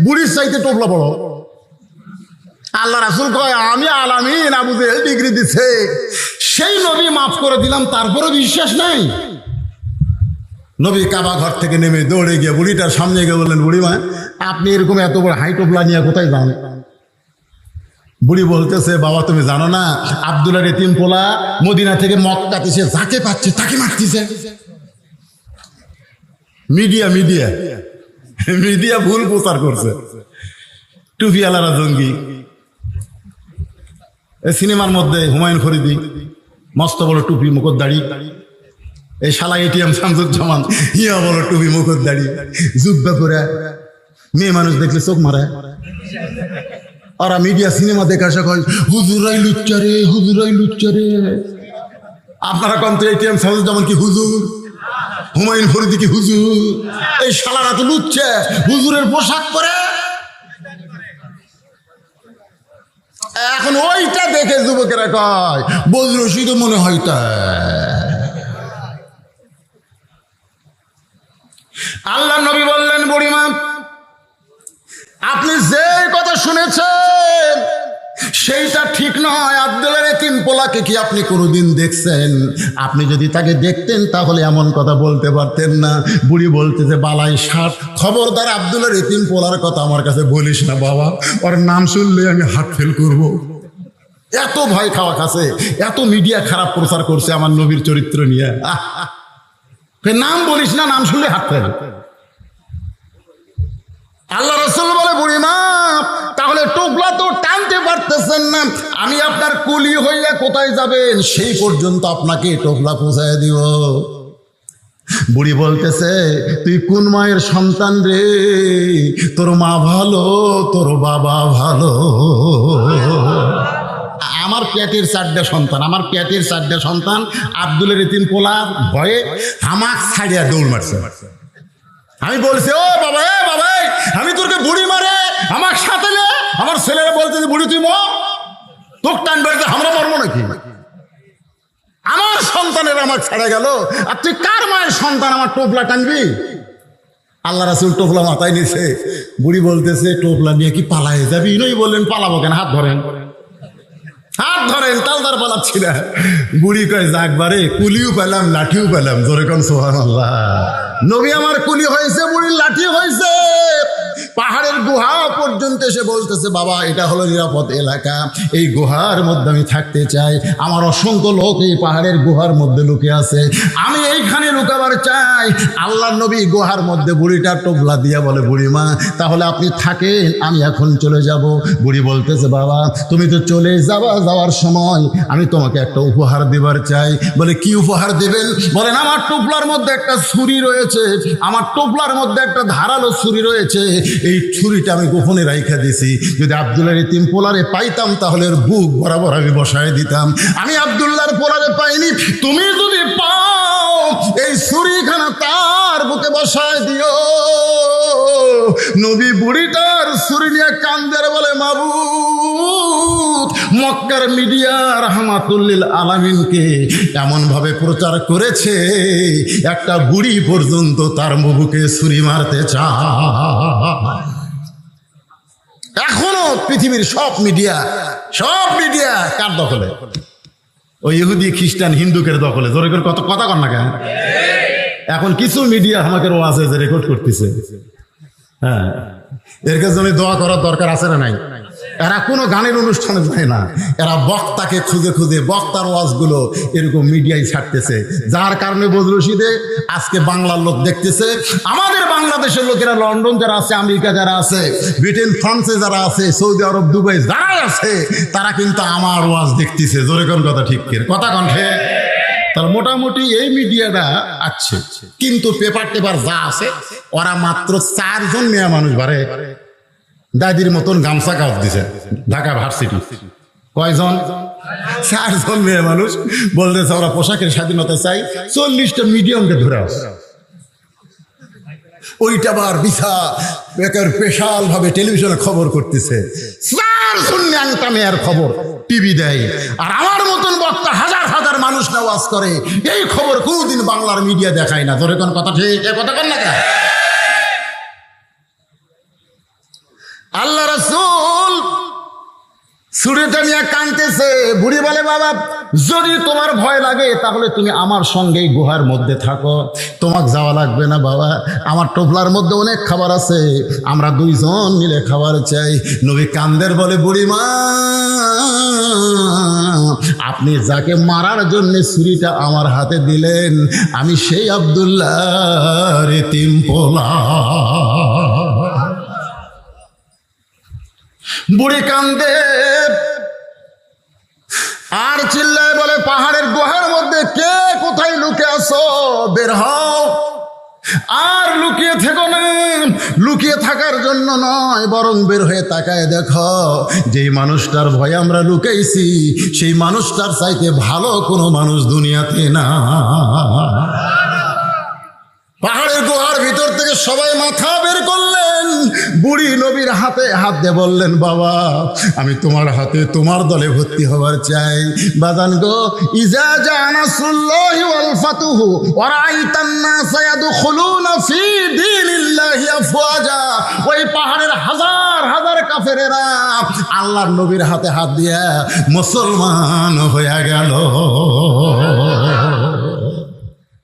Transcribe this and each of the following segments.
বুড়ির চাইতে টোপলা বড়। আল্লাহ রাসূল কয় আমি আলামিন, আবু জেহেল ডিগ্রি দিছে, সেই নবী মাফ করে দিলাম, তারপরে বিশ্বাস নাই। নবী কাবা ঘর থেকে নেমে দৌড়ে গিয়ে বুড়িটার সামনে গিয়ে বললেন, বুড়িমা আপনি এরকম এত বড় হাই টোপলা নিয়ে কোথায় যান? বুড়ি বলতেছে, বাবা তুমি জানো না, আব্দুল্লাহর এতিম পোলা মদিনা থেকে মক্কাতে সে যাকে পাচ্ছে তাকে মারতেছে। মিডিয়া ভুল প্রচার করছে। টুপিওয়ালারা জঙ্গি। এই সিনেমার মধ্যে হুমায়ুন ফরিদি মস্ত বড় টুপি মুখর দাড়ি, এই শালা এটিএম শামসুজ্জামান ইয়া বড় টুপি মুখর দাড়ি, জুব্বা করে মেয়ে মানুষ দেখলে চোখ মারে। ওরা মিডিয়া সিনেমা দেখে আসা কয় হুজুরাই লুচ্চারে, হুজুরাই লুচ্চারে। আপনারা কম তো এটিএম শামসুজ্জামান কি হুজুর? হুমায়ুন ফরিদি কি হুজুর? এই শালারা তো লুচ্চা, হুজুরের পোশাক পরে। এখন ওইটা দেখে যুবকেরা কয় বজরশিদ মনে হয় তা। আল্লাহ নবী বললেন, বুড়িমা আপনি যে কথা শুনেছেন সেইটা ঠিক নয়। আব্দুল্লাহর এতিম পোলাকে কি আপনি কোনোদিন দেখছেন? আপনি যদি তাকে দেখতেন তাহলে এমন কথা বলতে পারতেন না। বুড়ি বলতে যে বালাই ষাট, খবরদার আব্দুল্লাহর এতিম পোলার কথা আমার কাছে বলিস না বাবা, ওর নাম শুনলে আমি হার্ট ফেল করব। এত ভয় খাওয়া খাচ্ছে, এত মিডিয়া খারাপ প্রচার করছে আমার নবীর চরিত্র নিয়ে। নাম বলিস না, নাম শুনলে হার্ট ফেল। আল্লাহ রাসূল বলে, বুড়িমা তাহলে টোপলা তো টানতে পারতেছেন না, আমি আপনার কুলি হইয়া কোথায় যাবেন সেই পর্যন্ত আপনাকে টোপলা পৌঁছায় দিব। বুড়ি বলতেছে, তুই কোন মায়ের সন্তান রে? তোর মা ভালো, তোর বাবা ভালো। আমার পেটের চারটা সন্তান, আব্দুলের এতিম পোলা ভয়ে হামাক ছাড়িয়া দৌড় মারছে। আমি বলছি, ও বাবা আমি তোরকে বুড়ি মারে আমার সাথে নে। আমার ছেলেরা বলতে বুড়ি তুই মর, তোর টান বেড়াতে আমরা মরবো নাকি? আমার সন্তানের আমার ছেড়ে গেল, আর তুই কার মায়ের সন্তান আমার টোপলা টানবি? আল্লাহ রাসূল টোপলা মাথায় নিছে। বুড়ি বলতেছে, টোপলা নিয়ে কি পালায় যাবি? নই বললেন, পালাবো কেন, হাত ধরেন, তালদার পালাচ্ছি না। বুড়ি কয় যাকবারে কুলিও পেলাম, লাঠিও পেলাম। জোরে কোন সুবহানাল্লাহ। নবী আমার কুলি হয়েছে, বুড়ির লাঠি হয়েছে। পাহাড়ের গুহা পর্যন্ত এসে বলতেছে, বাবা এটা হলো নিরাপদ এলাকা, এই গুহার মধ্যে আমি থাকতে চাই। আমার অসংখ্য লোক এই পাহাড়ের গুহার মধ্যে লুকে আছে, আমি এইখানে লুকাবার চাই। আল্লাহ নবী গুহার মধ্যে বুড়িটা টোপলা দিয়া বলে, বুড়িমা তাহলে আপনি থাকেন, আমি এখন চলে যাব। বুড়ি বলতেছে, বাবা তুমি তো চলে যাওয়ার সময় আমি তোমাকে একটা উপহার দেবার চাই। বলে কি উপহার দেবেন? বলেন আমার টোপলার মধ্যে একটা ছুরি রয়েছে, আমার টোপলার মধ্যে একটা ধারালো ছুরি রয়েছে, এই ছুরিটা আমি গোপনে রাইখা দিছি। যদি আব্দুল্লাহর এতিম পোলারে পাইতাম তাহলে ওর বুক বরাবর আমি বসায় দিতাম। আমি আব্দুল্লাহর পোলারে পাইনি, তুমি যদি পাও এই ছুরিখানা তার বুকে বসায় দিও। নবী বুড়িটার ছুরি নিয়ে কান্দের বলে, মাবুদ মক্কার মিডিয়া রাহমাতুল লিল আলামিনকে এমন ভাবে প্রচার করেছে একটা বুড়ি পর্যন্ত তার বুকে ছুরি মারতে চায়। এখনো পৃথিবীর সব মিডিয়া কার দখলে? ওই ইহুদি খ্রিস্টান হিন্দুকের দখলে। জোরে করে কথা কর না কেন? এখন কিছু মিডিয়া আমাকে ওয়াজে যে রেকর্ড করতেছে, হ্যাঁ এর জন্য দোয়া করার দরকার আছে না নাই? এরা কোনো গানের অনুষ্ঠানে যায় না, এরা বক্তাকে খুঁজে বক্তার ওয়াজগুলো এরকম মিডিয়ায় ছাড়তেছে, যার কারণে বজরশিদে আজকে বাংলার লোক দেখতেছে। আমাদের বাংলাদেশের লোকেরা লন্ডন যারা আছে, আমেরিকা যারা আছে, ব্রিটেন ফ্রান্সে যারা আছে, সৌদি আরব দুবাই যারা আছে, তারা কিন্তু আমার ওয়াজ দেখতেছে। জোরে কোন কথা ঠিক কথা কণ্ঠে। তার মোটামুটি এই মিডিয়াটা আছে, কিন্তু পেপার যা আছে ওরা মাত্র 4 জন মেয়ে মানুষ বাড়ে দাদির মতন গামছা কাজ দিছে ঢাকা ভার্সিটি। কয়জন? 4 জন মেয়ে মানুষ বলতেছে ওরা পোশাকের স্বাধীনতা চাই। 40টা মিডিয়ামকে ধরে আসে, ওইটা আবার বিশা স্পেশাল ভাবে টেলিভিশনে খবর করতেছে। 4 জন ন্যাংটা মেয়ের খবর টিভি দেয়, আর আমার মতন বক্তা হাজার হাজার মানুষ ওয়াজ করে। এই খবর কোনদিন বাংলার মিডিয়া দেখায় না। ধরে কোন কথা ঠিক কথা কর না। আল্লাহ রাসূল ছুরিটা নিয়ে কাঁদতেছে। বুড়ি বলে, বাবা যদি তোমার ভয় লাগে তাহলে তুমি আমার সঙ্গেই গুহার মধ্যে থাকো, তোমাকে যাওয়া লাগবে না বাবা, আমার টোপলার মধ্যে অনেক খাবার আছে, আমরা দুইজন মিলে খাবার চাই। নবী কান্দের বলে, বুড়িমা আপনি যাকে মারার জন্য ছুরিটা আমার হাতে দিলেন আমি সেই আব্দুল্লাহর এতিম পোলা। বুড়ি কান্দে আর চিল্লায় বলে, পাহাড়ের গুহার মধ্যে কে কোথায় লুকে আছো, বের হও। আর লুকিয়ে থেকো না, লুকিয়ে থাকার জন্য নয়, বরং বের হয়ে তাকায় দেখো যেই মানুষটার ভয়ে আমরা লুকাইছি সেই মানুষটার চাইতে ভালো কোনো মানুষ দুনিয়াতে না। পাহাড়ের গুহার ভিতর থেকে সবাই মাথা বের করলেন। বুড়ি নবীর হাতে হাত দিয়ে বললেন, বাবা আমি তোমার হাতে তোমার দলে ভর্তি হবার চাই। বাজান গো, ইজা জা নাসরুল্লাহি ওয়াল ফাতহু ওয়া রাআইতান নাসা ইয়াদখুলুনা ফি দীনিল্লাহি আফওয়াজা, ওই পাহাড়ের হাজার হাজার কাফেরেরা আল্লাহর নবীর হাতে হাত দিয়ে মুসলমান হয়ে গেল।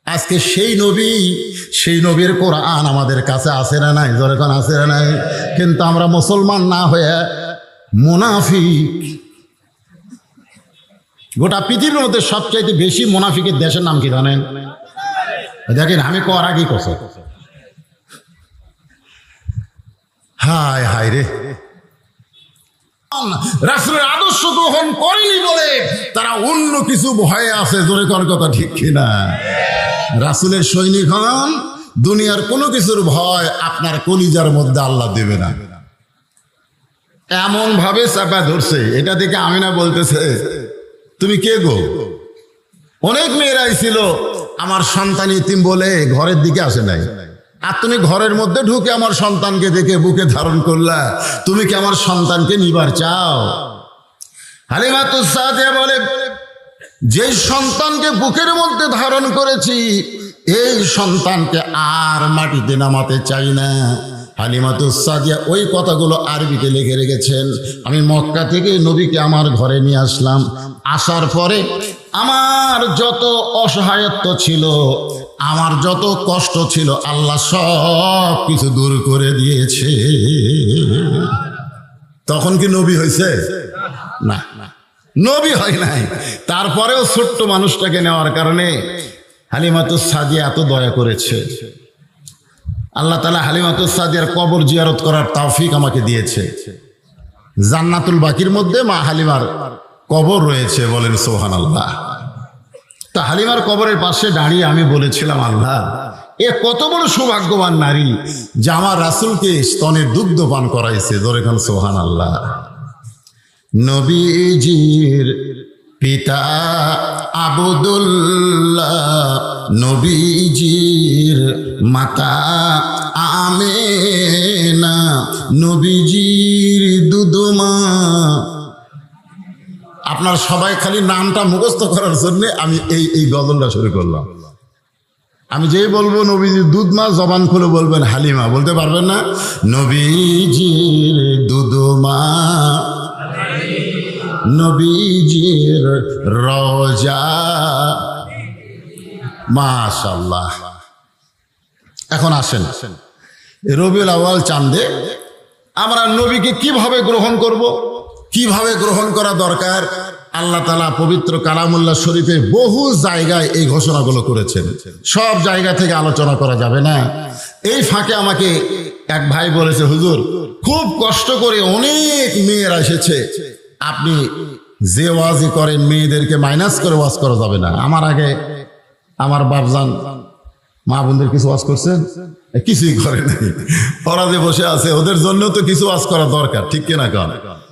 আজকে সেই নবী, সেই নবীর কোরআন আমাদের কাছে আছে না নাই, যখন আছে না নাই, কিন্তু আমরা মুসলমান না হয়ে মুনাফিক। গোটা পৃথিবীর মধ্যে সবচাইতে বেশি মুনাফিকের দেশের নাম কি জানেন? দেখেন আমি কর আগে কসে, হায় হায় রে, রাসূলের আদর্শ গ্রহণ করেনি বলে তারা অন্য কিছু ভয়ে আছে। জোরে কর কথা ঠিক কিনা? রাসূলের সৈনিক হন, দুনিয়ার কোনো কিছুর ভয় আপনার কলিজার মধ্যে আল্লাহ দেবে না। এমন ভাবে চাপা ধরছে, এটা দেখে আমিনা বলতেছে, তুমি কে গো? অনেক মেয়েরাই ছিল আমার সন্তান ইতিম বলে ঘরের দিকে আসে নাই, আর তুমি ঘরের মধ্যে ঢুকে আমার সন্তানকে দেখে বুকে ধারণ করলা, তুমি কি আমার সন্তানকে নিবার চাও? হালিমাতুস সাদিয়া বলে, যেই সন্তানকে বুকের মধ্যে ধারণ করেছি এই সন্তানকে আর মাটিতে নামাতে চাই না। হালিমাতুস সাদিয়া ওই কথাগুলো আরবিতে লিখে রেখেছেন। আমি মক্কা থেকে নবীকে আমার ঘরে নিয়ে আসলাম, আসার পরে আমার যত অসহায়ত্ব ছিল, আমার যত কষ্ট ছিল, আল্লাহ সব কিছু দূর করে দিয়েছে। তখন কি নবী হয়েছে? না, নবী হয় নাই। তারপরেও ছোট্ট মানুষটাকে নেওয়ার কারণে হালিমাতুস সাদিয়া এত দয়া করেছে। আল্লাহ তাআলা হালিমাতুস সাদিয়ার কবর জিয়ারত করার তৌফিক আমাকে দিয়েছে। জান্নাতুল বাকির মধ্যে মা হালিমার কবর রয়েছে, বলেন সুবহানাল্লাহ। তা হালিমার কবরের পাশে দাঁড়িয়ে আমি বলেছিলাম, আল্লাহ এ কত বড় সৌভাগ্যবান নারী যে আমার রাসূলকে স্তনের দুগ্ধ পান করাইছে। জোরে বলেন সুবহানাল্লাহ। নবীজির পিতা আব্দুল্লাহ, নবীজির মাতা আমেনা, নবীজির দুধমা। আপনার সবাই খালি নামটা মুখস্থ করার জন্য আমি এই গজলটা শুরু করলাম। আমি যেই বলবো নবীজির দুধমা, জবান খুলে বলবেন হালিমা, বলতে পারবেন না? নবীজির দুধমা, নবীজির রওজা। মাশাআল্লাহ। এখন আসেন রবিউল আউয়াল চাঁদে আমরা নবীকে কিভাবে গ্রহণ করব, কিভাবে গ্রহণ করা দরকার। আল্লাহ তাআলা পবিত্র কালামুল্লাহ শরীফে বহু জায়গায় এই ঘোষণাগুলো করেছেন। সব জায়গা থেকে আলোচনা করা যাবে না। এই ফাঁকে আমাকে এক ভাই বলেছে, হুজুর খুব কষ্ট করে অনেক মেয়েরা এসেছে, আপনি যে ওয়াজই করেন মেয়েদেরকে মাইনাস করে ওয়াজ করা যাবে না। আমার আগে আমার বাপজান মা বোনদের কিছু ওয়াজ করছেন, কিছুই করে নাই, ওরা যে বসে আছে ওদের জন্য তো কিছু ওয়াজ করা দরকার, ঠিক কিনা? কারণ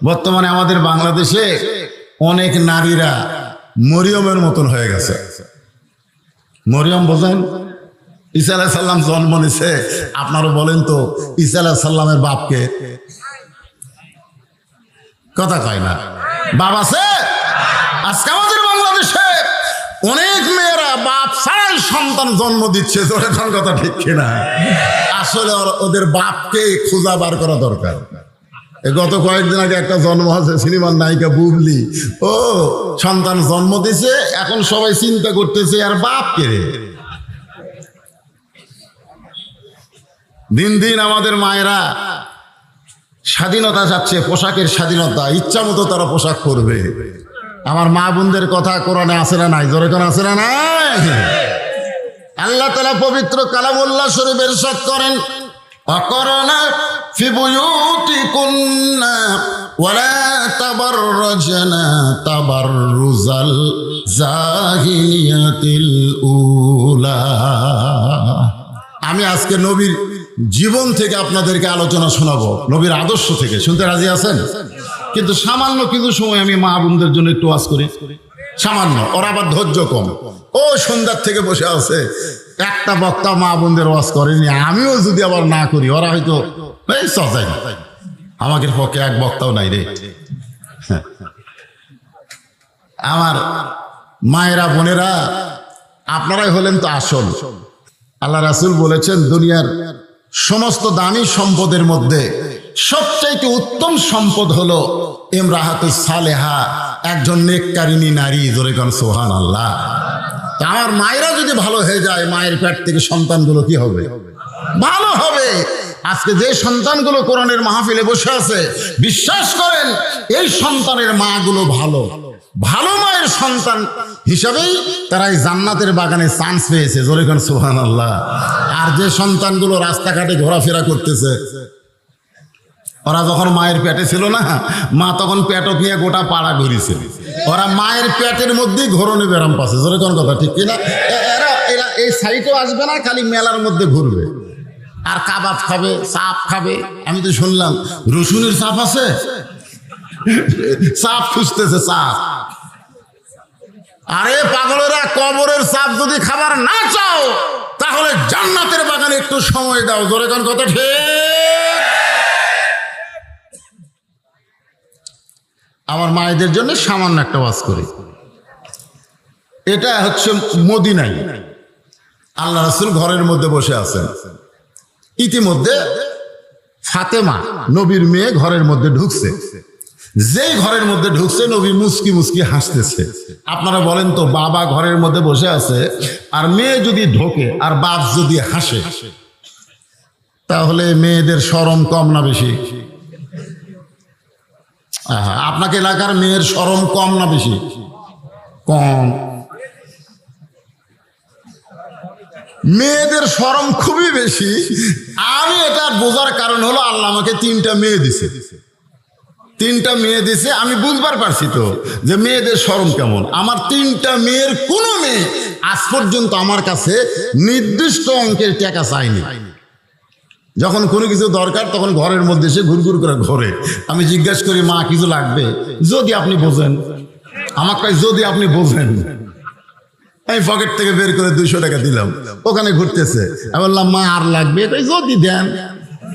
বর্তমানে আমাদের বাংলাদেশে অনেক নারীরা মরিয়মের মতন হয়ে গেছে। মরিয়ম বোঝেন? ঈসা আলাইহিস সালাম জন্ম নিছে, আপনারা বলেন তো ঈসা আলাইহিস সালামের বাপকে? কথা কয় না, বাপ আছে? আজকে আমাদের বাংলাদেশে অনেক মেয়েরা বাপ ছাড়াই সন্তান জন্ম দিচ্ছে। এখন কথা ঠিক কিনা? আসলে ওদের বাপকে খোঁজা বার করা দরকার। গত কয়েকদিন আগে একটা জন্ম আছে সিনেমার নায়িকা বুবলি, ও সন্তান জন্ম দিছে, এখন সবাই চিন্তা করতেছে আর বাপ কে রে। দিন দিন আমাদের মায়েরা স্বাধীনতা চাচ্ছে, পোশাকের স্বাধীনতা, ইচ্ছা মতো তারা পোশাক পরবে। আমার মা বোনদের কথা কোরআনে আছে না নাই? জোরে কোন আছে না নাই? আল্লাহ তাআলা পবিত্র কালামুল্লাহ শরীফ ইরশাদ করেন, অকরনা ফি বুয়ুতিকুন্না ওয়ালা তাবাররাজনা তাবাররুজাল জাহিলিয়াতিল উলা। আমি আজকে নবীর জীবন থেকে আপনাদেরকে আলোচনা শোনাবো, নবীর আদর্শ থেকে। শুনতে রাজি আছেন? কিন্তু সামান্য কিছু সময় আমি মা বোনদের জন্য একটু ওয়াজ করি, সামান্য। ওরা আবার ধৈর্য কম, ও সন্ধ্যার থেকে বসে আছে, একটা বক্তা মা বোনদের ওয়াজ করেনি। আমিও যদি আবার না করি, ওরা হয়তো সজায় না, আমাদের পক্ষে এক বক্তাও নাই রে। আমার মায়েরা বোনেরা, আপনারাই হলেন তো আসল। আল্লাহ রাসূল বলেছেন, দুনিয়ার সমস্ত দামি সম্পদের মধ্যে সবচাইতে উত্তম সম্পদ হলো ইমরাহাতুস সালেহা, একজন নেককারিনী নারী। জোরে কোন সুবহানাল্লাহ। তা আমার মায়েরা যদি ভালো হয়ে যায়, মায়ের পেট থেকে সন্তানগুলো কি হবে? ভালো হবে। আজকে যে সন্তানগুলো কোরআনের মাহফিলে বসে আছে, বিশ্বাস করেন এই সন্তানের মাগুলো ভালো, ভালো মায়ের সন্তান হিসাবেই তারা এই জান্নাতের বাগানে চান্স পেয়েছে। জোরে কোন সুবহানাল্লাহ। আর যে সন্তানগুলো রাস্তাঘাটে ঘোরাফেরা করতেছে, ওরা যখন মায়ের পেটে ছিল না, মা তখন পেটক নিয়ে গোটা পাড়া ঘুরিছে। ওরা মায়ের পেটের মধ্যেই ঘোরনে ব্যারাম পাচ্ছে। জোরে কোন কথা ঠিক কিনা? এরা এরা এই সাইডেও আসবে না, খালি মেলার মধ্যে ঘুরবে আর কাবাব খাবে, চাপ খাবে। আমি তো শুনলাম রসুনের চাপ আছে, চাপ খুঁজতেছে, চাপ। আরে পাগলেরা, কবরের চাপ যদি খাবার না চাও, তাহলে জান্নাতের বাগানে একটু সময় দাও। জোরে কোন কথা ঠিক? আমার মায়েদের জন্য সামান্য একটা ওয়াজ করি। এটা হচ্ছে মদিনায় আল্লাহ রাসূল ঘরের মধ্যে বসে আছেন। ইতিমধ্যে ফাতেমা নবীর মেয়ে ঘরের মধ্যে ঢুকছে। যেই ঘরের মধ্যে ঢুকছে, নবী মুস্কি মুস্কি হাসতেছে। আপনারা বলেন তো, বাবা ঘরের মধ্যে বসে আছে আর মেয়ে যদি ঢোকে আর বাপ যদি হাসে, তাহলে মেয়েদের শরম কম না বেশি? আপনাকে এলাকার মেয়ের শরম কম না বেশি? কম। মেয়েদের শরম খুবই বেশি। আমি এটা বোঝার কারণ হলো, আল্লাহ আমাকে তিনটা মেয়ে দিছে, তিনটা মেয়ে দিছে। আমি বুঝবার পারছি তো যে মেয়েদের শরম কেমন। আমার তিনটা মেয়ের কোনো মেয়ে আজ পর্যন্ত আমার কাছে নির্দিষ্ট অঙ্কের টাকা চাইনি। যখন কোনো কিছু দরকার, তখন ঘরের মধ্যে সে ঘুরঘুর করে ঘরে। আমি জিজ্ঞাসা করি, মা কিছু লাগবে? যদি আপনি বোঝেন। আমার কাছে যদি আপনি বোঝেন। আমি পকেট থেকে বের করে 200 টাকা দিলাম, ওখানে ঘুরতেছে। আমি বললাম, মা আর লাগবে? যদি দেন।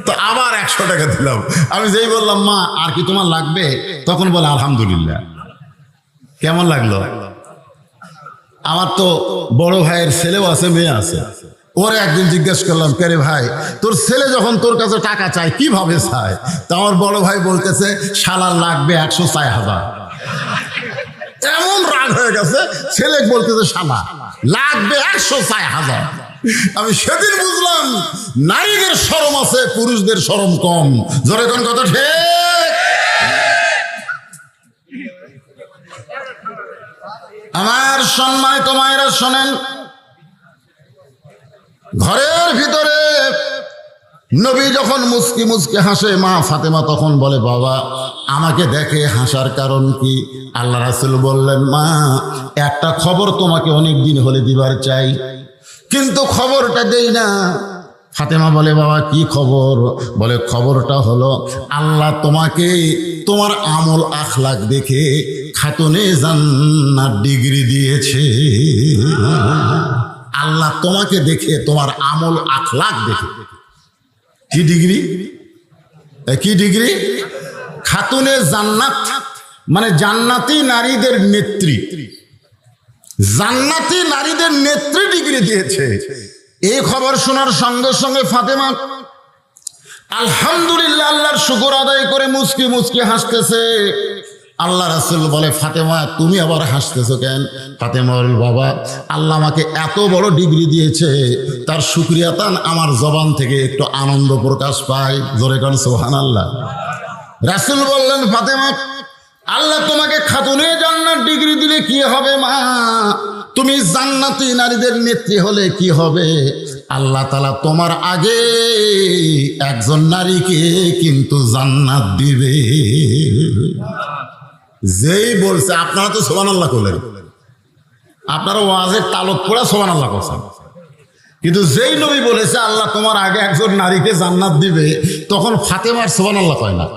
তো আবার 100 টাকা দিলাম। আমি যেই বললাম, মা আর কি তোমার লাগবে, তখন বলে আলহামদুলিল্লাহ। কেমন লাগলো? আমার তো বড় ভাইয়ের ছেলেও আছে, মেয়ে আছে। ওরে একদিন জিজ্ঞাসা করলাম, কে রে ভাই, তোর ছেলে যখন তোর কাছে টাকা চায় কিভাবে চায়? তো আমার বড় ভাই বলতেছে, শালার লাগবে 106,000। এমন রাগ হয়ে গেছে, ছেলে বলতেছে শালা লাগবে 106,000। আমি সেদিন বুঝলাম নারীদের শরম আছে, পুরুষদের শরম কম। জোরে কোন কথা ঠিক? আমার সম্মানিত মায়েরা শোনেন, ঘরের ভিতরে নবী যখন মুস্কি মুস্কি হাসে, মা ফাতেমা তখন বলে, বাবা আমাকে দেখে হাসার কারণ কি? আল্লাহ রাসূল বললেন, মা একটা খবর তোমাকে অনেক দিন হলে দিবার চাই, কিন্তু খবরটা দেই না। ফাতেমা বলে, বাবা কি খবর? বলে, খবরটা হলো আল্লাহ তোমাকে তোমার আমল আখলাক দেখে খাতুনে জান্নাত ডিগ্রি দিয়েছে। আল্লাহ তোমাকে দেখে, তোমার আমল আখলাক দেখে। কি ডিগ্রি? কি ডিগ্রি? খাতুনে জান্নাত, মানে জান্নাতি নারীদের নেত্রী, জান্নাতি নারীদের নেত্রী ডিগ্রি দিয়েছে। এই খবর শোনার সঙ্গে সঙ্গে ফাতেমা আলহামদুলিল্লাহ, আল্লাহর শুকর আদায় করে মুচকি মুচকি হাসতেছে। আল্লাহ রাসূল বলে, ফাতেমা তুমি আবার হাসতেছো কেন? ফাতেমা বলে, বাবা আল্লাহ আমাকে এত বড় ডিগ্রি দিয়েছে, তার শুকরিয়াতান আমার জবান থেকে একটু আনন্দ প্রকাশ পায়। জোরে কান সুবহানাল্লাহ। রাসূল বললেন, ফাতেমা আল্লাহ তোমাকে খাতুনে জান্নাত ডিগ্রি দিলে কি হবে মা? তুমি জান্নাতি নারীদের নেত্রী হলে কি হবে? আল্লাহ তাআলা তোমার আগে একজন নারীকে কিন্তু জান্নাত দিবে। যেই বলছে, আপনারা তো সুবহানাল্লাহ করলেন, আপনারা ওয়াজের তালত পড়া সুবহানাল্লাহ করছেন, কিন্তু যেই নবী বলেছে আল্লাহ তোমার আগে একজন নারীকে জান্নাত দিবে, তখন ফাতেমার সুবহানাল্লাহ কয় না।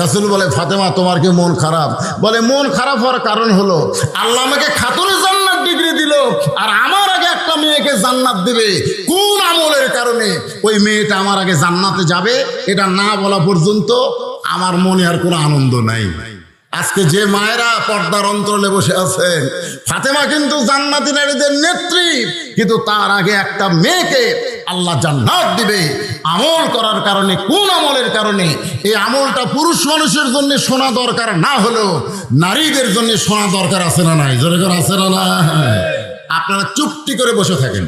রাসূল বলে, ফাতেমা তোমার কি মন খারাপ? বলে, মন খারাপ হওয়ার কারণ হলো আল্লাহ আমাকে খাতুনে জান্নাত ডিগ্রি দিল, আর আমার আগে একটা মেয়েকে জান্নাত দিবে। কোন আমলের কারণে ওই মেয়েটা আমার আগে জান্নাতে যাবে, এটা না বলা পর্যন্ত আমার মনে আর কোনো আনন্দ নাই। আজকে যে মায়েরা পর্দার অন্তরালে বসে আছেন, ফাতেমা কিন্তু জান্নাতি নারীদের নেত্রী, কিন্তু তার আগে একটা মেয়েকে আল্লাহ জান্নাত দিবে আমল করার কারণে। কোন আমলের কারণে? এই আমলটা পুরুষ মানুষের জন্য শোনা দরকার না হলেও নারীদের জন্য শোনা দরকার আছে না নাই? জোরে করে আছে না না? আপনারা চুপটি করে বসে থাকেন।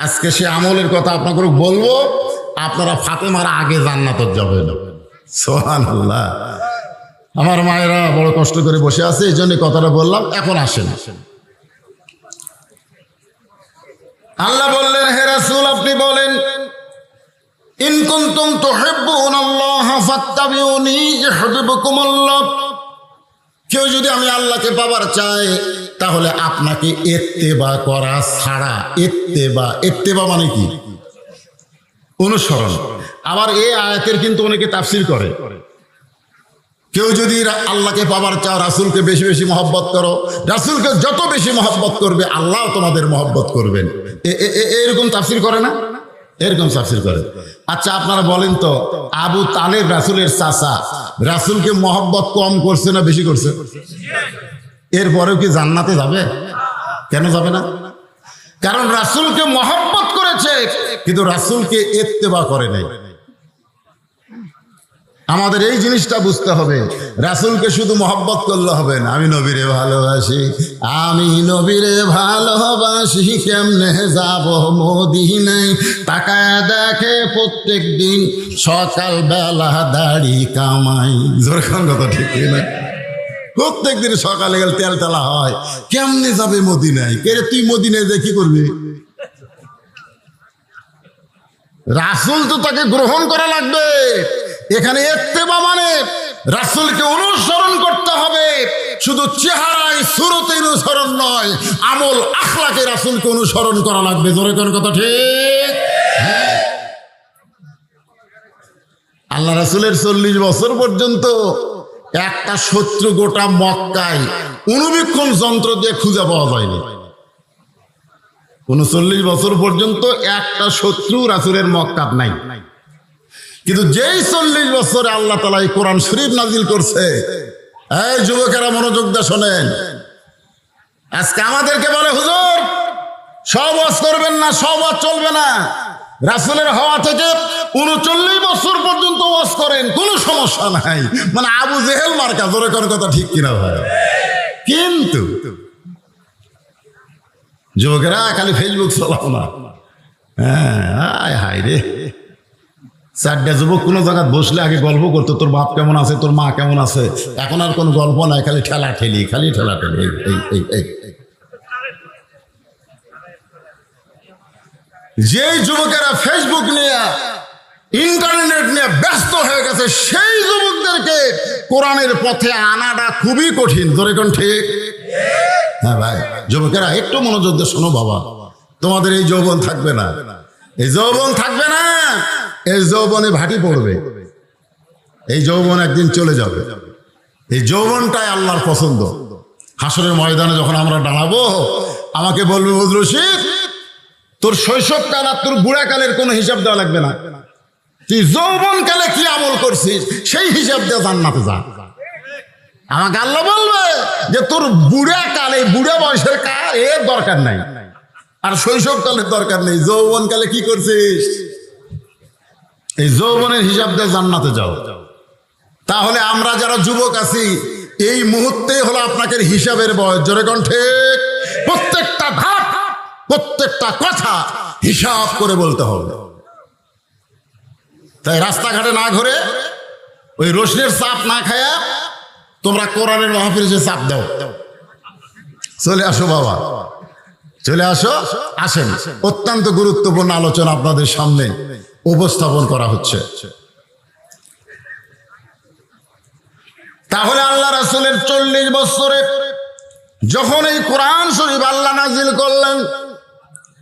আজকে সে আমলের কথা আপনাকে বলবো, আপনারা ফাতেমার আগে জান্নাতে যাবেন। সুবহানাল্লাহ। আমার মায়েরা বড় কষ্ট করে বসে আছে, এই জন্য কথাটা বললাম। এখন আসেন, আল্লাহ বললেন, হে রাসূল আপনি বলেন, ইন কুনতুম তুহিব্বুনাল্লাহ ফাত্তাবিউনি ইউহিব্বুকুমুল্লাহ। কেউ যদি আমি আল্লাহকে পাবার চায়, তাহলে আপনাকে ইত্তেবা করা ছাড়া, ইত্তেবা মানে কি? অনুসরণ। আবার এই আয়াতের কিন্তু অনেকে তাফসীর করে, কেউ যদি আল্লাহকে পাবার চাও, রাসূলকে বেশি বেশি মহব্বত করো, রাসূলকে যত বেশি মহব্বত করবে আল্লাহ তোমাদের মহব্বত করবেন। এরকম তাফসীর করে না? এরকম তাফসীর করে। আচ্ছা আপনারা বলেন তো, আবু তালেব রাসূলের চাচা, রাসূলকে মহব্বত কম করছে না বেশি করছে? এরপরেও কি জান্নাতে যাবে? কেন যাবে না? কারণ রাসূলকে মহব্বত করেছে, কিন্তু রাসূলকে ইত্তেবা করে নাই। আমাদের এই জিনিসটা বুঝতে হবে, রাসূলকে শুধু মহব্বত করলে হবে না। আমি নবীরে ভালোবাসি, আমি নবীরে ভালোবাসি, কেমনে যাব মদিনায়, তাকায় দেখে প্রত্যেক দিন সকাল বেলা দাড়ি কামাই। যেরকম কথা ঠিক না? প্রত্যেক দিন সকালে গেলে তেল তেলা হয়, কেমনে যাবে মদিনায়? কে রে তুই মদিনায় যে কি করবি? রাসূল তো তাকে গ্রহণ করা লাগবে। এখানে ইত্তেবা মানে রাসূলকে অনুসরণ করতে হবে, শুধু চেহারায় সুরতে অনুসরণ নয়, আমল আখলাকে রাসূলকে অনুসরণ করা লাগবে। জোরে কোন কথা ঠিক? আল্লাহ রাসূলের 40 বছর পর্যন্ত একটা শত্রু গোটা মক্কায় অনুবীক্ষণ যন্ত্র দিয়ে খুঁজে পাওয়া যায়নি। 39 বছর পর্যন্ত একটা শত্রু রাসূলের মক্কাত নাই। কিন্তু যেই 40 বছরে আল্লাহ তাআলা এই কোরআন শরীফ নাজিল করছে, এই যুবকেরা মনোযোগ দিয়ে শোনেন। আজকে আমাদেরকে বলে, হুজুর সব ওয়াজ করবেন না, সব ওয়াজ চলবে না। রাসূলের হওয়া থেকে 39 বছর পর্যন্ত ওয়াজ করেন, কোনো সমস্যা নাই। মানে আবু জেহেল মার্কা। জোরে কোন কথা ঠিক কিনা ভাই? কিন্তু যুবকেরা খালি ফেসবুক চালাও না। হ্যাঁ হাই রে, 4টা যুবক কোনো জায়গায় বসলে আগে গল্প করতো, তোর বাপ কেমন আছে, তোর মা কেমন আছে। এখন আর কোনো গল্প নাই, খালি ঠেলা ঠেলি, খালি ঠেলা ঠেলি। যেই যুবকেরা ফেসবুক নিয়ে, ইন্টারনেট নিয়ে ব্যস্ত হয়ে গেছে, সেই যুবকদেরকে কোরআনের পথে আনাটা খুবই কঠিন। ধরে কোন ঠিক? হ্যাঁ ভাই, যুবকেরা একটু মনোযোগ দিয়ে শোনো বাবা, তোমাদের এই যৌবন থাকবে না, এই যৌবন থাকবে না, এই যৌবনে ভাটি পড়বে, এই যৌবন একদিন চলে যাবে। এই যৌবনটাই আল্লাহর পছন্দ। হাসরের ময়দানে যখন আমরা দাঁড়াবো, আমাকে বলবে, হুজুর রশিদ তোর শৈশবকাল আর তোর বুড়াকালের কোনো হিসাব দেওয়া লাগবে না, তুই যৌবনকালে কি আমল করছিস সেই হিসাব দিয়ে জান্নাতে যা। আমাকে আল্লাহ বলবে যে তোর বুড়া কালে, বুড়া বয়সের কাল এর দরকার নাই, আর শৈশবকালের দরকার নেই, যৌবনকালে কি করছিস? এই যৌবনের হিসাব দিয়ে জান্নাতে যাও। তাহলে আমরা যারা যুবক আছি, এই মুহূর্তে হলো আপনাকে হিসাবের বয়স। জোরে কোন ঠিক? প্রত্যেকটা ধাপ, প্রত্যেকটা কথা হিসাব করে বলতে হবে। তাই রাস্তাঘাটে না ঘুরে, ওই রোশনের চাপ না খায়া তোমরা কোরআনের মাহফিলে যে চাপ দাও। চলে আসো বাবা, চলে আসো, আসেন। অত্যন্ত গুরুত্বপূর্ণ আলোচনা আপনাদের সামনে উপস্থাপন করা হচ্ছে। তাহলে আল্লাহ রাসূলের 40 বছরে যখন এই কোরআন শরীফ আল্লাহ নাজিল করলেন,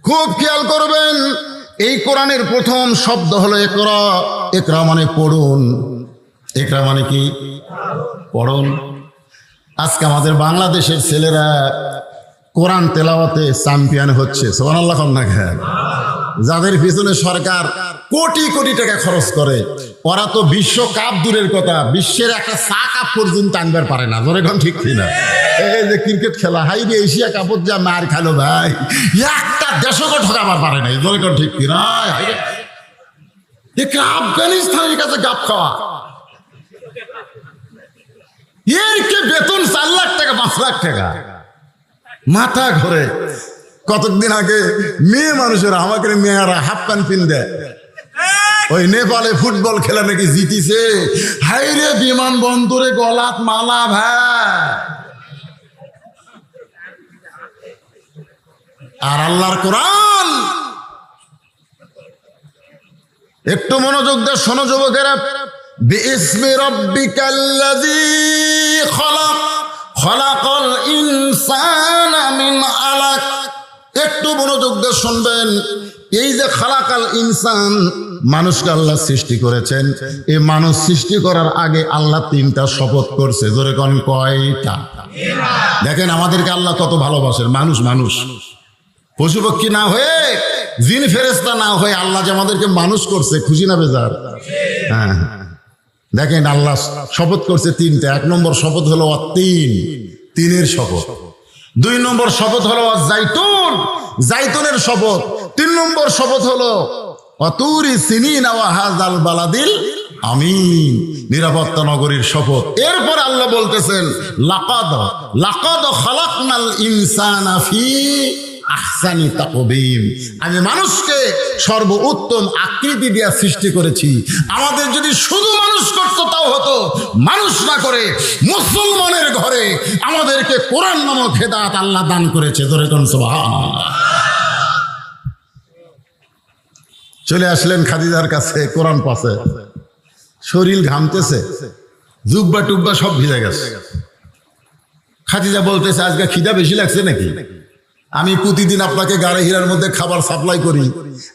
খুব খেয়াল করবেন, এই কোরআনের প্রথম শব্দ হলো ইকরা। ইকরা মানে পড়ুন। ইকরা মানে কি? পড়ুন। আজকে আমাদের বাংলাদেশের ছেলেরা কোরআন তেলাওয়াতে চ্যাম্পিয়ন হচ্ছে। সুবহানাল্লাহ। যাদের পিছনে সরকার কোটি কোটি টাকা খরচ করে, ওরা তো বিশ্বকাপ দূরের কথা, বিশ্বের একটা চা কাপ পর্যন্ত আনবার পারে না। ধরে কোন ঠিক কিনা? এই যে ক্রিকেট খেলা, হাই রে এশিয়া কাপত যা মার খালো ভাই, একটা দেশকে ঠকাবার পারে নাই। ধরে কোন ঠিক কিনা? আফগানিস্তানের কাছে গাপ খাওয়া, এর কে বেতন 4 লাখ টাকা 5 লাখ টাকা, মাথা ঘুরে। কতদিন আগে মেয়ে মানুষেরা, আমাকে মেয়েরা হাফ প্যান্ট পিন দেয়, ওই নেপালে ফুটবল খেলা নাকি জিতিছে, হাইরে বিমানবন্দরে গলাত মালা ভাই। আর আল্লাহর কোরআন একটু মনোযোগ দিয়ে শোনো যুবকেরা। বিইসমি রাব্বিকাল্লাযী খলাক, খলাকাল ইনসানা মিন আলাক। একটু মনোযোগ দিয়ে শুনবেন। এই যে খালাকাল ইনসান, মানুষকে আল্লাহ সৃষ্টি করেছেন, এই মানুষ সৃষ্টি করার আগে আল্লাহ 3টা শপথ করছে। জোরে কোন কয়টা? দেখেন আমাদেরকে আল্লাহ কত ভালোবাসেন। মানুষ মানুষ পশু পক্ষী না হয়ে, জিন ফেরেশতা না হয়ে আল্লাহ যে আমাদেরকে মানুষ করছে, খুশি না বেজার? হ্যাঁ, দেখেন আল্লাহ শপথ করছে 3টা। 1 নম্বর শপথ হলো তিনের শপথ। 2 নম্বর শপথ হলো জাইতুন, জাইতুনের শপথ। 3 নম্বর শপথ হলো অতুরি সিনিন ওয়া হাযাল বালাদিল আমিন, নিরাপত্তা নগরীর শপথ। এরপর আল্লাহ বলতেছেন লাকাদ খালাকনাল ইনসানা ফি আহসানি তাকবীম। আমি মানুষকে সর্বোত্তম আকৃতি দিয়ে সৃষ্টি করেছি। আমাদের যদি শুধু মানুষ করতো তাও হতো, মানুষ না করে মুসলমানের ঘরে আমাদেরকে কোরআন নামক হেদায়েত আল্লাহ দান করেছে। ধরে কোন সুবহানাল্লাহ। চলে আসলেন খাদিজার কাছে, কোরআন পাশে, শরীর ঘামতেছে, জুব্বা টুব্বা সব ভিজে গেছে। খাদিজা বলতেছে, আজকে খিদা বেশি লাগছে নাকি? আমি প্রতিদিন আপনাকে গাড়ি হীরার মধ্যে খাবার সাপ্লাই করি,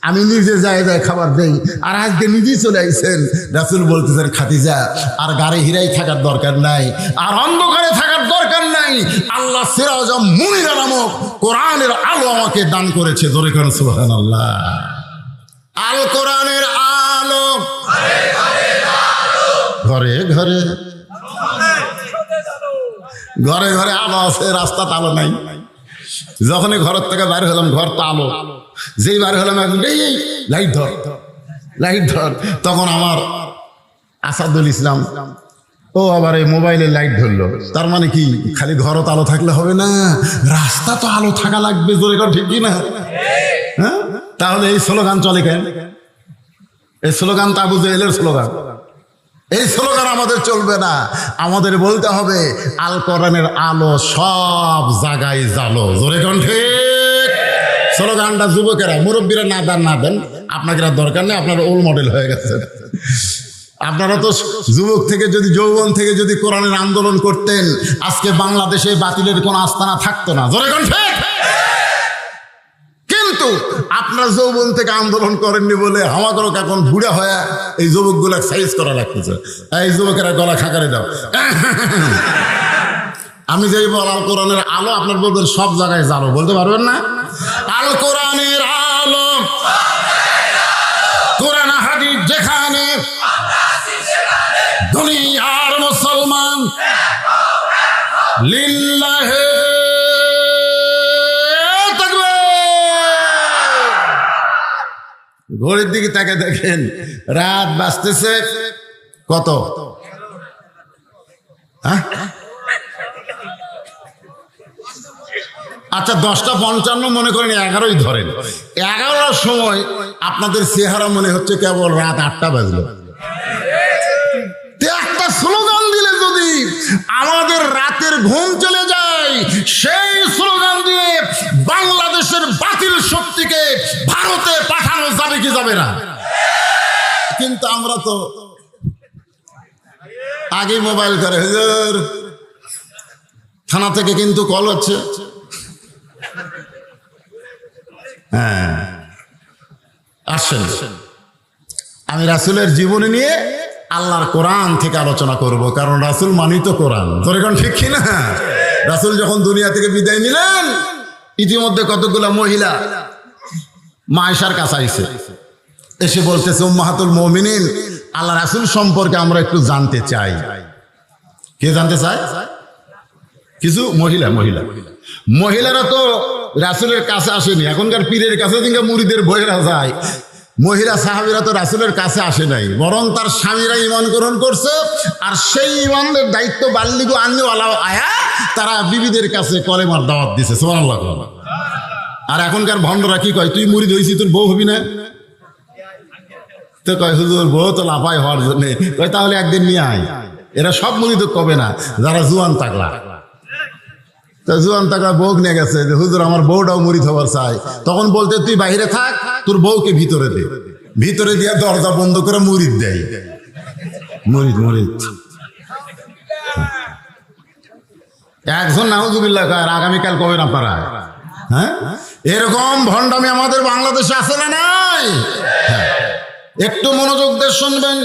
আমি নিজে যায় খাবার দেই, আর আজকে নিজেই চলে আইছেন। রাসূল বলতেছেন, খাদিজা আর গাড়ি হীরাই থাকার দরকার নাই, আর অন্ধকারে থাকার দরকার নাই। আল্লাহ সিরাজ মুনিরা নামক কোরআনের আলো আমাকে দান করেছে। ধরে কোন সুবহানাল্লাহ। আল কোরআনের আলো ঘরে ঘরে, ঘরে ঘরে আলো আছে, রাস্তাতে আলো নাই। যখনই ঘরের থেকে বাইর হলাম, ঘর তো আলো, যেই বাইর হলাম এই লাইট ধর, লাইট ধর। তখন আমার আসাদুল ইসলাম ও আবার এই মোবাইলে লাইট ধরলো। তার মানে কি খালি ঘরও তো আলো থাকলে হবে না, রাস্তা তো আলো থাকা লাগবে। জোরে কর ঠিক কিনা? হ্যাঁ, তাহলে এই স্লোগান চলে কেন? এই স্লোগান তো আবু জেহেলের স্লোগান। এই স্লোগান আমাদের চলবে না। আমাদের বলতে হবে আল কোরআনের আলো সব জায়গায় জালো। জোরে কোন ঠিক? স্লোগানটা যুবকেরা, মুরব্বীরা না দেন, আপনাকে দরকার নেই, আপনারা ওল্ড মডেল হয়ে গেছে। আপনারা তো যুবক থেকে যদি, যৌবন থেকে যদি কোরআনের আন্দোলন করতেন, আজকে বাংলাদেশে বাতিলের কোন আস্তানা থাকতো না। জোরে কোন ঠিক? কিন্তু আপনার যৌবন থেকে আন্দোলন করেননি বলে আমাদেরও এখন বুড়া হয়ে এই যুবকগুলা সাইজ করা লাগতেছে। এই যুবকেরা গলা খাকারে দাও। আমি যেই বল আল কোরআনের আলো, আপনার বলবেন সব জায়গায় জানো, বলতে পারবেন না? আল কোরআনের আলো, কোরআন হাদিস যেখানে, দুনিয়ার মুসলমান লিল্লাহে তাকবীর। ঘড়ির দিকে তাকে দেখেন রাত বাজতেছে কত? হ্যাঁ, আচ্ছা 10:55 মনে করেন, 11ই ধরেন। 11টার সময় আপনাদের চেহারা মনে হচ্ছে কেবল রাত 8টা বাজলো। একটা স্লোগান দিলে যদি আমাদের রাতের ঘুম চলে যায়, সেই স্লোগান দিয়ে বাংলাদেশের বাতিল শক্তিকে ভারতে পাঠানো যাবে কি যাবে না? কিন্তু আমরা তো আগে মোবাইল করে, হুজুর থানা থেকে কিন্তু কল হচ্ছে। হ্যাঁ, আসেন আমি রাসূলের জীবনী নিয়ে আল্লাহর কোরআন থেকে আলোচনা করব, কারণ রাসূল মানি তো কোরআন। তোর এখন ঠিক কিনা? রাসূল যখন দুনিয়া থেকে বিদায় নিলেন, ইতিমধ্যে কতগুলা মহিলা মা আয়েশার কাছে আইছে, এসে বলতেছে উম্মাহাতুল মুমিনিন, আল্লাহ রাসূল সম্পর্কে আমরা একটু জানতে চাই। কে জানতে চায়? কিছু মহিলারা তো রাসূলের কাছে আসেনি। এখনকার পীরের কাছে কিন্তু মুরিদের বইয়েরা যায়, মহিলা সাহাবীরা তো রাসূলের কাছে আসে নাই, বরং তার স্বামীরা ঈমান গ্রহণ করছে। আর সেই ঈমানের দায়িত্ব বাল্লিগু আননিওয়ালা আয়া তারা বিবিদের কাছে কলেমার দাওয়াত দিছে। সুবহানাল্লাহ। আর এখনকার ভণ্ডরা কি কয়, তুই মুরিদ হইছি, তোর বউ হবি না? তো কয় হুজুর বউ তো লাফাই হওয়ার জন্য, কয় তাহলে একদিন নিয়ে আয়। এরা সব মুরিদ কবে না, যারা জুয়ান তাকলা। তো জুয়ান তাকলা বউ নিয়ে গেছে যে হুজুর আমার বউটাও মুরিদ হবার চায়। তখন বলতে তুই বাইরে থাক, তোর বউকে ভিতরে দে। ভিতরে দিয়ে দরজা বন্ধ করে মুরিদ দেয়। মুরিদ একজন নাউজুবিল্লাহ কয়, আগামীকাল কবেন আপনারা? হ্যাঁ, এরকম ভণ্ডামি আমাদের বাংলাদেশে আছে না নাই? একটু মনোযোগ দিয়ে শুনবেন।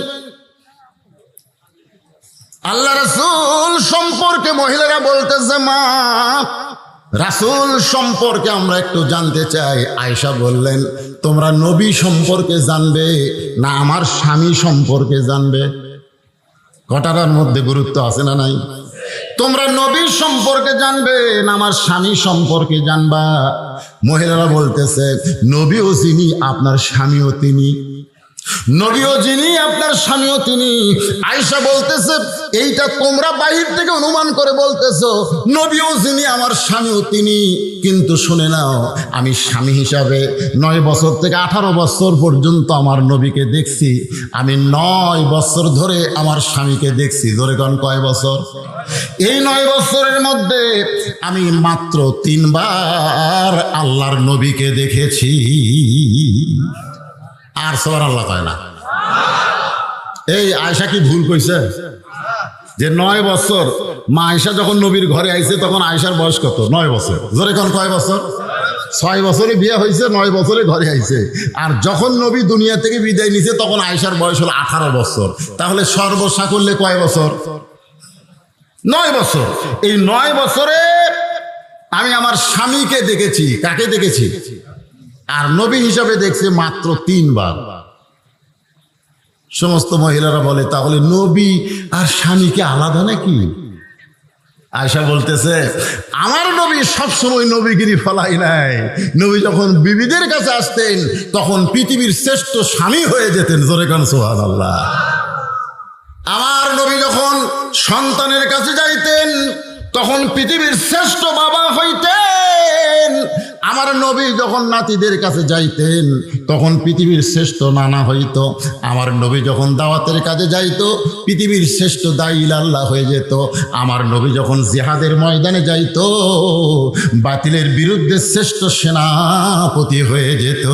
আল্লাহ রাসূল সম্পর্কে মহিলারা বলতেছে, মা রাসূল সম্পর্কে আমরা একটু জানতে চাই। আয়েশা বললেন, তোমরা নবী সম্পর্কে জানবে না আমার স্বামী সম্পর্কে জানবে? কটার মধ্যে গুরুত্ব আছে না নাই? তোমরা নবী সম্পর্কে জানবে না আমার স্বামী সম্পর্কে জানবা? মহিলারা বলতেছে, নবীও যিনি আপনার স্বামীও তিনি, নবীও যিনি আপনার স্বামীও তিনি। আয়েশা বলতেছে, এইটা তোমরা বাহির থেকে অনুমান করে বলতেছো নবীও যিনি আমার স্বামীও তিনি, কিন্তু শুনে নাও আমি স্বামী হিসাবে 9 বছর থেকে 18 বছর পর্যন্ত আমার নবীকে দেখছি। আমি 9 বছর ধরে আমার স্বামীকে দেখছি। ধরে কোন কয় বছর? এই 9 বছরের মধ্যে আমি মাত্র 3 বার আল্লাহর নবীকে দেখেছি। আর সুবহানাল্লাহ কয় না? এই আয়েশা কি ভুল কইছে? যে 9 বছর মা আয়েশা যখন নবীর ঘরে আইছে তখন আয়েশার বয়স কত? 9 বছর। জোরে কোন কয় বছর? 6 বছরে বিয়ে হয়েছে, 9 বছরে ঘরে আইছে। আর যখন নবী দুনিয়া থেকে বিদায় নিছে তখন আয়েশার বয়স হলো 18 বছর। তাহলে সর্বসাকুল্যে কয় বছর? 9 বছর। এই 9 বছরে আমি আমার স্বামীকে দেখেছি। কাকে দেখেছি? আর নবী হিসাবে দেখছে মাত্র 3 বার। সমস্ত মহিলারা বলে, তাহলে নবী আর স্বামীকে আলাদা নাকি? আয়েশা বলতেছে, আমার নবী সবসময় নবীগিরি ফলাই নাই। নবী যখন বিবিদের কাছে আসতেন তখন পৃথিবীর শ্রেষ্ঠ স্বামী হয়ে যেতেন। জোরে কান সুবহানাল্লাহ। আমার নবী যখন সন্তানের কাছে যাইতেন তখন পৃথিবীর শ্রেষ্ঠ বাবা হইতেন। আমার নবী যখন নাতিদের কাছে যাইতেন তখন পৃথিবীর শ্রেষ্ঠ নানা হইত। আমার নবী যখন দাওয়াতের কাজে যাইত পৃথিবীর শ্রেষ্ঠ দাঈল আল্লাহ হয়ে যেত। আমার নবী যখন জিহাদের ময়দানে যাইত বাতিলের বিরুদ্ধে শ্রেষ্ঠ সেনাপতি হয়ে যেত।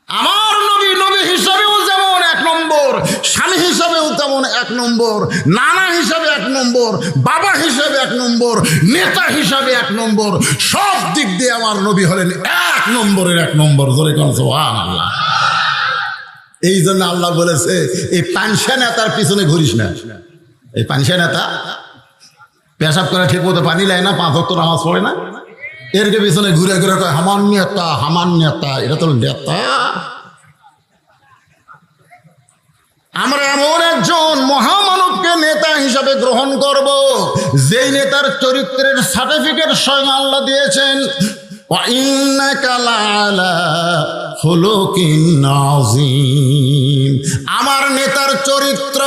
আমার নবী নবী হিসাবেও যেমন 1 নম্বর, স্বামী হিসাবেও তেমন 1 নম্বর, নানা হিসাবে 1 নম্বর, বাবা হিসাবে 1 নম্বর, নেতা হিসাবে 1 নম্বর, সব দিক দিয়ে আমার নবী হলেন 1 নম্বরের 1 নম্বর। জোরে কোন সুবহানাল্লাহ। এই জন্য আল্লাহ বলেছে, এই পানসা নেতার পিছনে ঘুরিস না। এই পানসা নেতা পেশাব করে ঠিক মতো পানি নেয় না, 5 ওয়াক্ত নামাজ পড়ে না, এরকে পিছনে ঘুরে ঘুরে কয় হামান নেতা, হামান নেতা। এটা তো নেতা। আমরা এমন একজন মহামানবকে নেতা হিসাবে গ্রহণ করব যেই নেতার চরিত্রের সার্টিফিকেট স্বয়ং আল্লাহ দিয়েছেন। ওয়া ইন্নাকা লাআলা খুলুকিন আযীম। আমার নেতার চরিত্র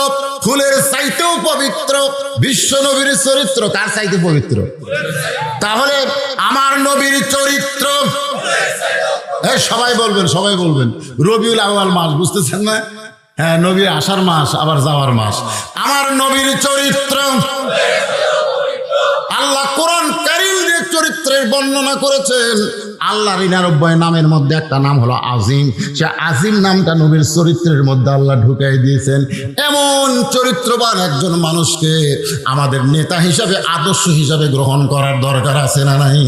ফুলের চাইতেও পবিত্র, বিশ্ব নবীর চরিত্র কার চাইতে পবিত্র? তাহলে আমার নবীর চরিত্র, সবাই বলবেন, সবাই বলবেন, রবিউল আউয়াল মাস, বুঝতেছেন না? হ্যাঁ, নবীর আসার মাস আবার যাওয়ার মাস। আমার নবীর চরিত্র আল্লাহ কোরআন কারীম যে চরিত্রের বর্ণনা করেছেন, আল্লাহর 99 নামের মধ্যে একটা নাম হলো আজিম। সে আজিম নামটা নবীর চরিত্রের মধ্যে আল্লাহ ঢুকাই দিয়েছেন। এমন চরিত্রবান একজন মানুষকে আমাদের নেতা হিসাবে, আদর্শ হিসাবে গ্রহণ করার দরকার আছে না নাই?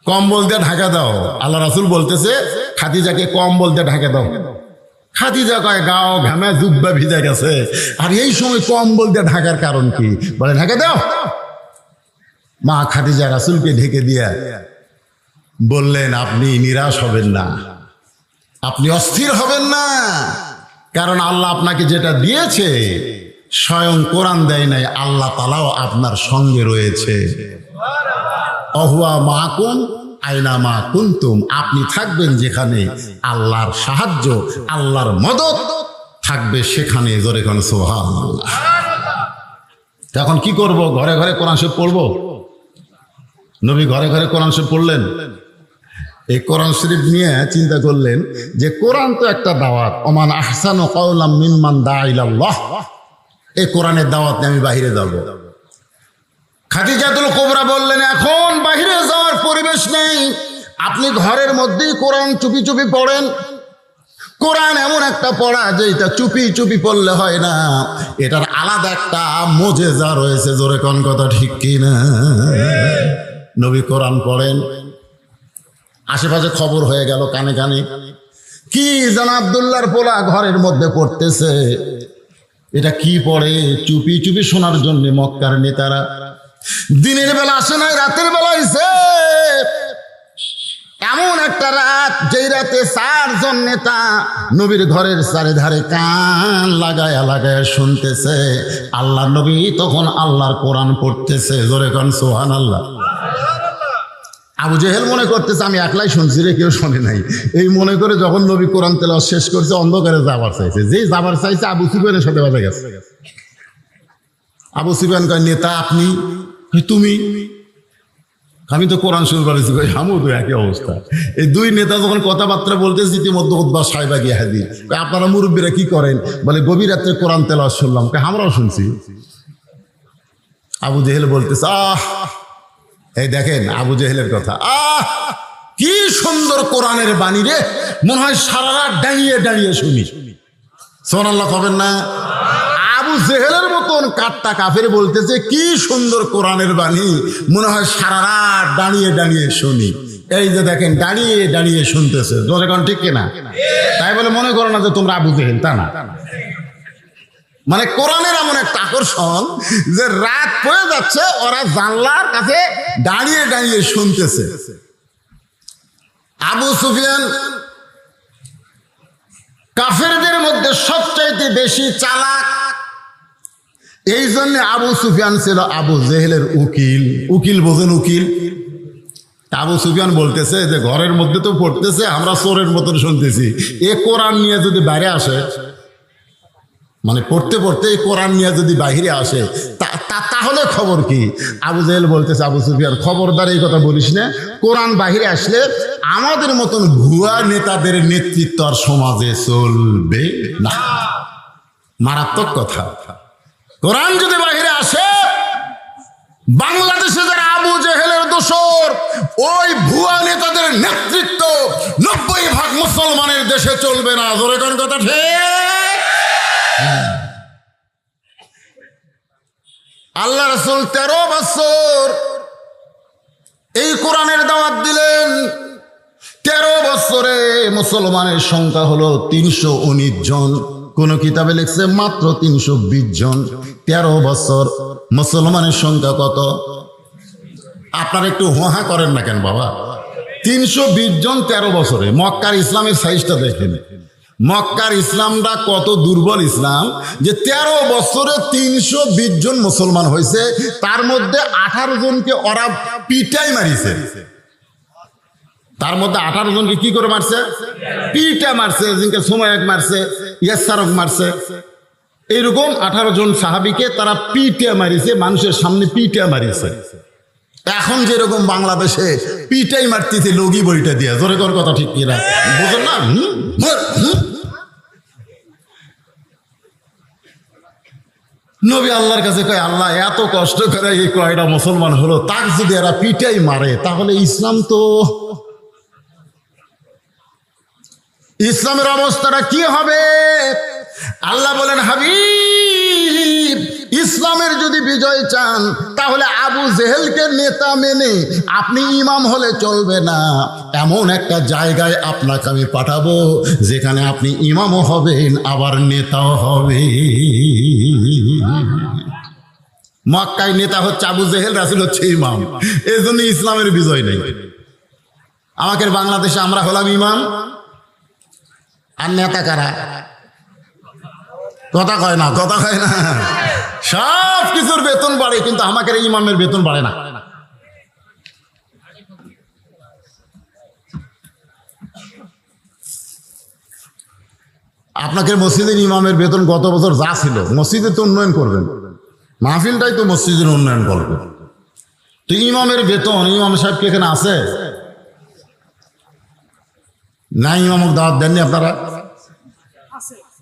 কম্বল দিয়ে ঢাকা দাও, আল্লাহ রাসূল বলতেছে খাদিজাকে কম্বল দিয়ে ঢাকা দাও। খাদিজা কয় গাও ঘামে জুব্বা ভিজে গেছে, আর এই সময় কম্বল দিয়ে ঢাকার কারণ কি? বলে ঢাকা দাও। মা খাদিজা রাসূলকে ঢেকে দিয়া বললেন, আপনি নিরাশ হবেন না, আপনি অস্থির হবেন না, কারণ আল্লাহ আপনাকে যেটা দিয়েছে স্বয়ং কোরআন দেয় নাই, আল্লাহ তাআলাও আপনার সঙ্গে রয়েছে। অহুয়া মাকুম আইনা মা কুনতুম, আপনি থাকবেন যেখানে, আল্লাহর সাহায্য, আল্লাহর মদদ থাকবে সেখানে। জোরে কোন সুবহানাল্লাহ। এখন কি করব? ঘরে ঘরে কোরআন শরীফ পড়বো? নবী ঘরে ঘরে কোরআন শরীফ পড়লেন। এই কোরআন শরীফ নিয়ে চিন্তা করলেন যে কোরআন তো একটা দাওয়াত, ওমান আহসানু কাওলাম মিম্মান দাআ ইলাল্লাহ। এই কোরআনের দাওয়াত নিয়ে আমি বাইরে যাব। খাদিজাতুল কুবরা বললেন, এখন বাইরে যাওয়ার পরিবেশ নেই, আপনি ঘরের মধ্যেই কোরআন চুপি চুপি পড়েন। কোরআন এমন একটা পড়া যে এটা চুপি চুপি পড়লে হয় না, এটার আলাদা একটা মুজিজা রয়েছে। জোরে কোন কথা ঠিক কিনা? নবী কোরআন পড়েন, আশেপাশে খবর হয়ে গেল কানে কানে, কি যেন আব্দুল্লাহর পোলা ঘরের মধ্যে পড়তেছে। এটা কি পড়ে? চুপি চুপি শোনার জন্য মক্কার নেতারা দিনের বেলা আসে নাই, রাতের বেলা আইছে। এমন একটা রাত, যেই রাতে 4 জন নেতা নবীর ঘরের চারিধারে কান লাগায়া লাগায়া শুনতেছে। আল্লাহ নবী তখন আল্লাহর কোরআন পড়তেছে। জোরে কোন সুবহানাল্লাহ। আবু জেহেল মনে করতেছে আমি একলাই শুনছি রে, কেউ শোনে নাই। এই মনে করে যখন নবী কোরআন তেলাওয়াত শেষ করছে, অন্ধকারে যাবার চাইছে। যেই যাবার চাইছে আবু সুফিয়ানের সাথে বাজে গেছে। আবু সুফিয়ান কয়, নেতা আপনি? তুমি? আমি তো কোরআন শুরু করেছি। আমিও তো একই অবস্থা। এই দুই নেতা যখন কথাবার্তা বলতেছি, ইতিমধ্যে উতবা সাহেবা গিয়ে হাজির। আপনারা মুরব্বীরা কি করেন? বলে গভীর রাত্রে কোরআন তেলাওয়াত শুনলাম। আমরাও শুনছি। আবু জেহেল বলতেছে, এই দেখেন আবু জেহেলের কথা, কি সুন্দর কোরআনের বাণী রে, মনে হয় সারা রাত দাঁড়িয়ে দাঁড়িয়ে শুনি। সুবহানাল্লাহ কবেন না? আবু জেহেলের মতন কাট্টা কাফের বলতেছে কি সুন্দর কোরআনের বাণী, মনে হয় সারা রাত দাঁড়িয়ে দাঁড়িয়ে শুনি। এই যে দেখেন দাঁড়িয়ে দাঁড়িয়ে শুনতেছে। যখন ঠিক কিনা? তাই বলে মনে করো না যে তোমরা আবু জেহেল, তা না। মানে কোরআনের এমন একটা আকর্ষণ যে রাত হয়ে যাচ্ছে, ওরা জানলার কাছে দাঁড়িয়ে দাঁড়িয়ে শুনতেছে। আবু সুফিয়ান কাফেরদের মধ্যে সবচাইতে বেশি চালাক। এই জন্য আবু সুফিয়ান ছিল আবু জেহেলের উকিল। উকিল বোঝেন? উকিল। আবু সুফিয়ান বলতেছে যে ঘরের মধ্যে তো পড়তেছে, আমরা চোরের মতন শুনতেছি। এ কোরআন নিয়ে যদি বাইরে আসে, মানে পড়তে পড়তে কোরআন নিয়ে যদি বাহিরে আসে, তাহলে খবর কি? আবু জেহেল বলতেছে, আবু সুফিয়ান খবরদার এই কথা বলিস না। কোরআন বাহিরে আসলে আমাদের মতন ভুয়া নেতাদের নেতৃত্ব আর সমাজে চলবে না। মারাত্মক কথা। কোরআন যদি বাহিরে আসে, বাংলাদেশে যারা আবু জেহেলের দোসর, ওই ভুয়া নেতাদের নেতৃত্ব 90% মুসলমানের দেশে চলবে না। জোরে কোন কথা ঠিক? আল্লাহ রাসূল 13 বছর এই কোরআনের দাওয়াত দিলেন। 13 বছরে মুসলমানের সংখ্যা হলো 319 জন। কোন কিতাবে লিখছে মাত্র 320 জন। 13 বছর মুসলমানের সংখ্যা কত? আপনারা একটু হোহা করেন না কেন বাবা? 320 জন 13 বছরে। মক্কার ইসলামের সাইজটা দেখেন। মক্কার ইসলামটা কত দুর্বল ইসলাম যে 13 বছরে 320 জন মুসলমান হয়েছে, তার মধ্যে 18 জনকে ওরা পিটাই মারিছে। তার মধ্যে 18 জনকে কি করে মারছে? পিটা মারছে, জিনকে সুমাইক মারছে, ইয়াসারক মারছে। এইরকম 18 জন সাহাবীকে তারা পিটা মারিছে, মানুষের সামনে পিটা মারিছে। এখন যেরকম বাংলাদেশে পিটাই মারতেছে লগি বইটা দিয়া, জোরে কর কথা ঠিক কিনা বুঝেন না? নবী আল্লাহর কাছে কয়, আল্লাহ এত কষ্ট করে এই কয়টা মুসলমান হলো, তাক যদি এরা পিটাই মারে তাহলে ইসলামের অবস্থাটা কি হবে? আল্লাহ বলেন, হাবিব, ইসলামের যদি বিজয় চান তাহলে আবু জেহেলকে নেতা মেনে আপনি ইমাম হলে চলবে না। এমন একটা জায়গায় আপনাকে আমি পাঠাবো যেখানে আপনি ইমামও হবেন আবার নেতাও হবে। মক্কায় নেতা হচ্ছে আবু জেহেল, রাসূল হচ্ছে ইমাম। এই জন্য ইসলামের বিজয় নেই। আমাদের বাংলাদেশে আমরা হলাম ইমাম আর নেতা কারা? কথা কয় না, কথা কয় না। সব কিছুর বেতন বাড়ে কিন্তু আমাদের ইমামের বেতন বাড়ে না। আপনাদের মসজিদের ইমামের বেতন গত বছর যা ছিল, মসজিদে তো উন্নয়ন করবেন, মাহফিলটাই তো মসজিদের উন্নয়ন করবে। তো ইমামের বেতন, ইমাম সাহেব কি এখানে আছে? না, ইমামক দাওয়াত দেননি আপনারা?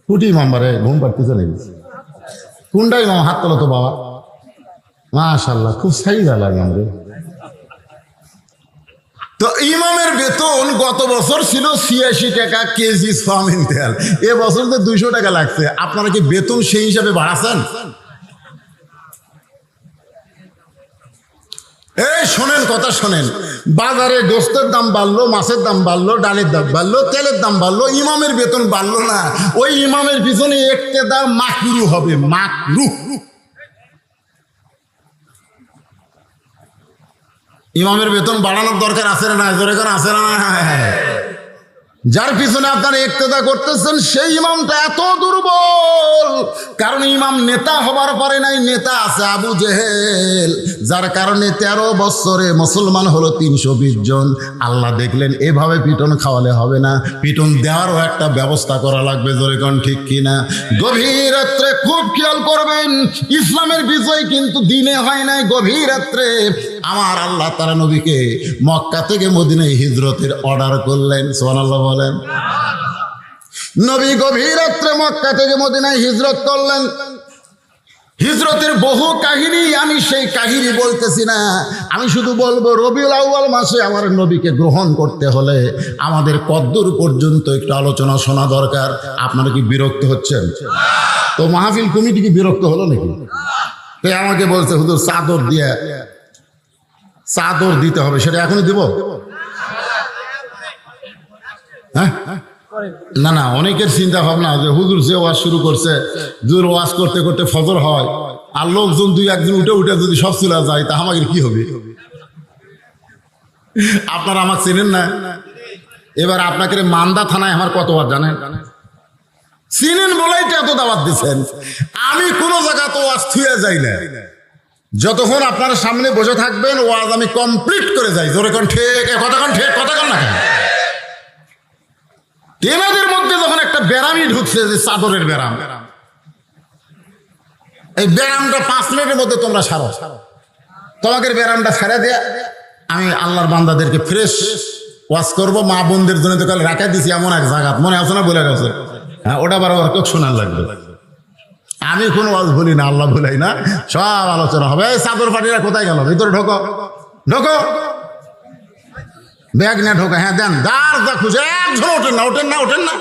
কুটি ইমাম বারে ঘুম পাড়তেছে নাকি? কোনটা ইমাম? হাত তোলো তো বাবা। মাশাআল্লাহ, খুব সাইজ লাগে আমাদের। তো ইমামের বেতন গত বছর ছিল 86 টাকা কেজি সয়াবিন তেল, এ বছর তো 200 টাকা লাগছে। আপনারা কি বেতন সেই হিসাবে বাড়াচ্ছেন? এই শোনেন, কথা শোনেন, বাজারে গোস্তের দাম বাড়লো, মাছের দাম বাড়লো, ডালের দাম বাড়লো, তেলের দাম বাড়লো, ইমামের বেতন বাড়লো না। ওই ইমামের পিছনে ইক্তেদা মাকরু হবে, মাকরু। ইমামের বেতন বাড়ানোর দরকার আছে না? জোরে করে আছে না? যার পিছনে আপনারা ইক্তেদা করতেছেন সেই ইমামটা এত দুর্বল, কারণ ইমাম নেতা হবার পরে নাই, নেতা আছে আবু জেহেল, যার কারণে 13 বছরে মুসলমান হলো 320 জন। আল্লাহ দেখলেন এভাবে পিটন খাওয়ালে হবে না, পিটন দেওয়ারও একটা ব্যবস্থা করা লাগবে। জোরে কোন ঠিক কিনা? গভীর রাত্রে খুব খেয়াল করবেন, ইসলামের বিজয় কিন্তু দিনে হয় নাই, গভীর রাত্রে আমার আল্লাহ তাআলা নবীকে মক্কা থেকে মদিনায় হিজরতের অর্ডার করলেন। সুবহানাল্লাহ বলেন। নবী গভীর রাত্রে মক্কা থেকে মদিনায় হিজরত করলেন। হিজরতের বহু কাহিনী, আমি সেই কাহিনী বলতেছি না, আমি শুধু বলবো রবিউল আউয়াল মাসে আমার নবীকে গ্রহণ করতে হলে আমাদের কদ্দূর পর্যন্ত একটু আলোচনা শোনা দরকার। আপনারা কি বিরক্ত হচ্ছেন? তো মাহফিল কমিটি কি বিরক্ত হলো নাকি? তো আমাকে বলছে হুজুর চাদর দিতে হবে, সেটা এখনই দিব? হ্যাঁ, না না, অনেকের চিন্তা ভাবনা যে হুজুর যে ওয়াজ শুরু করছে, হুজুর ওয়াজ করতে করতে ফজর হয় আর লোকজন 2-1 উঠে উঠে যদি সব চলে যায় তা আমাদের কি হবে? আপনারা আমাকে চেনেন না। এবার আপনাকে মান্দা থানায় আমার কতবার জানেন? চিনেন বলেই তো এত দাওয়াত দিচ্ছেন। আমি কোনো জায়গা তো ওয়াজ থুয়ে যাই না, যতক্ষণ আপনার সামনে বসে থাকবেন ওয়াজ আমি কমপ্লিট করে যাই। জোরে কোন ঠিক, কথা কোন ঠিক, কথা কোন না? এনাদের মধ্যে যখন একটা ব্যারামই ঢুকছে, যে চাদরের ব্যারাম, এই ব্যারামটা 5 মিনিটের মধ্যে তোমরা সারো। তোমাকে ব্যারামটা ছেড়ে দিয়ে আমি আল্লাহর বান্দাদেরকে ফ্রেশ ওয়াজ করবো। মা বোনদের জন্য তো কাল রাখা দিছি এমন এক জায়গা, মনে আছে না? বলে গেছে। হ্যাঁ, ওটা বারবার কেউ শোনার লাগবে। আমি কোনো ওয়াজ বলি না, আল্লাহ বলাই না, সব আলোচনা হবে। এই চাদর পাটিরা কোথায় গেল? ভিতরে ঢোকো, ঢোকো, ব্যাগ না ঢোকা। হ্যাঁ দেন, দাঁড় যা খুঁজে, একজন ওঠেন না, ওঠেন না, ওঠেন না।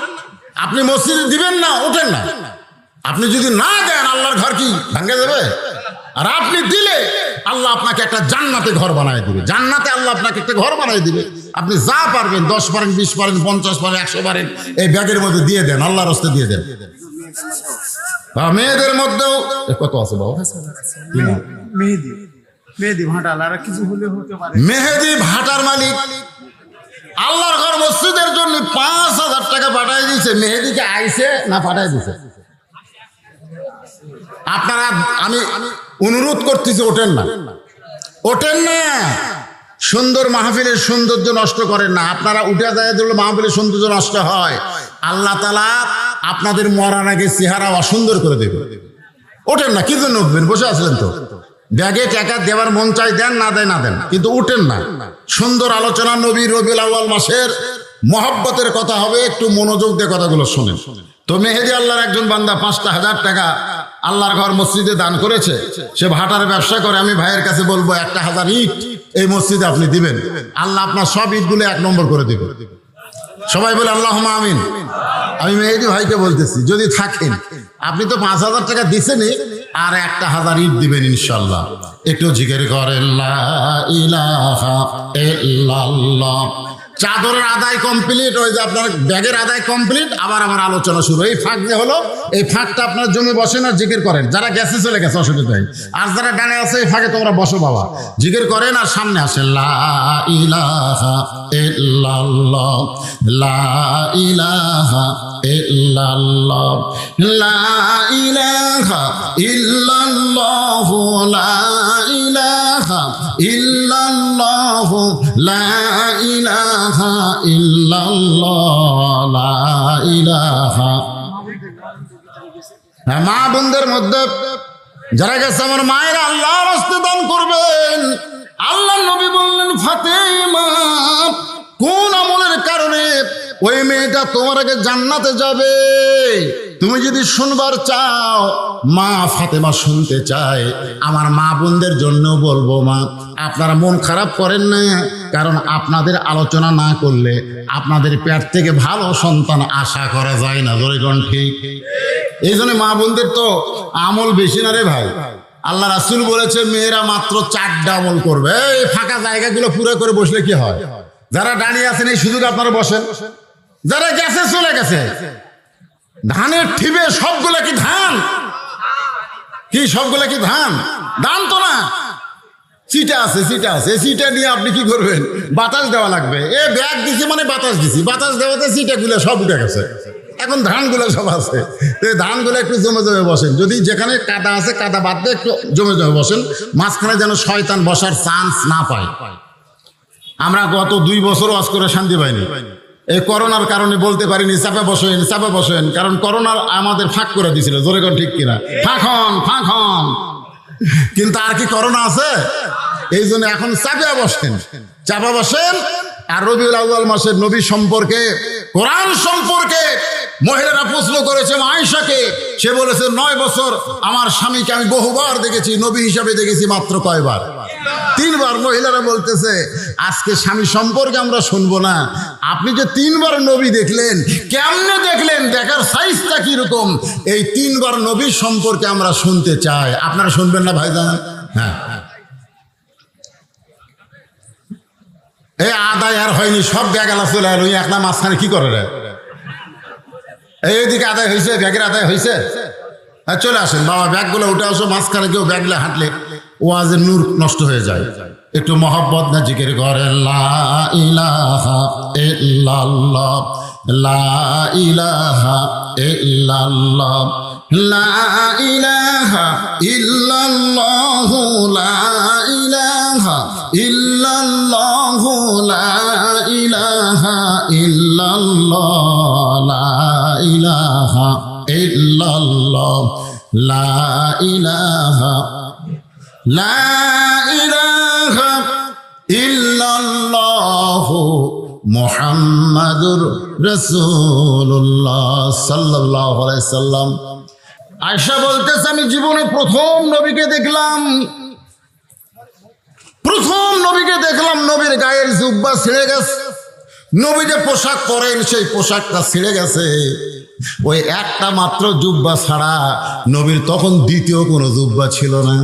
আপনি মসজিদে দিবেন না, ওঠেন না। আপনি যদি না দেন আল্লাহর ঘর কি ভাঙে যাবে? আর আপনি দিলে আল্লাহ আপনাকে একটা জান্নাতে ঘর বানায় দিবে। জান্নাতে আল্লাহ আপনাকে একটা ঘর বানায় দিবে। আপনি যা পারবেন, 10 পারেন, 20 পারেন, 50 পারেন, 100 পারেন, এই ব্যাগের মধ্যে দিয়ে দেন, আল্লাহর রাস্তে দিয়ে দেন। মেয়েদের মধ্যেও কত আছে বাবা? মেহেদি ভাটার, আর কিছু হলে হতে পারে। মেহেদি ভাটার মালিক আল্লাহর ঘর মসজিদের জন্য 5000 টাকা পাঠাই দিয়েছে, মেহেদিকে আইছে না পাঠাই দিছে? আপনারা আমি অনুরোধ করতেছি ওঠেন না, ওঠেন না। সুন্দর মাহফিলের সৌন্দর্য নষ্ট করেন না। আপনারা উঠে যায় দিলে মাহফিলের সৌন্দর্য নষ্ট হয়। আল্লাহ তাআলা আপনাদের মরার আগে চেহারা অসুন্দর করে দেবে। ওঠেন না, কি জন্য উঠবেন? বসে আসলেন তো, ব্যাগে টাকা দেওয়ার মন চাই দেন, না দেয় না দেন, কিন্তু উঠেন না। সুন্দর আলোচনা, নবী রবিউল আউয়াল মাসের মহব্বতের কথা হবে, একটু মনোযোগ দিয়ে কথাগুলো শুনেন। তো মেহেদী আল্লাহর একজন বান্দা 5,000 টাকা আল্লাহর ঘর মসজিদে দান করেছে। সে ভাটার ব্যবসা করে। আমি ভাইয়ের কাছে বলবো 1,000 ইট এই মসজিদে আপনি দিবেন, আল্লাহ আপনার সব ইটগুলো 1 নম্বর করে দিবেন। সবাই বলে আল্লাহুম্মা আমিন। আমি মেহেদী ভাইকে বলতেছি, যদি থাকেন, আপনি তো 5,000 টাকা দিছেনই, আর 1,000 ইট দিবেন ইনশাল্লাহ। একটু জিকির করেন লা ইলাহা ইল্লাল্লাহ। চাদরের আদায় কমপ্লিট, ওই যে আপনার ব্যাগের আদায় কমপ্লিট, আবার আমার আলোচনা শুরু। এই ফাঁক যে হলো, এই ফাঁকটা আপনার জমি বসেন আর জিকির করেন। যারা গেছে চলে গেছে, অসুবিধা নেই। আর যারা ডানে আছে, এই ফাঁকে তোমরা বসো বাবা, জিকির করেন আর সামনে আসেন। লা ইলাহা ইল্লাল্লাহ, লা ইলাহা ইল্লাল্লাহ, লা ইলাহা ইল্লাল্লাহ, লা ইলাহা ইল্লাল্লাহ, লা ইলাহা ইল্লাল্লাহ, লা ইলাহা। মা বোনদের মধ্যে যারা গেছে, আমার মায়ের আল্লাহর রাস্তায় দান করবেন। আল্লাহ নবী বললেন, ফাতেমা কোন আমলের কারণে ওই মেয়েটা তোমার আগে জান্নাতে যাবে? তুমি যদি শুনবার চাও, মা ফাতেমা শুনতে চায়। আমার মা বোনদের জন্য বলবো, মা আপনারা মন খারাপ করেন না, কারণ আপনাদের আলোচনা না করলে আপনাদের পেট থেকে ভালো সন্তান আশা করা যায় না। জোরে কোন ঠিক? এই জন্য মা বোনদের তো আমল বেশি না রে ভাই। আল্লাহ রাসূল বলেছে, মেয়েরা মাত্র 4টা আমল করবে। এই ফাঁকা জায়গাগুলো পুরো করে বসলে কি হয়? যারা দাঁড়িয়ে আছেন, এই সুযোগ আপনারা বসেন। যারা গেছে চলে গেছে, ধানের ঠিবে সবগুলা কি ধান? কি সবগুলা কি ধান? ধান তো না, চিটা আছে, চিটা আছে। চিটা নিয়ে আপনি কি করবেন? বাতাস দেওয়া লাগবে। এ ব্যাগ দিছি মানে বাতাস দিছি, বাতাস দেওয়াতে চিটাগুলো সব উঠে গেছে। এখন ধানগুলো সব আছে। ধানগুলো একটু জমে জমে বসেন। যদি যেখানে কাদা আছে, কাদা বাদ দিয়ে একটু জমে জমে বসেন, মাঝখানে যেন শয়তান বসার চান্স না পায়। আমরা গত 2 বছর ওয়াজ করে শান্তি পাইনি। এই করোনার কারণে বলতে পারিনি চাপে বসেন, চাপে বসেন, কারণ করোনার আমাদের ফাঁক করে দিয়েছিল। জোরে কোন ঠিক কিনা? ফাঁক হন, ফাঁক হন। কিন্তু আর কি করোনা আছে? এই জন্য এখন চাপে বসেন, চাপা বসেন। আর রবিউল আউয়াল মাসের নবী সম্পর্কে, কোরআন সম্পর্কে মহিলারা প্রশ্ন করেছে আয়েশাকে। সে বলেছে, 9 বছর আমার স্বামীকে আমি বহুবার দেখেছি, নবী হিসাবে দেখেছি মাত্র কয়বার? 3 বার। মহিলারা বলতেছে, আজকে স্বামী সম্পর্কে আমরা শুনবো না। আপনি যে 3 বার নবী দেখলেন, কেমনে দেখলেন? দেখার সাইজটা কিরকম? এই 3 বার নবী সম্পর্কে আমরা শুনতে চাই। আপনারা শুনবেন না ভাইজান? হ্যাঁ, এই আদায় আর হয়নি, সব ব্যাগ আলা চলে আর ওই একটা মাঝখানে কি করে রে? এইদিকে আদায় হয়েছে, ব্যাগের আদায় হয়েছে। চলে আসেন বাবা, ব্যাগগুলো উঠে আসো। মাঝখানে কেউ ব্যাগলে হাঁটলে ওয়াজের নূর নষ্ট হয়ে যায়। একটু মহব্বত না জিকির করেন। লা ইলাহা ইল্লাল্লাহ, লা ইলাহা ইল্লাল্লাহ, লা ইলাহা ইল্লাল্লাহ, লা ইলাহা ইল্লাল্লাহ, লা ইলাহা ইল্লাল্লাহ, লা ইলাহা ইল্লাল্লাহ, লা ইলাহা, লা ইলাহা ইল্লাল্লাহ, মুহাম্মাদুর রাসূলুল্লাহ সাল্লাল্লাহু আলাইহি সাল্লাম। আয়েশা বলতেছে, আমি জীবনে প্রথম নবীকে দেখলাম, প্রথম নবীকে দেখলাম, নবীর গায়ের জুব্বা ছিঁড়ে গেছে। নবী যে পোশাক পরেন, সেই পোশাকটা ছিঁড়ে গেছে। ওই একটা মাত্র জুব্বা ছাড়া নবীর তখন দ্বিতীয় কোনো জুব্বা ছিল না।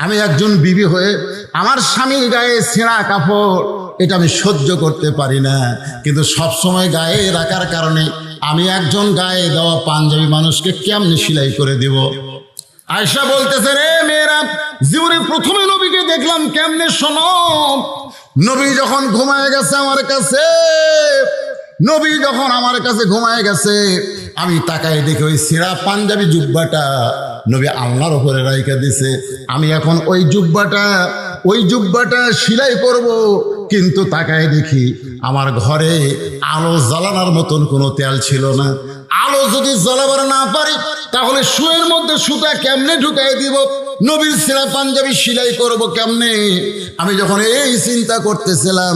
আমি একজন বিবি হয়ে আমার স্বামীর গায়ে ছেঁড়া কাপড়, এটা আমি সহ্য করতে পারি না, কিন্তু সব সময় গায়ে রাখার কারণে আমি একজন গায়ে দেওয়া পাঞ্জাবি মানুষকে কেমনে সেলাই করে দিব? আয়েশা বলতেছে, রে মেয়েরা, জীবনে প্রথমে নবীকে দেখলাম কেমনে। শোনো, নবী যখন ঘুমায় গেছে আমার কাছে, নবী যখন আমার কাছে ঘুমায় গেছে, আমি তাকাই দেখি ওই সিরা পাঞ্জাবি জুব্বাটা নবী আল্লাহর উপরে রাইখা দিছে। আমি এখন ওই জুব্বাটা সেলাই করব, কিন্তু তাকায় দেখি আমার ঘরে আলো জ্বালানোর মতন কোনো তেল ছিল না। আলো যদি জ্বালাবার না পারি তাহলে শুয়ের মধ্যে সুতা কেমনে ঢুকাই দিব, নবীর সিরা পাঞ্জাবি সেলাই করব কেমনে? আমি যখন এই চিন্তা করতেছিলাম,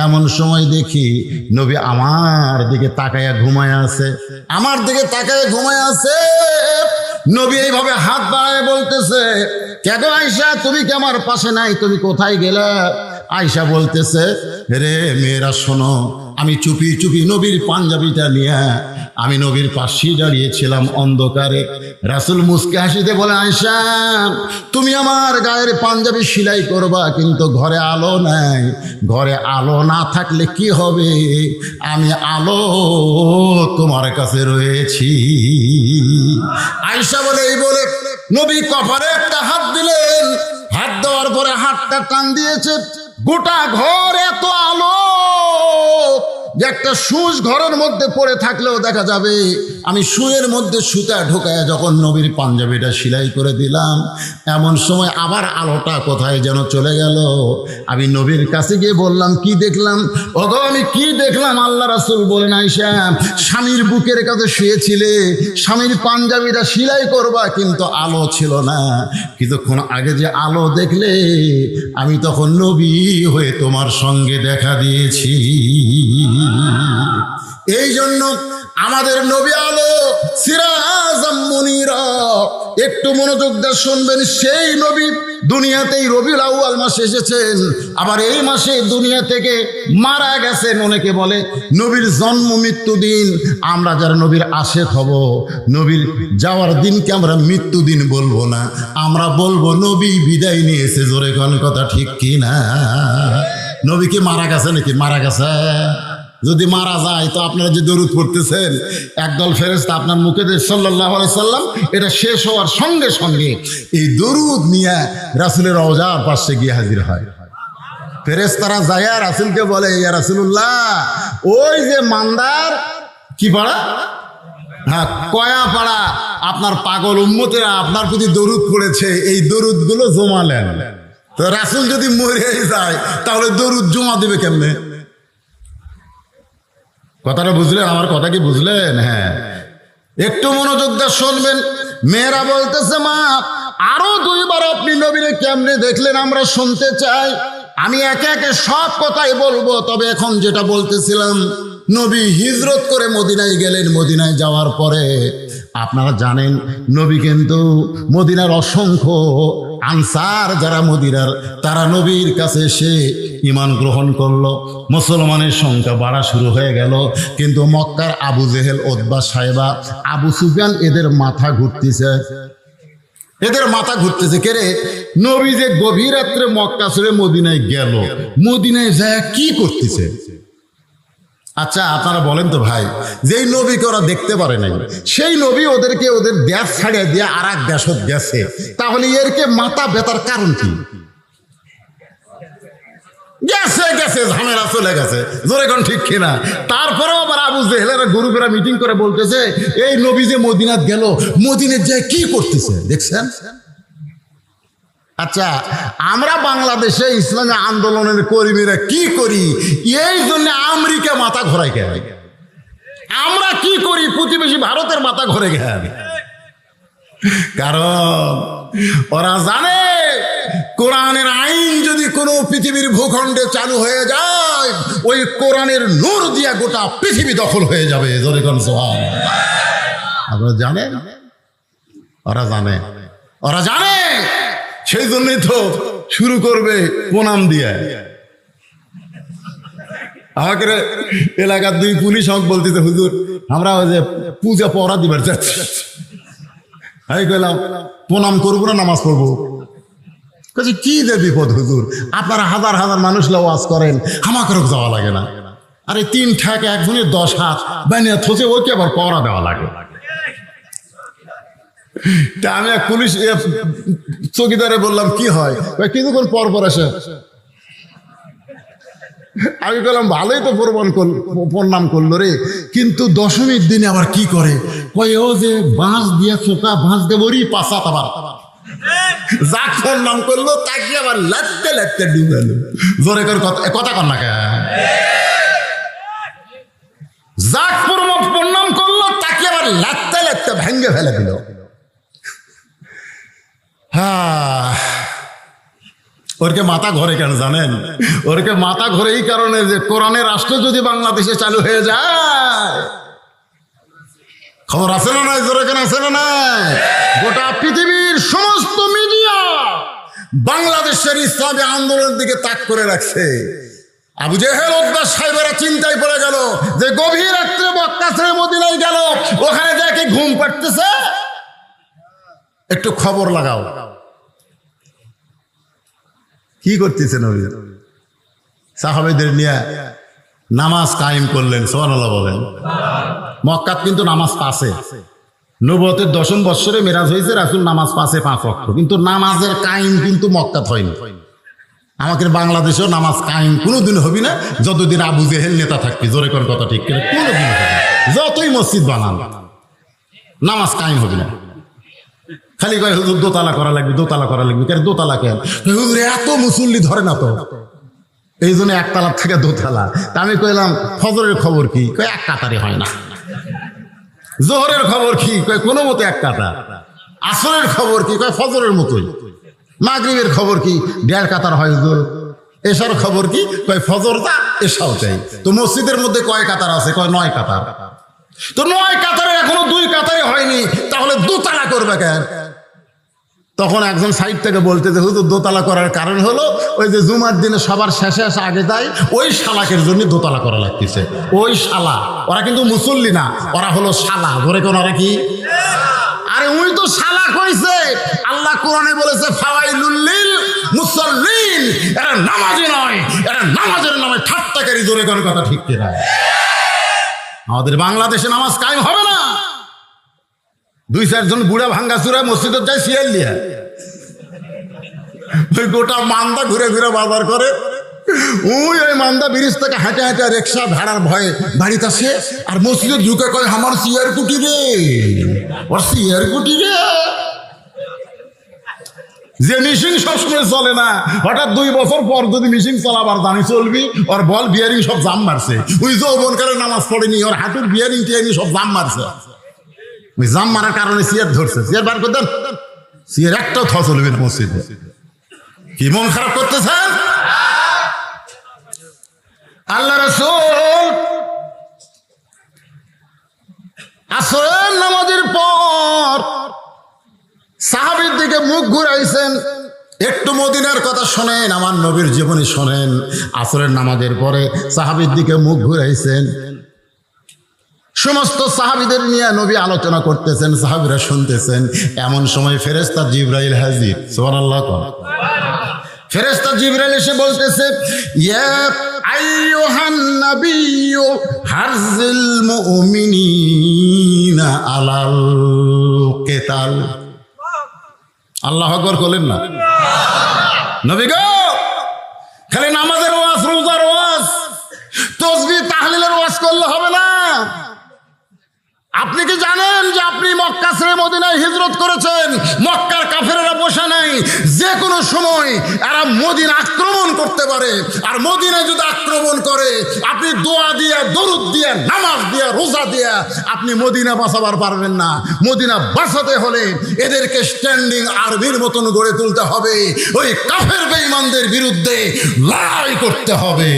এমন সময় দেখি নবী আমার দিকে তাকায়া ঘুমায় আছে, আমার দিকে তাকায় ঘুমায় আছে। নবী এইভাবে হাত বাড়ায় বলতেছে, কেন আয়েশা তুমি কি আমার পাশে নাই, তুমি কোথায় গেলা? আয়েশা বলতেছে, রে মেয়েরা শোনো, আমি চুপি চুপি নবীর পাঞ্জাবিটা নিয়ে আমি নবীর পাশেই দাঁড়িয়েছিলাম অন্ধকারে। রাসূল মুস্কি হাসিতে বলে, আয়েশা তুমি আমার গায়ের পাঞ্জাবি সেলাই করবা, কিন্তু ঘরে আলো নাই। ঘরে আলো না থাকলে কি হবে? আমি আলো তোমার কাছে রয়েছি। আয়েশা বলে, এই বলে নবী কপালে একটা হাত দিলেন। হাত দেওয়ার পরে হাতটা টান দিয়েছে, গোটা ঘর এত আলো যে একটা সুচ ঘরের মধ্যে পড়ে থাকলেও দেখা যাবে। আমি সুয়ের মধ্যে সুতা ঢোকায় যখন নবীর পাঞ্জাবিটা সেলাই করে দিলাম, এমন সময় আবার আলোটা কোথায় যেন চলে গেল। আমি নবীর কাছে গিয়ে বললাম, কি দেখলাম? ওগো আমি কি দেখলাম? আল্লাহ রাসূল বলেন, আয়েশা স্বামীর বুকের কাছে শুয়েছিলে, স্বামীর পাঞ্জাবিটা সেলাই করবা, কিন্তু আলো ছিল না। কিছুক্ষণ আগে যে আলো দেখলে, আমি তখন নবী হয়ে তোমার সঙ্গে দেখা দিয়েছি। এই জন্য আমাদের নবী আলো, সিরাজাম মুনিরা। একটু মনোযোগ দিয়ে শুনবেন, সেই নবী দুনিয়াতেই রবিউল আউয়াল মাসে এসেছেন, আবার এই মাসে দুনিয়া থেকে মারা গেছেন। অনেকে বলে নবীর জন্ম মৃত্যু দিন। আমরা যারা নবীর আশেক হব, নবীর যাওয়ার দিনকে আমরা মৃত্যু দিন বলবো না, আমরা বলবো নবী বিদায় নিয়েছে। জোরে কোন কথা ঠিক কি না? নবী কি মারা গেছে নাকি? মারা গেছে। যদি মারা যায় তো আপনারা যে দরুদ পড়তেছেন, একদল ফেরেশতা আপনার মুখে দিয়ে সাল্লাল্লাহু আলাইহি সাল্লাম, এটা শেষ হওয়ার সঙ্গে সঙ্গে এই দরুদ নিয়ে রাসূলের রওজার পাশে গিয়ে হাজির হয়। ফেরেশতারা যায় রাসূলকে বলে, ইয়া রাসূলুল্লাহ, ওই যে মান্দার কি পাড়া, হ্যাঁ কয়া পাড়া, আপনার পাগল উম্মতেরা আপনার প্রতি দরুদ পড়েছে, এই দরুদগুলো জমা নেন। তো রাসূল যদি মরে যায় তাহলে দরুদ জমা দেবে কেমনে? কথাটা বুঝলেন? আমার কথা কি বুঝলেন? হ্যাঁ, একটু মনোযোগ দিয়ে শুনবেন। মেয়েরা বলতেছে, মা আরো দুইবার আপনি নবীরে কেমনে দেখলেন আমরা শুনতে চাই। আমি একে একে সব কথাই বলবো, তবে এখন যেটা বলতেছিলাম, নবী হিজরত করে মদিনায় গেলেন। মদিনায় যাওয়ার পরে আপনারা জানেন, নবী কিন্তু মদিনার অসংখ্য আনসার যারা মদিনার, তারা নবীর কাছে এসে ঈমান গ্রহণ করলো। মুসলমানের সংখ্যা বাড়া শুরু হয়ে গেল। কিন্তু মক্কার আবু জেহেল, উতবা, সাইবা, আবু সুফিয়ান, এদের মাথা ঘুরতেছে। কেরে নবী যে গভীর রাত্রে মক্কা ছেড়ে মদিনায় গেল, মদিনায় যায় কি করতেছে? আচ্ছা আপনারা বলেন তো ভাই, যেই নবীকে ওরা দেখতে পারে নাই, সেই নবী ওদেরকে ওদের দেশ ছাড়িয়ে দিয়ে আর এক দেশত গেছে, তাহলে এরকে মাথা ব্যথার কারণ কি? গেছে ঝামেলা চলে গেছে, জোরে কোন ঠিক কিনা? তারপরেও আবার আবু জেহেলের গ্রুপেরা মিটিং করে বলতেছে, এই নবী যে মদিনাত গেল, মদিনায় যায় কি করতেছে দেখছেন? আচ্ছা আমরা বাংলাদেশে ইসলামী আন্দোলনের কর্মীরা কি করি? এই জন্য আমেরিকা মাথা ঘোরায় গেল। আমরা কি করি? প্রতিবেশী ভারতের মাথা ঘুরে গেল। কারণ ওরা জানে কোরআনের আইন যদি কোনো পৃথিবীর ভূখণ্ডে চালু হয়ে যায়, ওই কোরআনের নূর দিয়া গোটা পৃথিবী দখল হয়ে যাবে। আপনারা জানেন? ওরা জানে, সেই জন্যই তো শুরু করবে প্রণাম দিয়ে। আমাকে এলাকার দুই পুলিশ আমাকে বলতেছে, হুজুর আমরা ওই যে পূজা পড়া দিবার যাচ্ছি, আমি কইলাম প্রণাম করবো না নামাজ পড়বো? কাছে কি যে বিপদ হুজুর, আপনারা হাজার হাজার মানুষ ওয়াজ করেন, আমাকে যাওয়া লাগে না? আরে 3 ঠ্যাক একজনের 10 হাত বানিয়ে থোছে, ওকে আবার পড়া দেওয়া লাগে। তা আমি এক পুলিশ চৌকিদারে বললাম, কি হয়? কিছুক্ষণ পর পর আসে, আমি বললাম ভালোই তো প্রণাম করলো রে, কিন্তু দশমীর দিনে আবার কি করে, কয় ও যে বাঁশ দিয়ে চোকা বাঁশ দেবরি পাশাত আবার যাক প্রণাম করলো তাকে আবার লাটতে লাটতে ডুবালো। জোরে করে কথা কর না কেন? যাক প্রণাম করলো তাকে আবার লাটতে লাটতে ভেঙ্গে ফেলে দিল। ওরকে মাথা ঘরে কেন জানেন? ওরকে মাথা ঘরে এই কারণে যে কোরআনের রাষ্ট্র যদি বাংলাদেশে চালু হয়ে যায়, খবর আছে না নাই? জোরে কেন আছে না নাই? গোটা পৃথিবীর সমস্ত মিডিয়া বাংলাদেশের ইসলামী আন্দোলনের দিকে তাক করে রাখছে। আবু জেহেল উদ্দাস সাহেবেরা চিন্তায় পড়ে গেল যে গভীর রাত্রে মক্কা ছেড়ে মদিনায় গেল, ওখানে দেখে ঘুম পাড়তেছে, একটু খবর লাগাও কি করতেছে। নবী সাহাবাদের নিয়ে নামাজ কায়েম করলেন, সুবহানাল্লাহ বলেন। মক্কাত কিন্তু নামাজ পাশে, নবুয়তের 10ম বৎসরে মেরাজ হয়েছে, রাসূল নামাজ পাশে 5 ওয়াক্ত, কিন্তু নামাজের কায়েম কিন্তু মক্কাত হয়নি। আমাদের বাংলাদেশেও নামাজ কায়েম কোনোদিন হবি না যতদিন আবু জেহেল নেতা থাকবে। জোরে কোন কথা ঠিক কিনা? কোনোদিন হবে না, যতই মসজিদ বানান নামাজ কায়েম হবে না। খালি কয় হুজুর দোতলা করা লাগবে, দোতলা করা লাগবে। কেন দোতলা কেন? হুজুর এত মুসল্লি ধরে না তো, এই জন্য একতলা থেকে দোতলা। তা আমি কইলাম ফজরের খবর কি? কয় এক কাতারে হয় না। জোহরের খবর কি? কয় কোনো মতো এক কাতার। আসরের খবর কি? কয় ফজরের মতোই। মাগরিবের খবর কি? 1.5 কাতার হয় হুজুর। এশার খবর কি? কয় ফজরটা এশাও চাই। তো মসজিদের মধ্যে কয় কাতার আছে? কয় 9 কাতার। তো 9 কাতারে এখনো 2 কাতারে হয়নি, তাহলে দোতলা করবে কেন? তখন একজন সাইড থেকে বলতে যে হুজুর দোতলা করার কারণ হলো ওই যে জুমার দিনে সবার শেষে আসে আগে যায়, ওই শালাকের জন্য দোতলা করা লাগতেছে। ওই শালা, ওরা কিন্তু মুসল্লি না, ওরা হলো শালা। ধরে কোন ওরা কি? আরে উনি তো শালা কইছে। আল্লাহ কোরআনে বলেছে ফাওয়াইলুল লিল মুসাল্লিন, এরা নামাজি নয়, এরা নামাজের নামে ঠাট্টাকারী। জোরে কোন কথা ঠিক কিনা? আমাদের বাংলাদেশে নামাজ কায়েম হবে না। 2-4 জন বুড়া ভাঙ্গা চূড়া মসজিদে যায় সিয়াল দিয়া, ওই গোটা মান্দা ঘুরে ঘুরে বাজার করে। ওই মান্দা ব্রিজ থেকে হাঁটে হাঁটে রিক্সা ভাড়ার ভয়ে বাড়িতে আসে, আর মসজিদে ঢুকে কয় আমার সিয়ার কুটি রে, ওর সিয়ার কুটি রে। যে মিশিং সবসময় চলে না, হঠাৎ 2 বছর পর যদি মিশিং চলাবার জানি চলবি, ওর বল বিয়ারিং সব জাম মারছে। ওই যৌবনকালে নামাজ পড়েনি, ওর হাঁটুর বিয়ারিং টিয়ারিং সব জাম মারছে। ওই জাম মারার কারণে সিয়ার ধরছে। সিয়ার বার করে দেন, সিয়ার একটাও থ চলবে না মসজিদে। কি মন খারাপ করতেছেন? আল্লাহ রাসূল আসরের নামাজের পর সাহাবীর দিকে মুখ ঘুরাইছেন, একটু মদিনার কথা শোনেন, আমার নবীর জীবনী শোনেন। আসরের নামাজের পরে সাহাবীর দিকে মুখ ঘুরাইছেন, সমস্ত সাহাবীদের নিয়ে নবী আলোচনা করতেছেন, সাহাবীরা শুনতেছেন। এমন সময় ফেরেশতা জিবরাইল হাজির। সুবহানাল্লাহ। ফেরেশতা জিবরাইল এসে বলতেছে, ইয়া আইয়ুহান নাবিয়্যু হারজিল মুমিনিনা আলাল কিতাল। আল্লাহু আকবার বলেন না? নবী গো, খালি নামাজের ওয়াজ, রোজার ওয়াজ, তাসবিহ তাহলিলের ওয়াজ করলে হবে না। আপনি কি জানেন যে আপনি মক্কা ছেড়ে মদিনায় হিজরত করেছেন? মক্কার কাফেরেরা বসে নাই, যে কোনো সময় এরা মদিনা আক্রমণ করতে পারে। আর মদিনায় যদি আক্রমণ করে, আপনি দোয়া দিয়া, দরুদ দিয়া, নামাজ দিয়া, রোজা দিয়া আপনি মদিনা বাঁচাবার পারবেন না। মদিনা বাঁচাতে হলে এদেরকে স্ট্যান্ডিং আর্মির মতন গড়ে তুলতে হবে। ওই কাফের বেঈমানদের বিরুদ্ধে লড়াই করতে হবে।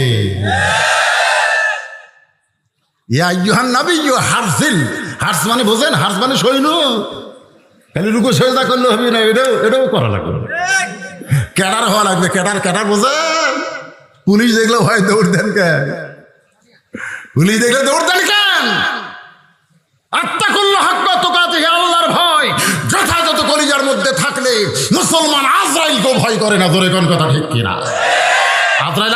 ইয়া আইয়ুহান নাবিয়্যু হারজিল, হার্স মানে বোঝেন? হার্স মানে সৈন্য। খালি রুকু সেজদা করলে হবে না, এটাও করা লাগবে। ক্যাডার হওয়া লাগবে। ক্যাডার বোঝেন? পুলিশ দেখলে ভয় দৌড় দেন কেন? পুলিশ দেখলে দৌড় দেন কেন? আত্তাকুল্লাহ হাক্কা তুকাতিহি, আল্লাহর ভয় যথাযথ কলিজার মধ্যে থাকলে মুসলমান আজরাইলকে ভয় করে না। জোরে কোন কথা ঠিক কিনা? আজরাইল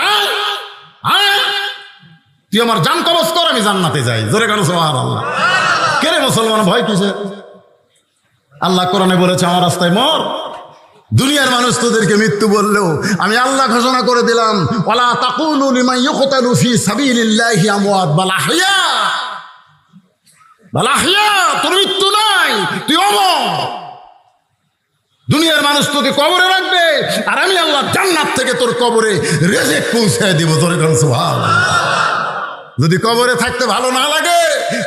তুই আমার জান কবজ কর, আমি জান্নাতে যাই। জোরে কেন? সুবহানাল্লাহ। কে রে মুসলমান, ভয় কিসে? আল্লাহ কোরআনে বলেছে আমার রাস্তায় মর, দুনিয়ার মানুষ তোদেরকে মৃত্যু বললেও আমি আল্লাহ ঘোষণা করে দিলাম, ওয়ালা তাকুলু লিমান ইউকতালু ফি সাবিলিল্লাহি আমওয়াত বাল আহইয়া, বাল আহইয়া, তোর মৃত্যু নাই, তুই অমর। দুনিয়ার মানুষ তোকে কবরে রাখবে, আর আমি আল্লাহ জান্নাত থেকে তোর কবরে রিজিক পৌঁছায় দিব। তোর কোন সুবহানাল্লাহ। যদি কবরে থাকতে ভালো না লাগে,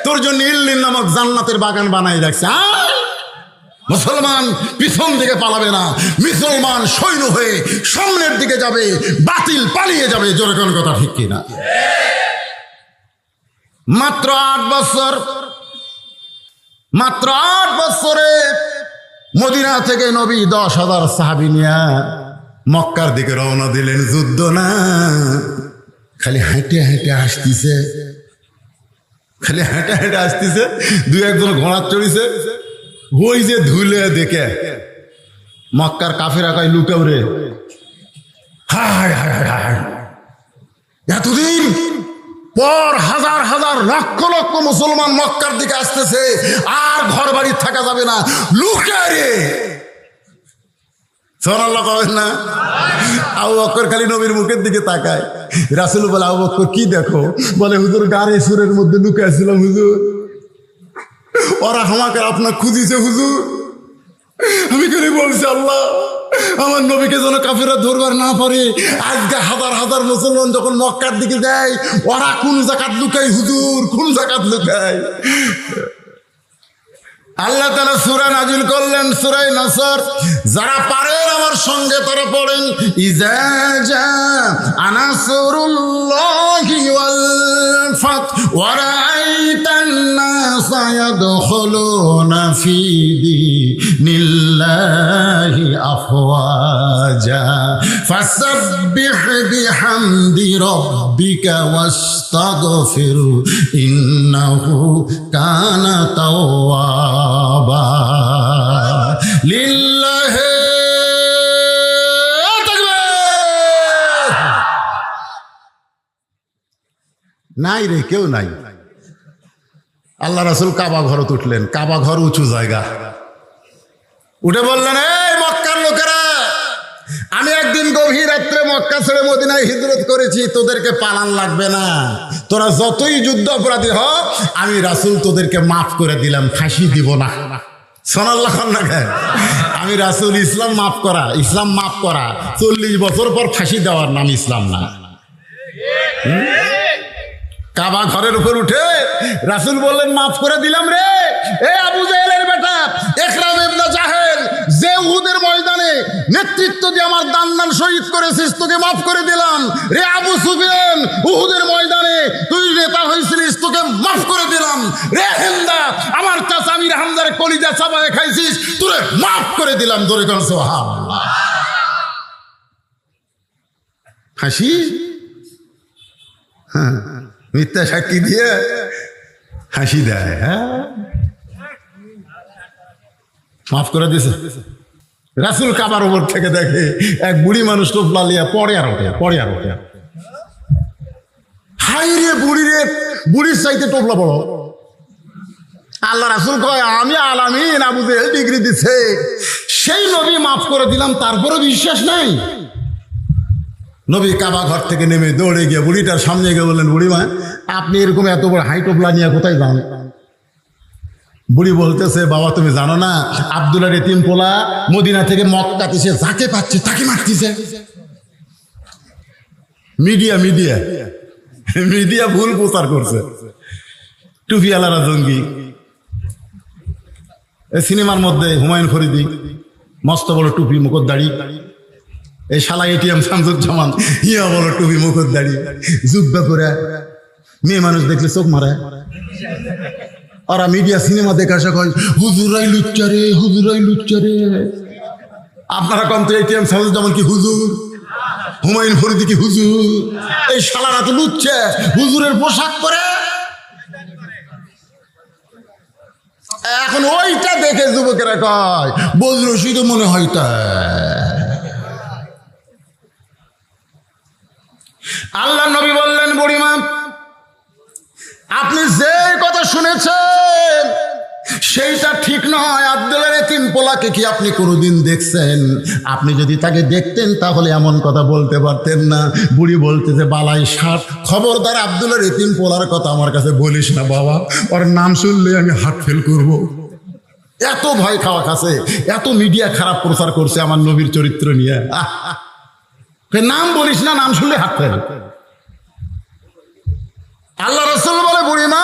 তোর জন্য ইল্লিন নামক জান্নাতের বাগান বানাই রাখছে। মুসলমান পিছন দিকে পালাবে না, মুসলমান সৈন্য হয়ে সামনের দিকে যাবে, বাতিল পালিয়ে যাবে। জোরে কোন কথা ঠিক কিনা? মাত্র 8 বছর, মাত্র 8 বছরে মদিনা থেকে নবী 10,000 সাহাবী নিয়ে মক্কার দিকে রওনা দিলেন। যুদ্ধ না, খালি হেঁটে হেঁটে আসতেছে, খালি হেঁটে হেঁটে আসতেছে। 2-1 জন ঘোড়া চড়িছে। ওই যে ধুলে দেখে মক্কার কাফেরা কয়, লুকাও রে। হায় হায় হায় হায়, এতদিন পর হাজার হাজার লক্ষ লক্ষ মুসলমান মক্কার দিকে আসতেছে, আর ঘর বাড়ি থাকা যাবে না, লুকায় রে। সুবহানাল্লাহ কবেন না? আবু বকর খালি নবীর মুখের দিকে তাকায়। রাসূল বলে, আবু বকর কি দেখো? বলে, হুজুর গাড়ি সুরের মধ্যে লুকাইছিলাম হুজুর, ওরা আমাকে আপনার খুঁজিছে হুজুর। আমি করে বলছি, আল্লাহ আমার নবীকে যেন কাফেররা ধরবার না পারে। আজকে হাজার হাজার মুসলমান যখন মক্কার দিকে যায়, ওরা কোন জাকাত লুকায় হুজুর, কোন জাকাত লুকায়? আল্লাহ তাআলা সূরা নাজিল করলেন, সূরা নাসর। যারা পারেন আমার সঙ্গে তারা পড়েন, ইজা জা নাসরুল্লাহি ওয়াল ফাত ওয়া রাআইতান নাসা ইয়াদখুলুনা ফি দীনিল্লাহি আফওয়াজা ফাসাব্বিহ বিহামদি রাব্বিকা ওয়াস্তাগফির ইন্নাহু কানা তাওয়াবা। লিল্লাহি তাকবীর। নাই রে, কেউ নাই। আল্লাহ রাসূল কাবা ঘরে উঠলেন। কাবা ঘর উঁচু জায়গা। উঠে বললেন, এই মক্কার লোকেরা, আমি একদিন গভীর রাত্রে মক্কা ছেড়ে মদিনায় হিজরত করেছি, তোদেরকে পালান লাগবে না। তোরা যতই যুদ্ধ অপরাধী হ, আমি রাসূল তোদেরকে মাফ করে দিলাম, ফাঁসি দিব না। সুবহানাল্লাহ না? আমি রাসূল। ইসলাম মাফ করা, ইসলাম মাফ করা। 40 বছর পর ফাঁসি দেওয়ার নাম ইসলাম না। কাবা ঘরের উপর উঠে রাসূল বললেন, মাফ করে দিলাম রে। এ আবু জাহেলের বেটা ইকরাম ইবনে জাহেল, যে উহুদের ময়দানে নেতৃত্ব দিয়ে আমার দান্নান শহীদ করেছিস, তোকে মাফ করে দিলাম। রে আবু সুফিয়ান, উহুদের ময়দানে তুই নেতা হয়েছিলিস, তোকে মাফ করে দিলাম। রে হিন্দা, আমার চাচা আমির হামজার কলিজা চাবায় খাইছিস, তোরে মাফ করে দিলাম। ধরে কোন সুবহানাল্লাহ। হাসি, হ্যাঁ, মিথ্যা সাক্ষী দিয়ে হাসি দেয়। হ্যাঁ, মাফ করে দিছে। রাসূল কাবার উপর থেকে দেখে এক বুড়ি মানুষ টোপলা লিয়া পড়ে আর ওঠে, পড়ে আর ওঠে। হাই রে বুড়ি রে, বুড়ির চাইতে টোপলা বড়। আল্লাহ রাসূল কয়, আমি আলামিন, আবু জেহেল ডিগ্রি দিছে, সেই নবী মাফ করে দিলাম, তারপরে বিশ্বাস নাই। নবী কাবা ঘর থেকে নেমে দৌড়ে গিয়ে বুড়িটার সামনে গিয়ে বললেন, বুড়িমা, আপনি এরকম এত বড় হাই টোপলা নিয়ে কোথায় যান? বুড়ি বলতেছে, বাবা তুমি জানো না, আব্দুল্লাহর এতিম পোলা মদিনা থেকে মক্কাতে সে যাকে পাচ্ছে তাকে মারতেছে। মিডিয়া মিডিয়া মিডিয়া ভুল প্রচার করছে। টুপিওয়ালারা জঙ্গি। সিনেমার মধ্যে হুমায়ুন ফরিদি, মস্ত বড় টুপি, মুখর দাড়ি। এই শালা এটিএম শামসুজ্জামান, ইয়া বড় টুপি, মুখর দাড়ি, জুব্বা করে মেয়ে মানুষ দেখলে চোখ মারে। ওরা মিডিয়া সিনেমা দেখে আসা কয়, হুজুরাই লুচ্চা রে, হুজুরাই লুচ্চা রে। আপনারা কম তো এটিএম শামসুজ্জামান কি হুজুর? হুমায়ুন ফরিদি কি হুজুর? এই শালারা তো লুচ্চা, হুজুরের পোশাক পরে। এখন ওইটা দেখে যুবকেরা কয়, বজরশিদ মনে হয় তা। আল্লাহ নবী বললেন, বুড়িমা, আপনি যে কথা শুনেছেন সেইটা ঠিক নয়। আব্দুলের এতিম পোলাকে কি আপনি কোনোদিন দেখছেন? আপনি যদি তাকে দেখতেন তাহলে এমন কথা বলতে পারতেন না। বুড়ি বলতেছে বালাই ষাট, খবরদার আব্দুলের এতিম পোলার কথা আমার কাছে বলিস না বাবা, ওর নাম শুনলে আমি হার্ট ফেল করব। এত ভয় খাওয়া কাছে, এত মিডিয়া খারাপ প্রচার করছে আমার নবীর চরিত্র নিয়ে। নাম বলিস না, নাম শুনলে হার্ট ফেল। আল্লাহ রাসূল বলে বুড়িমা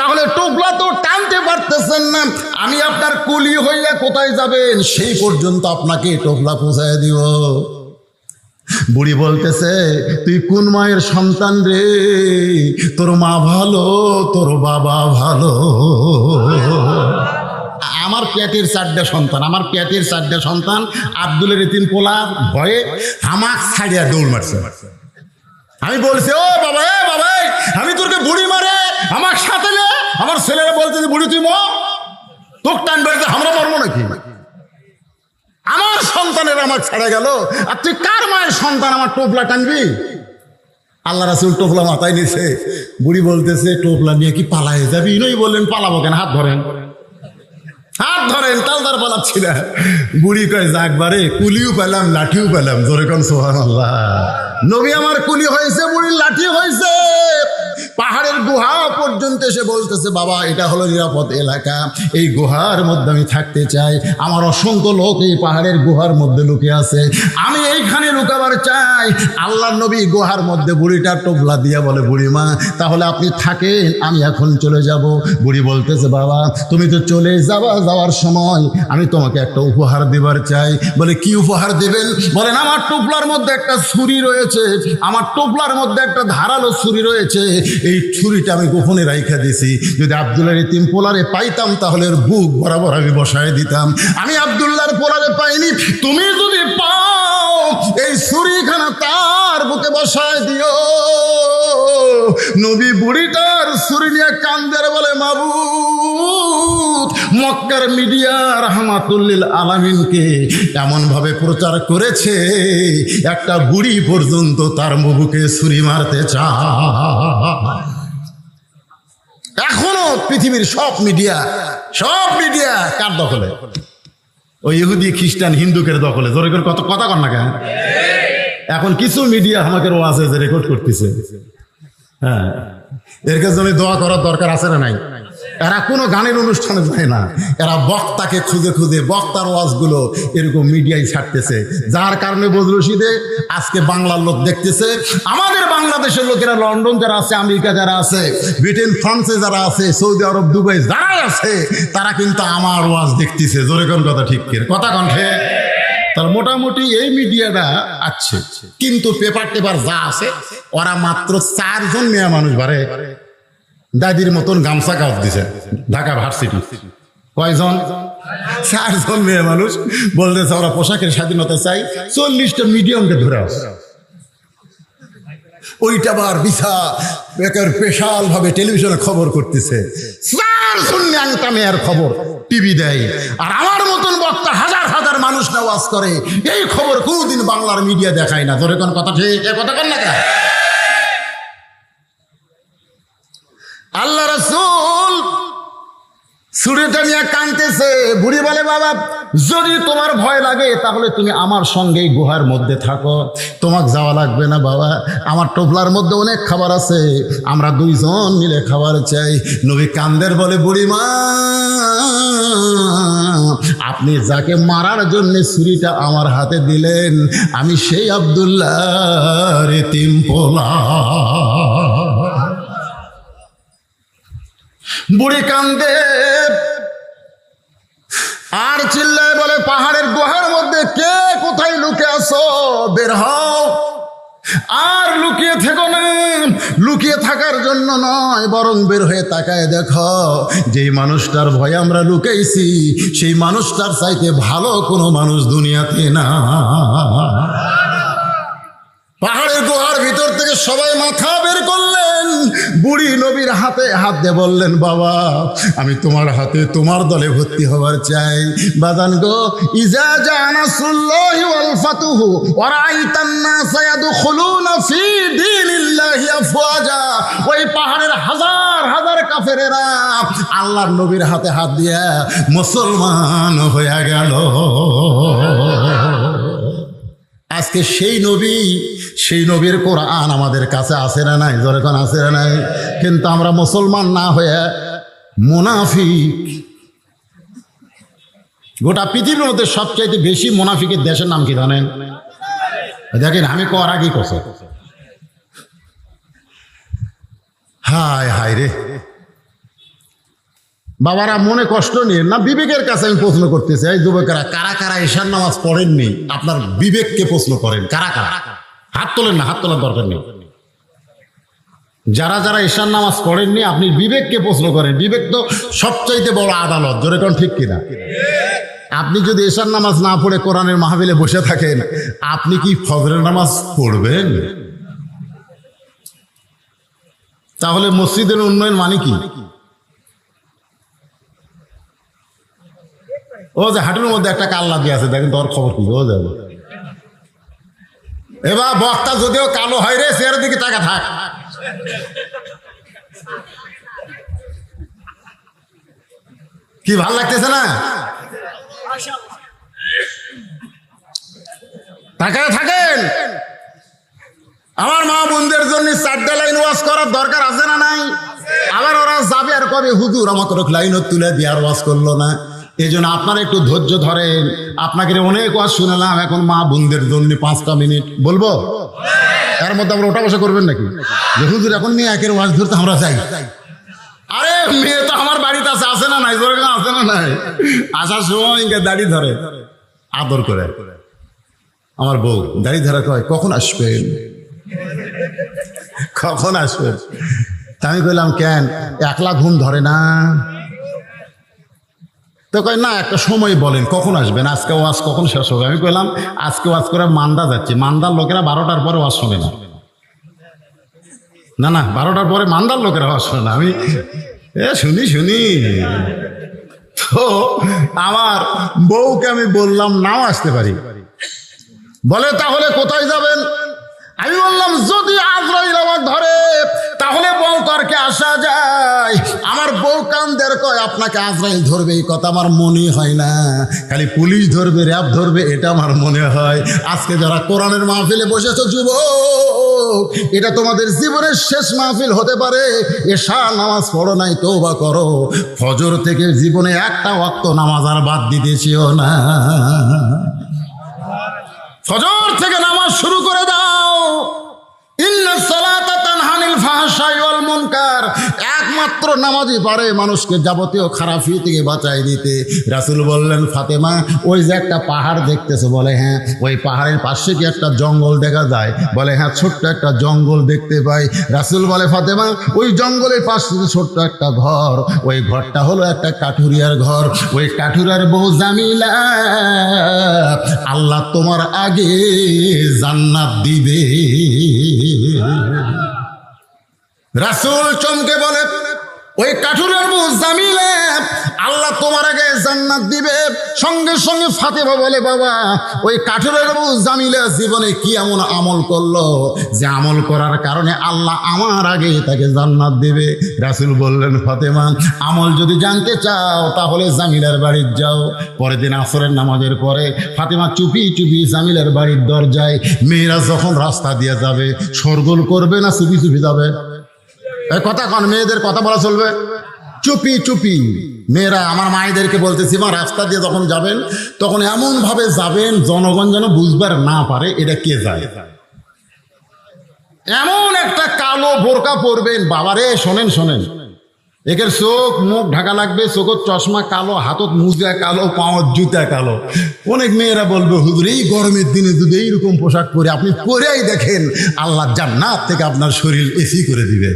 তাহলে টোপলা তো টানতে পারতেছেন না, আমি আপনার কুলি হইয়া কোথায় যাবেন সেই পর্যন্ত আপনাকে টোপলা পৌঁছায় দিব। বুড়ি বলতেছে তুই কোন মায়ের সন্তান রে? তোর মা ভালো, তোর বাবা ভালো। আমার পেটের 4টা সন্তান, আমার পেটের 4টা সন্তান আব্দুলের এতিম পোলার ভয়ে হামাক ছাড়িয়া দৌড় মারছে। আমি বলছি ও বাবা, এ বাবা, আমি তোরকে বুড়ি মারে আমার সাথে নে। আমার ছেলেরা বলতে বুড়ি তুই মর, তোর টান বেড়ে আমরা মরবো নাকি? আমার সন্তানের আমার ছেড়ে গেল, আর তুই কার মায়ের সন্তান আমার টোপলা টানবি? আল্লাহ রাসূল টোপলা মাথায় নিছে। বুড়ি বলতেছে টোপলা নিয়ে কি পালায়ে যাবি? নই বললেন পালাবো কেন, হাত ধরেন, হাত ধরেন। তালদার পালাচ্ছি না। বুড়ি কয় যাকবারে কুলিও পেলাম লাঠিও পেলাম, জোরে কোন সুবহানাল্লাহ। নবী আমার কুলি হয়েছে, বুড়ির লাঠি হয়েছে। পাহাড়ের গুহা পর্যন্ত এসে বলতেছে বাবা এটা হলো নিরাপদ এলাকা, এই গুহার মধ্যে আমি থাকতে চাই। আমার অসংখ্য লোক এই পাহাড়ের গুহার মধ্যে লুকিয়ে আছে, আমি এইখানে লুকাবার চাই। আল্লাহ নবী গুহার মধ্যে বুড়িটার টোপলা দিয়া বলে বুড়িমা তাহলে আপনি থাকেন, আমি এখন চলে যাব। বুড়ি বলতেছে বাবা তুমি তো চলে যাবা, যাওয়ার সময় আমি তোমাকে একটা উপহার দিবার চাই। বলে কি উপহার দিবেন? বলেন আমার টোপলার মধ্যে একটা ছুরি রয়েছে, আমার টোপলার মধ্যে একটা ধারালো ছুরি রয়েছে, এই ছুরিটা আমি গোপনে রাইখা দিছি। যদি আব্দুল্লাহর এতিম পোলারে পাইতাম তাহলে ওর বুক বরাবর আমি বসায় দিতাম। আমি আব্দুল্লাহর পোলারে পাইনি, তুমি যদি পাও এই ছুরিখানা তার বুকে বসায় দিও। নবী বুড়িটার ছুরি নিয়ে কান্দের বলে মাবুদ মক্কার মিডিয়া রাহমাতুল্লিল আলামিনকে এমন ভাবে প্রচার করেছে একটা বুড়ি পর্যন্ত তার বুকে ছুরি মারতে চায়। এখনো পৃথিবীর সব মিডিয়া কার দখলে? ওই ইহুদি খ্রিস্টান হিন্দুকের দখলে। জোরে করে কত কথা কর না কেন? এখন কিছু মিডিয়া আমাকে ওয়াজে যে রেকর্ড করতেছে, হ্যাঁ এর জন্য দোয়া করার দরকার আছে না নাই? এরা কোনো গানের অনুষ্ঠানে যায় না, এরা বক্তাকে খুঁজে খুঁজে বক্তার ওয়াজগুলো এরকম মিডিয়ায় ছাড়তেছে, যার কারণে বদরশিদে আজকে বাংলার লোক দেখতেছে। আমাদের বাংলাদেশের লোকেরা লন্ডন যারা আছে, আমেরিকা যারা আছে, ব্রিটেন ফ্রান্সে যারা আছে, সৌদি আরব দুবাই যারাই আছে, তারা কিন্তু আমার ওয়াজ দেখতেছে। জোরে কোন কথা ঠিক কথা কণ্ঠে। তার মোটামুটি এই মিডিয়াটা আছে, কিন্তু পেপার টেপার যা আছে ওরা মাত্র 4 জন মেয়ে মানুষ বাড়ে দাদির মতন গামছা কাজ দিছে ঢাকা ভার্সিটি। কয়জন? 4 জন মেয়ে মানুষ বলতেছে ওরা পোশাকের স্বাধীনতা চাই। 40টা মিডিয়ামকে ধরে আসে, ওইটা আবার বিশা স্পেশাল ভাবে টেলিভিশনে খবর করতেছে। 4 জন ন্যাংটা মেয়ের খবর টিভি দেয়, আর আমার মতন বক্তা হাজার হাজার মানুষ ওয়াজ করে। এই খবর কোনদিন বাংলার মিডিয়া দেখায় না। ধরে কোন কথা ঠিক কথা কর না কেন? আল্লাহ রাসূল ছুরিটা নিয়ে কাঁদতেছে। বুড়ি বলে বাবা যদি তোমার ভয় লাগে তাহলে তুমি আমার সঙ্গে গুহার মধ্যে থাকো, তোমাকে যাওয়া লাগবে না বাবা। আমার টোপলার মধ্যে অনেক খাবার আছে, আমরা 2 জন মিলে খাবার চাই। নবী কান্দের বলে বুড়িমা আপনি যাকে মারার জন্য ছুরিটা আমার হাতে দিলেন আমি সেই আব্দুল্লাহর এতিম পোলা। বুড়ি কান্দে আর চিল্লায় বলে পাহাড়ের গুহার মধ্যে কে কোথায় লুকিয়ে আছো, বের হও। আর লুকিয়ে থেকো না, লুকিয়ে থাকার জন্য নয়, বরং বের হয়ে তাকায় দেখো যেই মানুষটার ভয়ে আমরা লুকাইছি সেই মানুষটার চাইতে ভালো কোনো মানুষ দুনিয়াতে না। পাহাড়ের গুহার ভিতর থেকে সবাই মাথা বের করলেন। বুড়ি নবীর হাতে হাত দিয়ে বললেন, বাবা আমি তোমার হাতে তোমার দলে ভর্তি হবার চাই। বাদান গো, ইজা জা নাসরুল্লাহি ওয়াল ফাতহু ওয়া রাআইতান নাসা ইয়াদখুলুনা ফি দীনিল্লাহি আফওয়াজা, ওই পাহাড়ের হাজার হাজার কাফেরেরা আল্লাহর নবীর হাতে হাত দিয়ে মুসলমান হয়ে গেল। আজকে সেই নবীর কোরআন আমাদের কাছে আসে না নাই? যখন আসে না নাই, কিন্তু আমরা মুসলমান না হয়ে মুনাফিক। গোটা পৃথিবীর মধ্যে সবচাইতে বেশি মুনাফিকের দেশের নাম কি জানেন? দেখেন, আমি কর আগে কছে হায় হায় রে বাবারা, মনে কষ্ট নিয়ে না, বিবেকের কাছে আমি প্রশ্ন করতেছি। এই যুবকেরা, কারা কারা ঈশার নামাজ পড়েননি? আপনার বিবেককে প্রশ্ন করেন, কারা কারা? হাত তোলেন না, হাত তোলার দরকার নেই। যারা যারা ঈশার নামাজ পড়েননি, আপনি বিবেককে প্রশ্ন করেন। বিবেক তো সবচাইতে বড় আদালত, জোরে কোন ঠিক কিনা? আপনি যদি ঈশার নামাজ না পড়ে কোরআনের মাহফিলে বসে থাকেন, আপনি কি ফজরের নামাজ পড়বেন? তাহলে মসজিদের উন্নয়ন মানে কি? ও যে হাঁটুর মধ্যে একটা কাল্লা দিয়ে আছে, দেখেন তোর খবর কি? ও যাবে এবার বক্তা যদিও কালো হয় রে, চেয়ারের দিকে টাকা থাক। কি ভাল লাগতেছে না? টাকায় থাকেন। আমার মা বোনদের জন্য 4টা লাইন ওয়াজ করার দরকার আছে না নাই? আবার ওরা যাবে আর কবে, হুজুর আমাকে লাইন তুলে দিয়ে আর ওয়াজ করলো না। এই জন্য আপনারা একটু ধৈর্য ধরেন। আপনাকে অনেক ওয়াজ শুনলাম, এখন মা বোনদের জন্য 5টা মিনিট বলবো। এর মধ্যে আমরা ওটা বসে করবেন নাকি? যে হুজুর এখন মেয়ে একের ওয়াজ ধরতে আমরা চাই। আরে মেয়ে তো আমার বাড়িতে আছে, আসে না নাই? জোরে আছে না নাই? আসার সময় দাড়ি ধরে আদর করে। আমার বউ দাড়ি ধরা কয়, কখন আসবেন, কখন আসবেন? আমি কইলাম, কেন একলা ঘুম ধরে না? তো কয় না, একটা সময় বলেন কখন আসবেন, আজকে ওয়াজ কখন শেষ হবে? আমি কইলাম, আজকে ওয়াজ করে মান্দা যাচ্ছে, মান্দার লোকেরা 12টার পরে ওয়াজ শোনে না। না 12টার পরে মান্দার লোকেরা ওয়াজ শোনে না। আমি শুনি। তো আমার বউকে আমি বললাম, নাও আসতে পারি। বলে তাহলে কোথায় যাবেন? আমি বললাম, যদি আজরাইল আমার ধরে তাহলে বউ তর্কে আসা যায়। আমার বউ কান্দের কয়, আপনাকে আজরাইল ধরবে এই কথা আমার মনে হয় না, খালি পুলিশ ধরবে, র‍্যাব ধরবে, এটা আমার মনে হয়। আজকে যারা কোরআনের মাহফিলে বসেছো যুবক, এটা তোমাদের জীবনের শেষ মাহফিল হতে পারে। এশা নামাজ পড়ো নাই, তওবা করো। ফজর থেকে জীবনে একটা ওয়াক্ত নামাজ আর বাদ দিতেছিও না। ফজর থেকে নামাজ শুরু করে দাও। ইন্নাস সালাতা তানহা আনিল ফাহশাই ওয়াল মুনকার। একমাত্র নামাজই পারে মানুষকে যাবতীয় খারাপি থেকে বাঁচাই দিতে। রাসূল বললেন, ফাতেমা ওই যে একটা পাহাড় দেখতেছো? বলে হ্যাঁ। ওই পাহাড়ের পাশে কি একটা জঙ্গল দেখা যায়? বলে হ্যাঁ, ছোট্ট একটা জঙ্গল দেখতে পাই। রাসূল বলে, ফাতেমা ওই জঙ্গলের পাশে ছোট্ট একটা ঘর, ওই ঘরটা হলো একটা কাঠুরিয়ার ঘর। ওই কাঠুরিয়ার বউ জামিলা আল্লাহ তোমার আগে জান্নাত দিবে। রাসূল চমকে বলে, ওই কাঠুরের বউ জামিলা আল্লাহ তোমার আগে জান্নাত দিবে। সঙ্গে সঙ্গে ফাতেমা বলে, বাবা ওই কাঠুরের বউ জামিলা জীবনে কি এমন আমল করলো যে আমল করার কারণে আল্লাহ আমার আগে তাকে জান্নাত দিবে? রাসূল বললেন, ফাতেমা আমল যদি জানতে চাও তাহলে জামিলার বাড়ির যাও। পরের দিন আসরের নামাজের পরে ফাতেমা চুপি চুপি জামিলার বাড়ির দরজায়, মেয়েরা যখন রাস্তা দিয়ে যাবে শোরগোল করবে না চুপি চুপি যাবে? এই কথা কন, মেয়েদের কথা বলা চলবে? চুপি চুপি। মেয়েরা, আমার মায়েদেরকে বলতেছি, মা রাস্তা দিয়ে যখন যাবেন তখন এমন ভাবে যাবেন জনগণ যেন বুঝবার না পারে এটা কে যায়। এমন একটা কালো বোরকা পরবেন, বাবারে শোনেন, একের চোখ মুখ ঢাকা লাগবে, চোখের চশমা কালো, হাতত মুজা কালো, পাওয়ার জুতা কালো। অনেক মেয়েরা বলবে, হুজুর এই গরমের দিনে যদি এইরকম পোশাক পরে আপনি পরেই দেখেন, আল্লাহ জান্নাত থেকে আপনার শরীর এসি করে দিবে।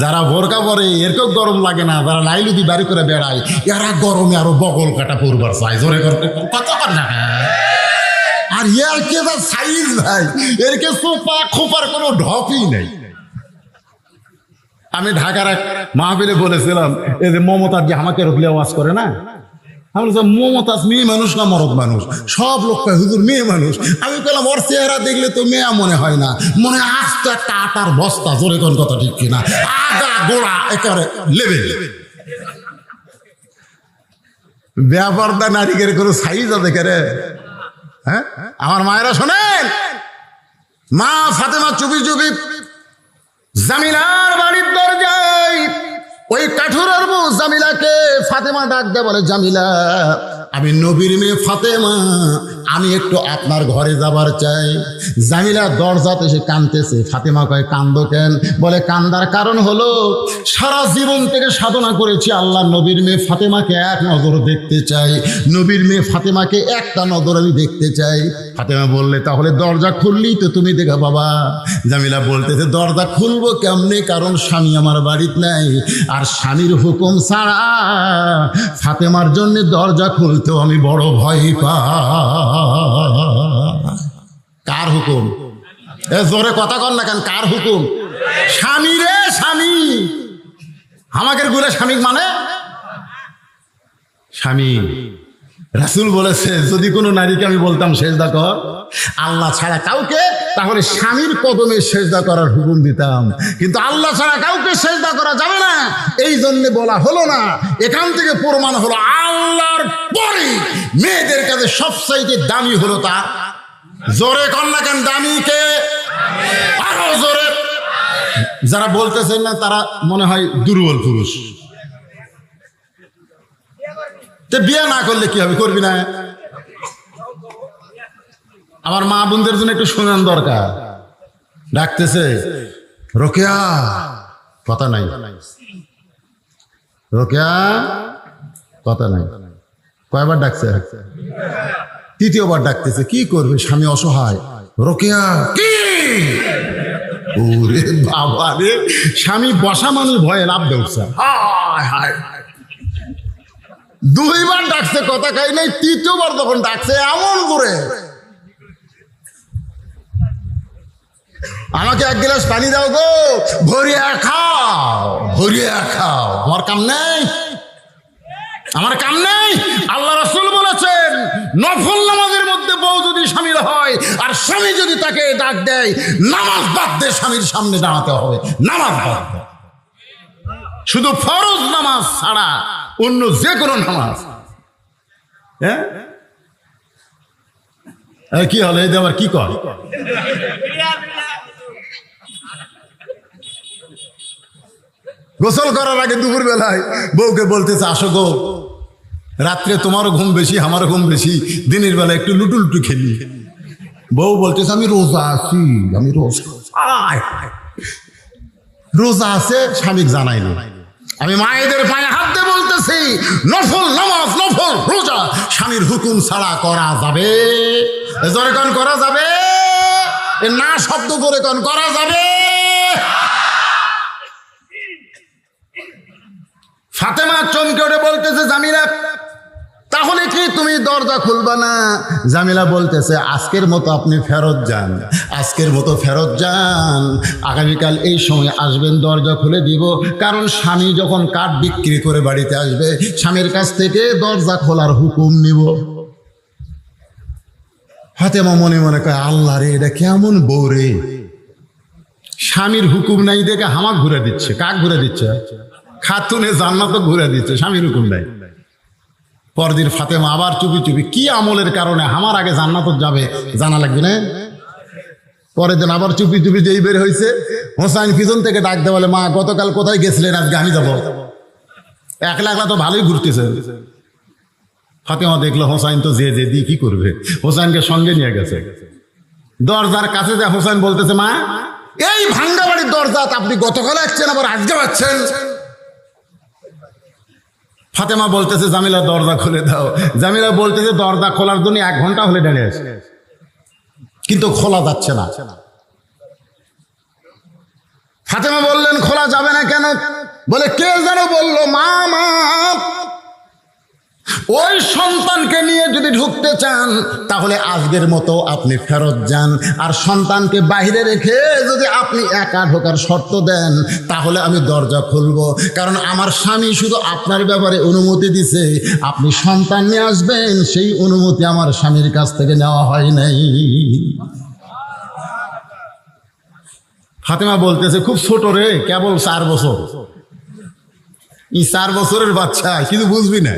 যারা বোরকা পরে এরকম গরম লাগে না, যারা লাইলুদি বাড়ি করে বেড়ায় এরা গরমে আরো বগল কাটা পরবার চাই। জোরে কথা না। আর এর কে সাইজ ভাই, এর কে সোপা খোপার কোনো ঢপই নেই। আমি ঢাকার এক মাহফিলে বলেছিলাম, এই যে মমতাজ যে আমাকে রুখলে আওয়াজ করে না, আমি বলছিলাম মমতাজ মেয়ে মানুষ না মরদ মানুষ? সব লোক কয় হুজুর মেয়ে মানুষ। আমি বললাম ওর চেহারা দেখলে তো মেয়ে মনে হয় না, মনে হয় আস্ত একটা আটার বস্তা। জোরে কোন কথা ঠিক কিনা? আগা গোড়া একেবারে লেভেল। ব্যাপারটা নারীকে কোনো সাইজ দেখে রে। হ্যাঁ, আমার মায়েরা শোনেন, মা ফাতেমা চুপি চুপি জামিলার বাড়ির দরজায় ওই কাঠুরার বউ জামিলাকে ফাতেমা ডাক দেয়, বলে জামিলা, আমি নবীর মেয়ে ফাতেমা, আমি একটু আপনার ঘরে যাবার চাই। জামিলা দরজাতে এসে কাঁদতেছে। ফাতেমা কয় কান্দো কেন? বলে কান্দার কারণ হলো সারা জীবন থেকে সাধনা করেছি আল্লাহ নবীর মেয়ে ফাতেমাকে এক নজর দেখতে চাই, নবীর মেয়ে ফাতেমাকে একটা নজর আমি দেখতে চাই। ফাতেমা বললে তাহলে দরজা খুললি তো তুমি দেখা বাবা। জামিলা বলতেছে দরজা খুলবো কেমনে, কারণ স্বামী আমার বাড়িতে নাই, আর স্বামীর হুকুম ছাড়া ফাতেমার জন্য দরজা খুলতেও আমি বড় ভয় পাই। কার হুকুম? এ জোরে কথা কর না কেন? কার হুকুম? স্বামী রে, স্বামী। আমাদের গুলে স্বামী মানে স্বামী। রাসূল বলেছে যদি কোনো নারীকে আমি বলতাম সেজদা কর আল্লাহ ছাড়া কাউকে, তাহলে স্বামীর কদমে সেজদা করার হুকুম দিতাম, কিন্তু আল্লাহ ছাড়া কাউকে সেজদা করা যাবে না, এই জন্য বলা হলো না। এখান থেকে প্রমাণ হলো আল্লাহর পরে মেয়েদের কাছে সবচাইতে দামি হলো তার। জোরে কন্যা কেন? দামি কে? আরো জোরে। যারা বলতেছেন না তারা মনে হয় দুর্বল পুরুষ। বিয়ে না করলে কি হবে? করবি না? আমার মা বোনদের জন্য একটু শুনান দরকার। ডাকতেছে রোকেয়া, কথা নাই। রোকেয়া, কথা নাই। কয়বার ডাকছে? তৃতীয়বার ডাকতেছে। কি করবে? স্বামী অসহায়। রোকেয়া, কি? ওরে বাবা রে, স্বামী বসা মানুষ ভয়ে লাভ দেউছে। হায় হায়, দুইবার ডাকছে, কথা খাই নাই। তৃতীয়বার যখন ডাকছে এমন করে, আমাকে এক গ্লাস পানি দাও গো, ভরিয়া খাও, ভরিয়া খাও। আমার কাম নেই, আমার কাম নেই। আল্লাহ রাসূল বলেছেন নফল নামাজের মধ্যে বউ যদি স্বামীর হয় আর স্বামী যদি তাকে ডাক দেয়, নামাজ বাদ দিয়ে স্বামীর সামনে দাঁড়াতে হবে। নামাজ বাদ দে, শুধু ফরজ নামাজ ছাড়া অন্য যে কোনো নামাজ। হ্যাঁ, কি হলো? এই আবার কি কর? গোসল করার আগে দুপুর বেলায় বউকে বলতেছে আসো গো, রাত্রে তোমারও ঘুম বেশি আমারও ঘুম বেশি, দিনের বেলা একটু লুটুলুটু খেলি। বউ বলতেছে আমি রোজা আছি, আমি রোজা আছে, স্বামী জানাইনি। আমি মায়েদের পায়ে হাত দিয়ে বলতেছি নফল নামাজ, নফল রোজা স্বামীর হুকুম ছাড়া করা যাবে? জোরে কোন করা যাবে? না শব্দ করে কোন করা যাবে? ফাতেমা চমকে উঠে বলতেছে জামিলা, তাহলে কি তুমি দরজা খুলবা না? জামিলা বলতেছে আজকের মতো আপনি ফেরত যান, আজকের মতো ফেরত যান, আগামীকাল এই সময় আসবেন, দরজা খুলে দিব। কারণ স্বামী যখন কাঠ বিক্রি করে বাড়িতে আসবে, স্বামীর কাছ থেকে দরজা খোলার হুকুম নিব। ফাতেমা মনে মনে কয় আল্লাহ রে, এটা কেমন বউ রে, স্বামীর হুকুম নাই দেখে হামাক ঘুরে দিচ্ছে। কাক ঘুরে দিচ্ছে? খাতুনে জান্নাত ঘুরে দিচ্ছে, স্বামীর হুকুম নাই। পরদিন ফাতেমা আবার চুপি চুপি, কি আমলের কারণে আমার আগে জান্নাত যাবে জানা লাগবে না? পরের দিন আবার চুপি চুপি যেই বের হয়েছে, হোসাইন পিছন থেকে ডাক দেয়, বলে মা গতকাল কোথায় গেছিলেন? আজকে আমি যাবো। একলা একলা তো ভালোই ঘুরতেছে। ফাতেমা দেখলো হোসাইন তো যে যে দি কি করবে, হোসাইনকে সঙ্গে নিয়ে গেছে। দরজার কাছে যা হোসাইন বলতেছে মা, এই ভাঙ্গা বাড়ির দরজা আপনি গতকাল আসছেন, আবার আজকে পাচ্ছেন। ফাতেমা বলতেছে জামিলা দরজা খুলে দাও। জামিলা বলতেছে দরজা খোলার জন্য 1 ঘন্টা হলে দাঁড়িয়ে আছে, কিন্তু খোলা যাচ্ছে না। ফাতেমা বললেন খোলা যাবে না কেন? বলে কে যেন বললো মা, মা ওই সন্তানকে নিয়ে যদি ঢুকতে চান তাহলে আজকের মতো আপনি ফেরত যান। আর সন্তানকে বাইরে রেখে যদি আপনি একা ঢোকার শর্ত দেন তাহলে আমি দরজা খুলবো, কারণ আমার স্বামী শুধু আপনার ব্যাপারে অনুমতি দিছে, আপনি সন্তান নিয়ে আসবেন সেই অনুমতি আমার স্বামীর কাছ থেকে নেওয়া হয় নাই। ফাতেমা বলতেছে খুব ছোট রে, কেবল 4 বছর, এই 4 বছরের বাচ্চা কিন্তু বুঝবি না।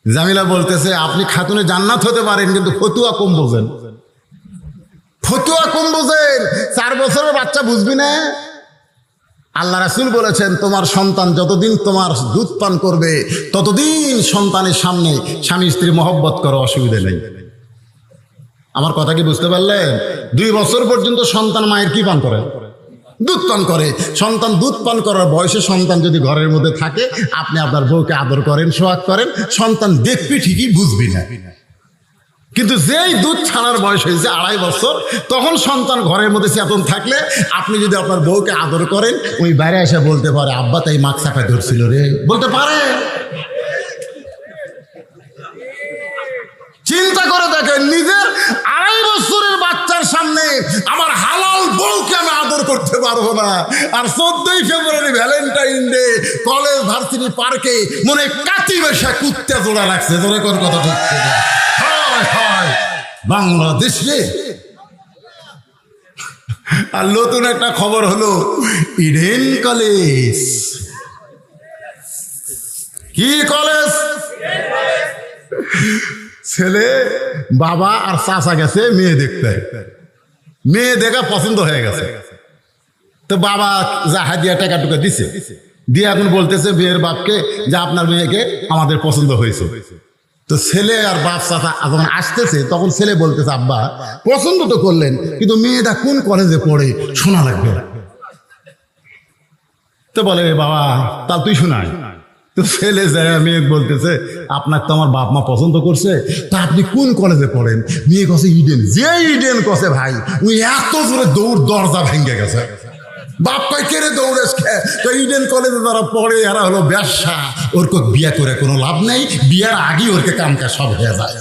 জামিলা বলতেছে আপনি খাতুনে জান্নাত হতে পারেন কিন্তু ফতুয়া কম বোঝেন, ফতুয়া কম বোঝেন, 4 বছরের বাচ্চা বুঝবি না। আল্লাহ রাসূল বলেছেন তোমার সন্তান যতদিন তোমার দুধ পান করবে ততদিন সন্তানের সামনে স্বামী স্ত্রী মহব্বত করো, অসুবিধা নেই। আমার কথা কি বুঝতে পারলেন? 2 বছর পর্যন্ত সন্তান মায়ের কি পান করে? দুধ পান করে। সন্তান দুধ পান করার বয়সে সন্তান যদি ঘরের মধ্যে থাকে, আপনি আপনার বউকে আদর করেন, সোহাগ করেন, সন্তান দেখবি ঠিকই, বুঝবি না। কিন্তু যেই দুধ ছাড়ার বয়স হয়েছে 2.5 বছর, তখন সন্তান ঘরের মধ্যে চেতন থাকলে আপনি যদি আপনার বউকে আদর করেন, ওই বাইরে এসে বলতে পারে আব্বা তাই মাছ চাপা ধরছিল রে, বলতে পারে। চিন্তা করে দেখেন, নিজের 2.5 বছরের বাচ্চার সামনে আমার হালাল বউকে আমি আদর করতে পারবো না। আর 14ই ফেব্রুয়ারি ভ্যালেন্টাইন ডে কলেজ ভার্সিটি পার্কে মনে কাতি বেশা কুত্তে জোড়া লাগছে, জোরে কোন কথা ঠিক না? হয় বাংলাদেশে। আর নতুন একটা খবর হলো ইডেন কলেজ। কি কলেজ? ছেলে বাবা আর চাচা গেছে মেয়ে দেখতে, মেয়ে দেখা পছন্দ হয়ে গেছে, তো বাবা যা হাদিয়া টাকা টুকা দিছে, দিয়ে এখন বলতেছে বিয়ের বাপকে যে আপনার মেয়েকে আমাদের পছন্দ হয়েছে। তো ছেলে আর বাপ চাচা যখন আসতেছে তখন ছেলে বলতেছে আব্বা পছন্দ তো করলেন কিন্তু মেয়েটা কোন কলেজে পড়ে শোনা লাগবে। তো বলে বাবা তা তুই শোনাই। তো ছেলে যায় মেয়ে বলতেছে আপনার তো আমার বাপ মা পছন্দ করছে, তা আপনি কোন কলেজে পড়েন? মেয়ে কছে ইডেন। যে ইডেন কছে ভাই ওই এত জোরে দরজা ভেঙে গেছে। বাপ কয় কেড়ে দৌড়েস তো ইডেন কলেজে যারা পড়ে এরা হলো ব্যবসা, ওর বিয়ে করে কোনো লাভ নেই, বিয়ার আগে ওরকে কামকা সব হয়ে যায়।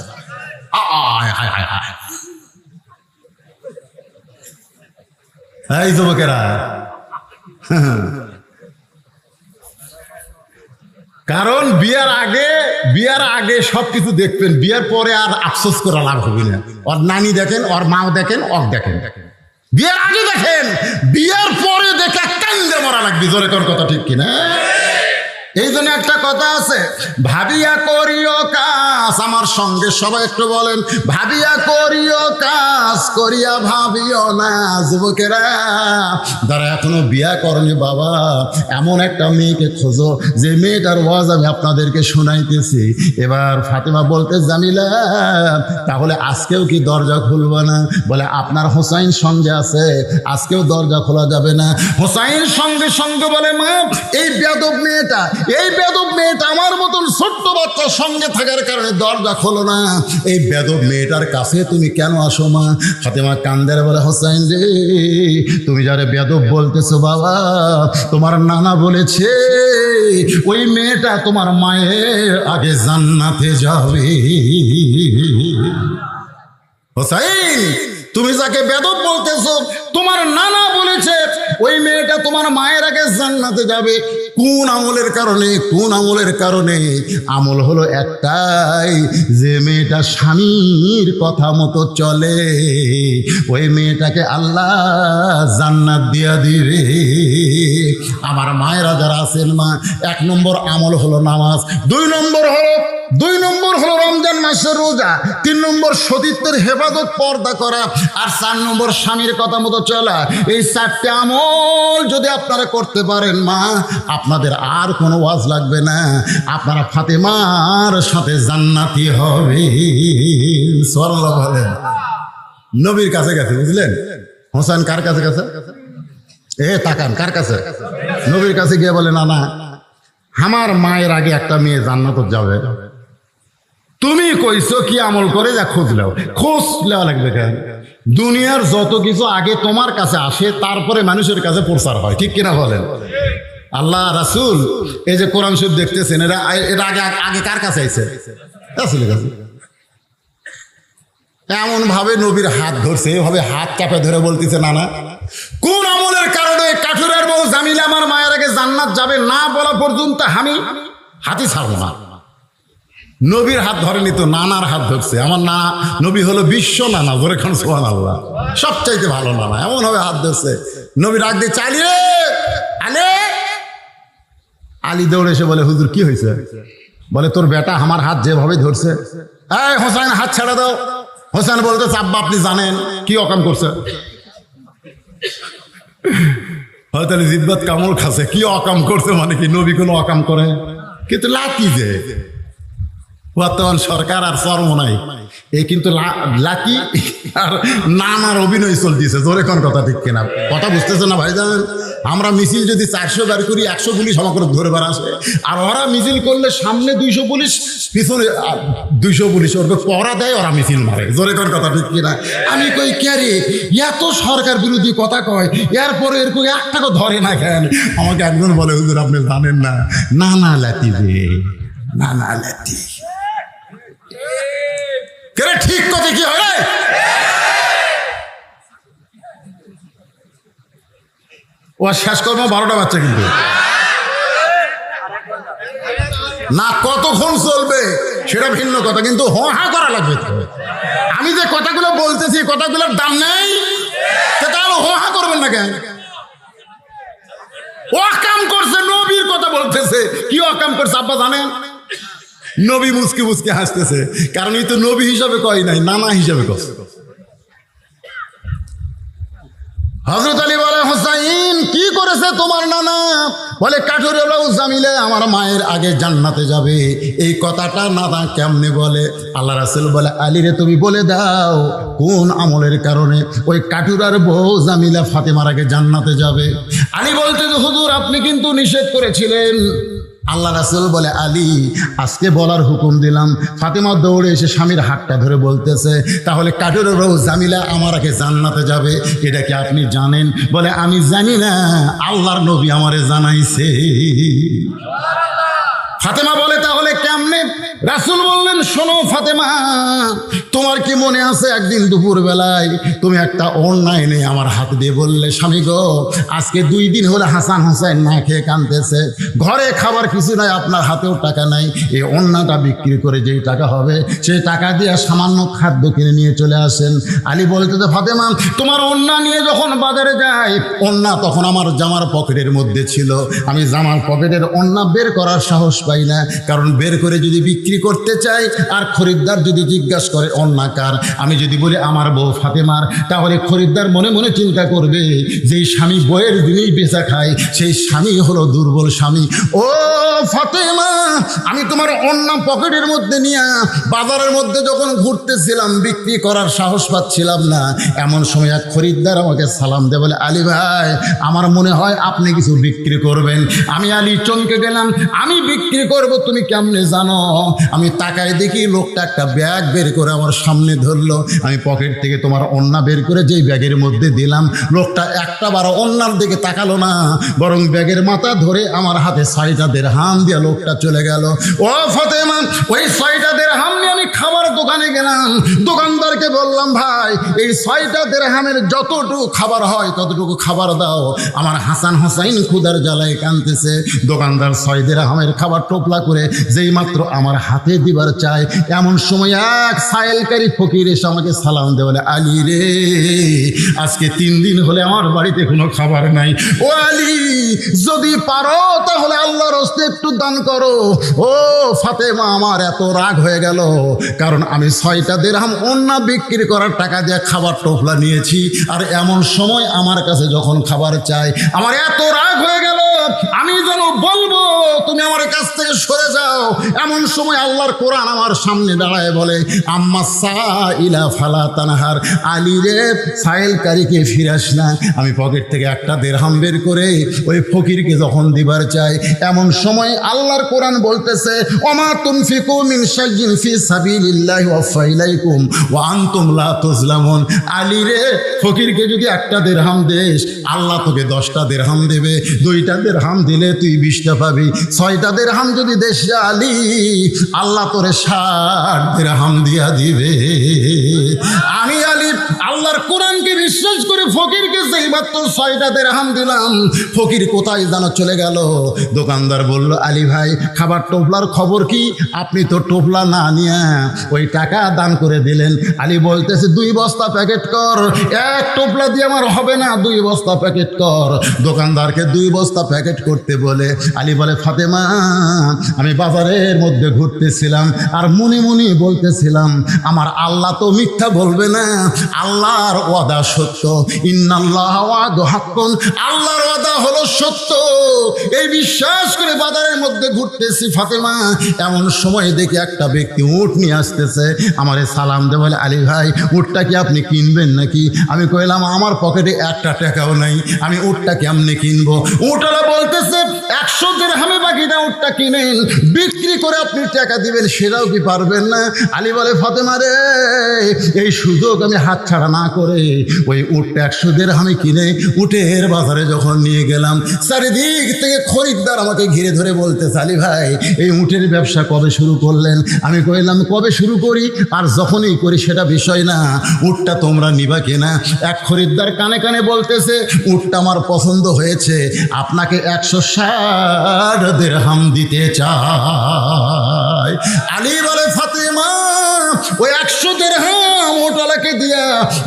এই যুবকেরা, কারণ বিয়ার আগে সবকিছু দেখবেন, বিয়ার পরে আর আফসোস করা লাভ হবে না। ওর নানি দেখেন, ওর মাও দেখেন, অক দেখেন। বিয়ার আগে দেখেন, বিয়ার পরে দেখে কান্দে মরা লাগবে, জোরে কোন কথা ঠিক কিনা? এই জন্য একটা কথা আছে, ভাবিয়া করিও কাজ। আমার সঙ্গে সবাই একটু বলেন, ভাবিয়া করিও কাজ, করিয়া ভাবিও না। যুবকেরা যারা এখনো বিয়া করেনি, বাবা এমন একটা মেয়েকে খোঁজো যে মেয়েটার ওয়াজ আমি আপনাদেরকে শোনাইতেছি। এবার ফাতেমা বলতে জামিলা তাহলে আজকেও কি দরজা খুলবো না? বলে আপনার হোসাইন সঙ্গে আছে, আজকেও দরজা খোলা যাবে না। হোসাইন সঙ্গে সঙ্গে বলে মা এই বেয়াদব মেয়েটা আমার মতন ছোট্ট বাচ্চার সঙ্গে থাকার কারণে দরজা খোলো না, এই বেয়াদব মেয়েটার কাছে তুমি কেন আসো মা? ফাতেমা কান্দের বলে হোসাইন রে তুমি যারে বেয়াদব বলতেছো বাবা, তোমার নানা বলেছে ওই মেয়েটা তোমার মায়ের আগে জান্নাতে যাবে। হোসাইন তুমি যাকে বেয়াদব বলতেছো তোমার নানা বলেছে ওই মেয়েটা তোমার মায়ের আগে জান্নাতে যাবে। কোন আমলের কারণে? কোন আমলের কারণে? আমল হলো একটাই, যে মেয়েটা স্বামীর কথা মতো চলে ওই মেয়েটাকে আল্লাহ জান্নাত দিয়া দিবে। আমার মায়েরা যারা আছেন মা, 1 নম্বর আমল হলো নামাজ, 2 নম্বর হলো রমজান মাসের রোজা, 3 নম্বর সতীত্বের হেফাজত পর্দা করা, আর 4 নম্বর স্বামীর কথা মতো চলা। এই 4টে আমল যদি আপনারা করতে পারেন মা, আপনাদের আর কোনো ওয়াজ লাগবে না, আপনারা ফাতেমার সাথে জান্নাতি হবে। সুবহানাল্লাহ বলেন। নবীর কাছে গেছে, বুঝলেন? হোসেন কার কাছে গেছে? তাকান কার কাছে? নবীর কাছে গিয়ে বলে না আমার মায়ের আগে একটা মেয়ে জান্নাত যাবে। তুমি কইছো কি আমল করে যা খোঁজ লেওয়া লাগবে কেন? দুনিয়ার যত কিছু আগে তোমার কাছে আসে, তারপরে মানুষের কাছে প্রচার হয়, ঠিক কিনা বলেন? আল্লাহ রাসূল এই যে কোরআন শরীফ দেখতেছেন, এটা আগে আগে কার কাছে আইছে? রাসূলের কাছে। এমন ভাবে নবীর হাত ধরছে, এভাবে হাত চাপে ধরে বলতেছে, না না, কোন আমলের কারণে কাঠুরের বউ জামিলা আমার মায়ের আগে জান্নাত যাবে না বলা পর্যন্ত আমি হাতই ছাড়বো না। নবীর হাত ধরেনি তো, নানার হাত ধরছে। আমার না নবী হলো বিশ্ব নানা, ধরে খান সুবহানাল্লাহ, সবচাইতে ভালো নানা, এমন ভাবে হাত ধরছে। নবী ডাক দিয়ে, চালিয়ে আলে। আলী দৌড়ে এসে বলে, হুজুর কি হয়েছে? বলে, তোর বেটা আমার হাত যেভাবে ধরছে। এই হোসেন, হাত ছেড়ে দাও। হোসেন বলতে, আব্বা আপনি জানেন কি অকাম করছে? হয়তো জিব্বাত কামড় খাচ্ছে, কি অকাম করছে মানে কি? নবী কোনো অকাম করে? কিন্তু লাকি যে বর্তমান সরকার আর চর্ম নাই, এই কিন্তু লাকি আর নানার অভিনয় চলতেছে। জোরে কোন কথা ঠিক কিনা? কথা বুঝতেছে না ভাই? জানেন, আমরা মিছিল যদি 400 বার করি, 100 পুলিশ আমাকে ধরে বার আসে, আর ওরা মিছিল করলে সামনে 200 পুলিশ, পিছনে 200 পুলিশ, ওরকে পহরা দেয়, ওরা মিছিল মারে। জোরে কোন কথা ঠিক কিনা? আমি কই, কে রে এত সরকার বিরোধী কথা কয়, এরপরে এরকম একটাকে ধরে না কেন? আমাকে একজন বলে, হুজুর আপনি জানেন না, নানা লাতি রে, নানা লাতি। ঠিক কথা কি হয়? ও শেষ করবো 12টা বাচ্চা, কিন্তু না কতক্ষণ চলবে সেটা ভিন্ন কথা, কিন্তু হা করা লাগবে। আমি যে কথাগুলো বলতেছি, কথাগুলোর দাম নেই, তাহলে হা করবেন না কেন? অকাম করছে, নবীর কথা বলতেছে। কি অকাম করছে আব্বা জানেন? নবী মুসকি মুসকি হাসতেছে, কারণ এই তো নবী হিসাবে কয় নাই, নানা হিসাবে কয়। হযরত আলী বলে, হোসাইন কি করেছে তোমার নানা? বলে, কাঠুরে বউ জামিলে আমার মায়ের আগে জান্নাতে যাবে। এই কথাটা নানা কেমনে বলে? আল্লাহ রাসূল বলে, আলী রে তুমি বলে দাও, কোন আমলের কারণে ওই কাঠুরার বউ জামিলা ফাতেমার আগে জান্নাতে যাবে? আলী বলতে, হুজুর আপনি কিন্তু নিষেধ করেছিলেন। আল্লাহ রাসূল বলে, আলী আজকে বলার হুকুম দিলাম। ফাতেমা দৌড়ে এসে স্বামীর হাতটা ধরে বলতেছে, তাহলে কাঠুরের বউ জামিলা আমার আগে জান্নাতে যাবে, এটা কি আপনি জানেন? বলে, আমি জানি না, আল্লাহর নবী আমারে জানাইছে। ফাতেমা বলে, তাহলে কেমনে? রাসূল বললেন, শোনো ফাতেমা, তোমার কি মনে আছে একদিন দুপুর বেলায় তুমি একটা ওড়না এনে আমার হাত দিয়ে বললে, স্বামী গো আজকে 2 দিন হলে হাসান হোসেন না খেয়ে কাঁদতেছে, ঘরে খাবার কিছু নাই, আপনার হাতেও টাকা নাই, এই ওড়নাটা বিক্রি করে যেই টাকা হবে সেই টাকা দিয়ে সামান্য খাদ্য কিনে নিয়ে চলে আসেন। আলী বলতে, ফাতেমা তোমার ওড়না নিয়ে যখন বাজারে যাই, ওড়না তখন আমার জামার পকেটের মধ্যে ছিল, আমি জামার পকেটের ওড়না বের করার সাহস পাই না, কারণ বের করে যদি বিক্রি করতে চাই আর খরিদ্দার যদি জিজ্ঞাসা করে ওড়না কার, আমি যদি বলি আমার বউ ফাতেমার, তাহলে খরিদ্দার মনে মনে চিন্তা করবে যেই স্বামী বইয়ের দিনেই বেচা খায় সেই স্বামী হলো দুর্বল স্বামী। ও ফাতেমা, আমি তোমার ওড়না পকেটের মধ্যে নিয়ে বাজারের মধ্যে যখন ঘুরতেছিলাম, বিক্রি করার সাহস পাচ্ছিলাম না, এমন সময় এক খরিদ্দার আমাকে সালাম দেয়, বলে, আলী ভাই আমার মনে হয় আপনি কিছু বিক্রি করবেন। আমি আলী চমকে গেলাম, আমি বিক্রি করব তুমি কেমনে জানো? আমি তাকায় দেখি লোকটা একটা ব্যাগ বের করে আমার সামনে ধরলো, আমি পকেট থেকে তোমার ওড়না বের করে যেই ব্যাগের মধ্যে দিলাম, লোকটা একটা বার ওড়নার দিকে তাকালো না, বরং ব্যাগের মাথা ধরে আমার হাতে 6টা দিরহাম দিয়ে লোকটা চলে গেল। ও ফাতেমা, ওই 6টা দিরহাম নিয়ে আমি খাবার দোকানে গেলাম, দোকানদারকে বললাম, ভাই এই 6টা দিরহামের যতটুকু খাবার হয় ততটুকু খাবার দাও, আমার হাসান হোসাইন ক্ষুধার জ্বালায় কাঁদতেছে। দোকানদার 6 দিরহামের খাবার টোপলা করে যেই মাত্র আমার হাতে দিবার চায়, এমন সময় এক সায়েলকারী ফকির এসে আমাকে সালাম দেয়, বলে, আলী রে আজকে 3 দিন হলে আমার বাড়িতে কোনো খাবার নাই, ও আলী যদি পারো তাহলে আল্লাহর হস্তে একটু দান করো। ও ফাতেমা, আমার এত রাগ হয়ে গেল, কারণ আমি 6টা দিরহাম ওড়না বিক্রি করার টাকা দিয়ে খাবার টোপলা নিয়েছি, আর এমন সময় আমার কাছে যখন খাবার চাই, আমার এত রাগ হয়ে গেল, আমি যেন বলবো তুমি আমার কাছ থেকে সরে যাও। এমন সময় আল্লাহর কোরআন আমার সামনে দাঁড়ায় বলে, আম্মা সাইলা ফালা তানহার, আলী রে সাইলকারীকে ফিরাস না। আমি পকেট থেকে একটা দিরহাম বের করে ওই ফকিরকে যখন দিবার চাই, এমন সময় আল্লাহর কোরআন বলতেছে, ওমা তুনফিকু মিন শাইইন ফি সাবিলিল্লাহি ওয়াফা ইলাইকুম ওয়া আনতুম লা তুজলামুন। আলী রে ফকিরকে যদি একটা দিরহাম দেস, আল্লাহ তোকে 10টা দিরহাম দেবে। 2টা দিরহাম দিলে তুই 20টা পাবি। 6টা দিরহাম যদি দেশ আলী, আল্লাহ তোরে 60 দিরহাম দিয়া দিবে। আমি আলী আল্লাহর কোরআনকে বিশ্বাস করে ফকিরকে যেই মাত্র 6টা দিরহাম দিলাম, ফকির কোথায় যেন চলে গেল। দোকানদার বলল, আলী ভাই খাবার টোপলার খবর কি? আপনি তো টোপলা না নিয়ে ওই টাকা দান করে দিলেন। আলী বলতেছে, 2 বস্তা প্যাকেট কর। 1 টোপলা দিয়ে আমার হবে না, 2 বস্তা প্যাকেট কর। দোকানদারকে 2 বস্তা প্যাকেট করতে বলে আলী বলে, ফাতেমা আমি বাজারের মধ্যে ঘুরতেছিলাম আর মনে মনে বলতেছিলাম, আমার আল্লাহ তো মিথ্যা বলবে না, আল্লাহর ওয়াদা সত্য। ইন্নাল্লাহ ওয়াদু হাক্কুন, আল্লাহর ওয়াদা হলো সত্য। এই বিশ্বাস করে বাজারের মধ্যে ঘুরতেছি ফাতেমা, এমন সময় দেখি একটা ব্যক্তি উট নিয়ে আসতেছে। আমারে সালাম দে, বলে, আলী ভাই উটটা কি আপনি কিনবেন নাকি? আমি কইলাম, আমার পকেটে 1টা টাকাও নাই, আমি উটটা কেমনে কিনবো? উটওয়ালা বলতেছে, 100 দিরহামে বাকিটা উটটা কিনেন, বিক্রি করে আপনি টাকা দিবেন, সেটাও কি পারবেন না? আলী বলে, ফাতেমা রে এই সুযোগ আমি হাতছাড়া না করে ওই উটটা 100 দিরহামে কিনে উটের বাজারে যখন নিয়ে গেলাম, চারিদিক থেকে খরিদ্দার আমাকে ঘিরে ধরে বলতেছে, আলী ভাই এই উটের ব্যবসা কবে শুরু করলেন? আমি কইলাম, কবে শুরু করি আর যখনই করি সেটা বিষয় না, উটটা তোমরা নিবা কিনা? এক খরিদ্দার কানে কানে বলতেছে, উটটা আমার পছন্দ হয়েছে, আপনাকে 160 দিরহাম দিতে চাই। আলী বলে, ফাতেমা ওই 100 দিরহাম ওটালাকে দিয়া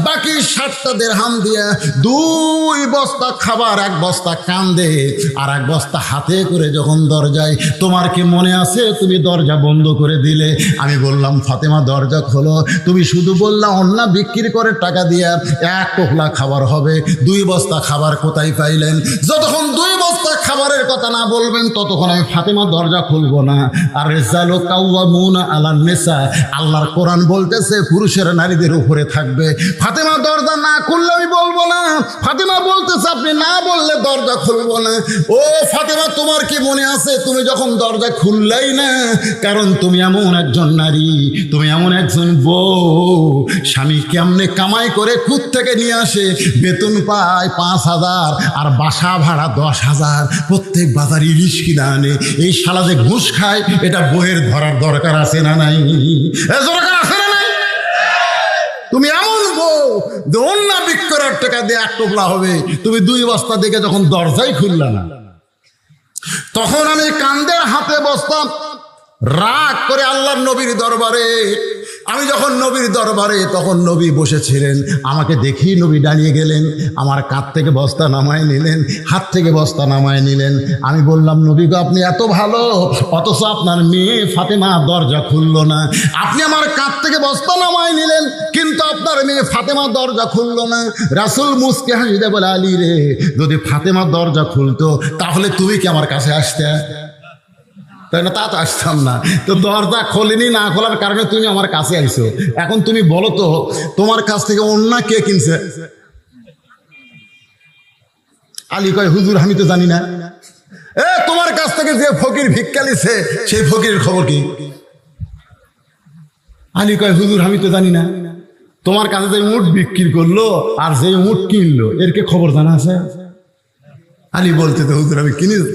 বাকি 60টা দিরহাম দিয়া 2 বস্তা খাবার, 1 বস্তা কান্দে আর 1 বস্তা হাতে করে যখন দরজায়, তোমার কি মনে আছে তুমি দরজা বন্ধ করে দিলে? আমি বললাম, ফাতেমা দরজা খোলো। তুমি শুধু বললা অন্য বিক্রি করে টাকা দিয়া 1 টোকলা খাবার হবে, 2 বস্তা খাবার কোথায় পাইলেন? যতক্ষণ 2 বস্তা খাবারের কথা না বলবেন ততক্ষণ আমি ফাতেমা দরজা খুলবো না। আর রিজালু কাওয়ামুনা আলান নিসা, আল্লাহর কোরআন বলতেছে পুরুষেরা নারীদের উপরে থাকবে। ফাতেমা দরজা না খুললে আমি বলবো না। ফাতেমা বলতেছে, আপনি না বললে দরজা খুলবো না। ও ফাতেমা, তোমার কি মনে আছে তুমি যখন দরজা খুললাই না? কারণ তুমি এমন একজন নারী, তুমি এমন একজন বউ, স্বামী কেমনে কামাই করে খুদ থেকে নিয়ে আসে, বেতন পায় 5000 আর বাসা ভাড়া 10,000, প্রত্যেক বাজার ইলিশ কিনা আনে। এই শালা যে ঘুষ খায়, এটা বইয়ের ধরার দরকার আছে না নাই? দরকার আছে না নাই? তুমি এমন বউ যে অন্য বিক্রয়ের টাকা দিয়ে 1 টোপলা হবে, তুমি 2 বস্তা দেখে যখন দরজাই খুললা না, তখন আমি কান্দের হাতে বসতাম রাগ করে আল্লাহর নবীর দরবারে। আমি যখন নবীর দরবারে, তখন নবী বসেছিলেন, আমাকে দেখেই নবী দাঁড়িয়ে গেলেন, আমার কাঁধ থেকে বস্তা নামায় নিলেন, হাত থেকে বস্তা নামায় নিলেন। আমি বললাম, নবী গো আপনি এত ভালো, অথচ আপনার মেয়ে ফাতেমা দরজা খুললো না। আপনি আমার কাঁধ থেকে বস্তা নামায় নিলেন, কিন্তু আপনার মেয়ে ফাতেমা দরজা খুললো না। রাসূল মুসকে হাসিতে বলে, আলী রে যদি ফাতেমা দরজা খুলতো তাহলে তুমি কি আমার কাছে আসতে? তাই না? তা তো আসতাম না। তো দরজা খোলেনি, না খোলার কারণে তুমি আমার কাছে আইছো। এখন তুমি বলো তো, তোমার কাছ থেকে অন্য কে কিনছে? আলী কয়, হুজুর আমি তো জানি না। তোমার কাছ থেকে যে ফকির ভিক্ষা লিছে সেই ফকিরের খবর কি? আলী কয়, হুজুর আমি তো জানি না। তোমার কাছে যে উট বিক্রি করলো আর যে উট কিনলো, এর কে খবর জানা আছে? আলী বলতে, তো হুজুর আমি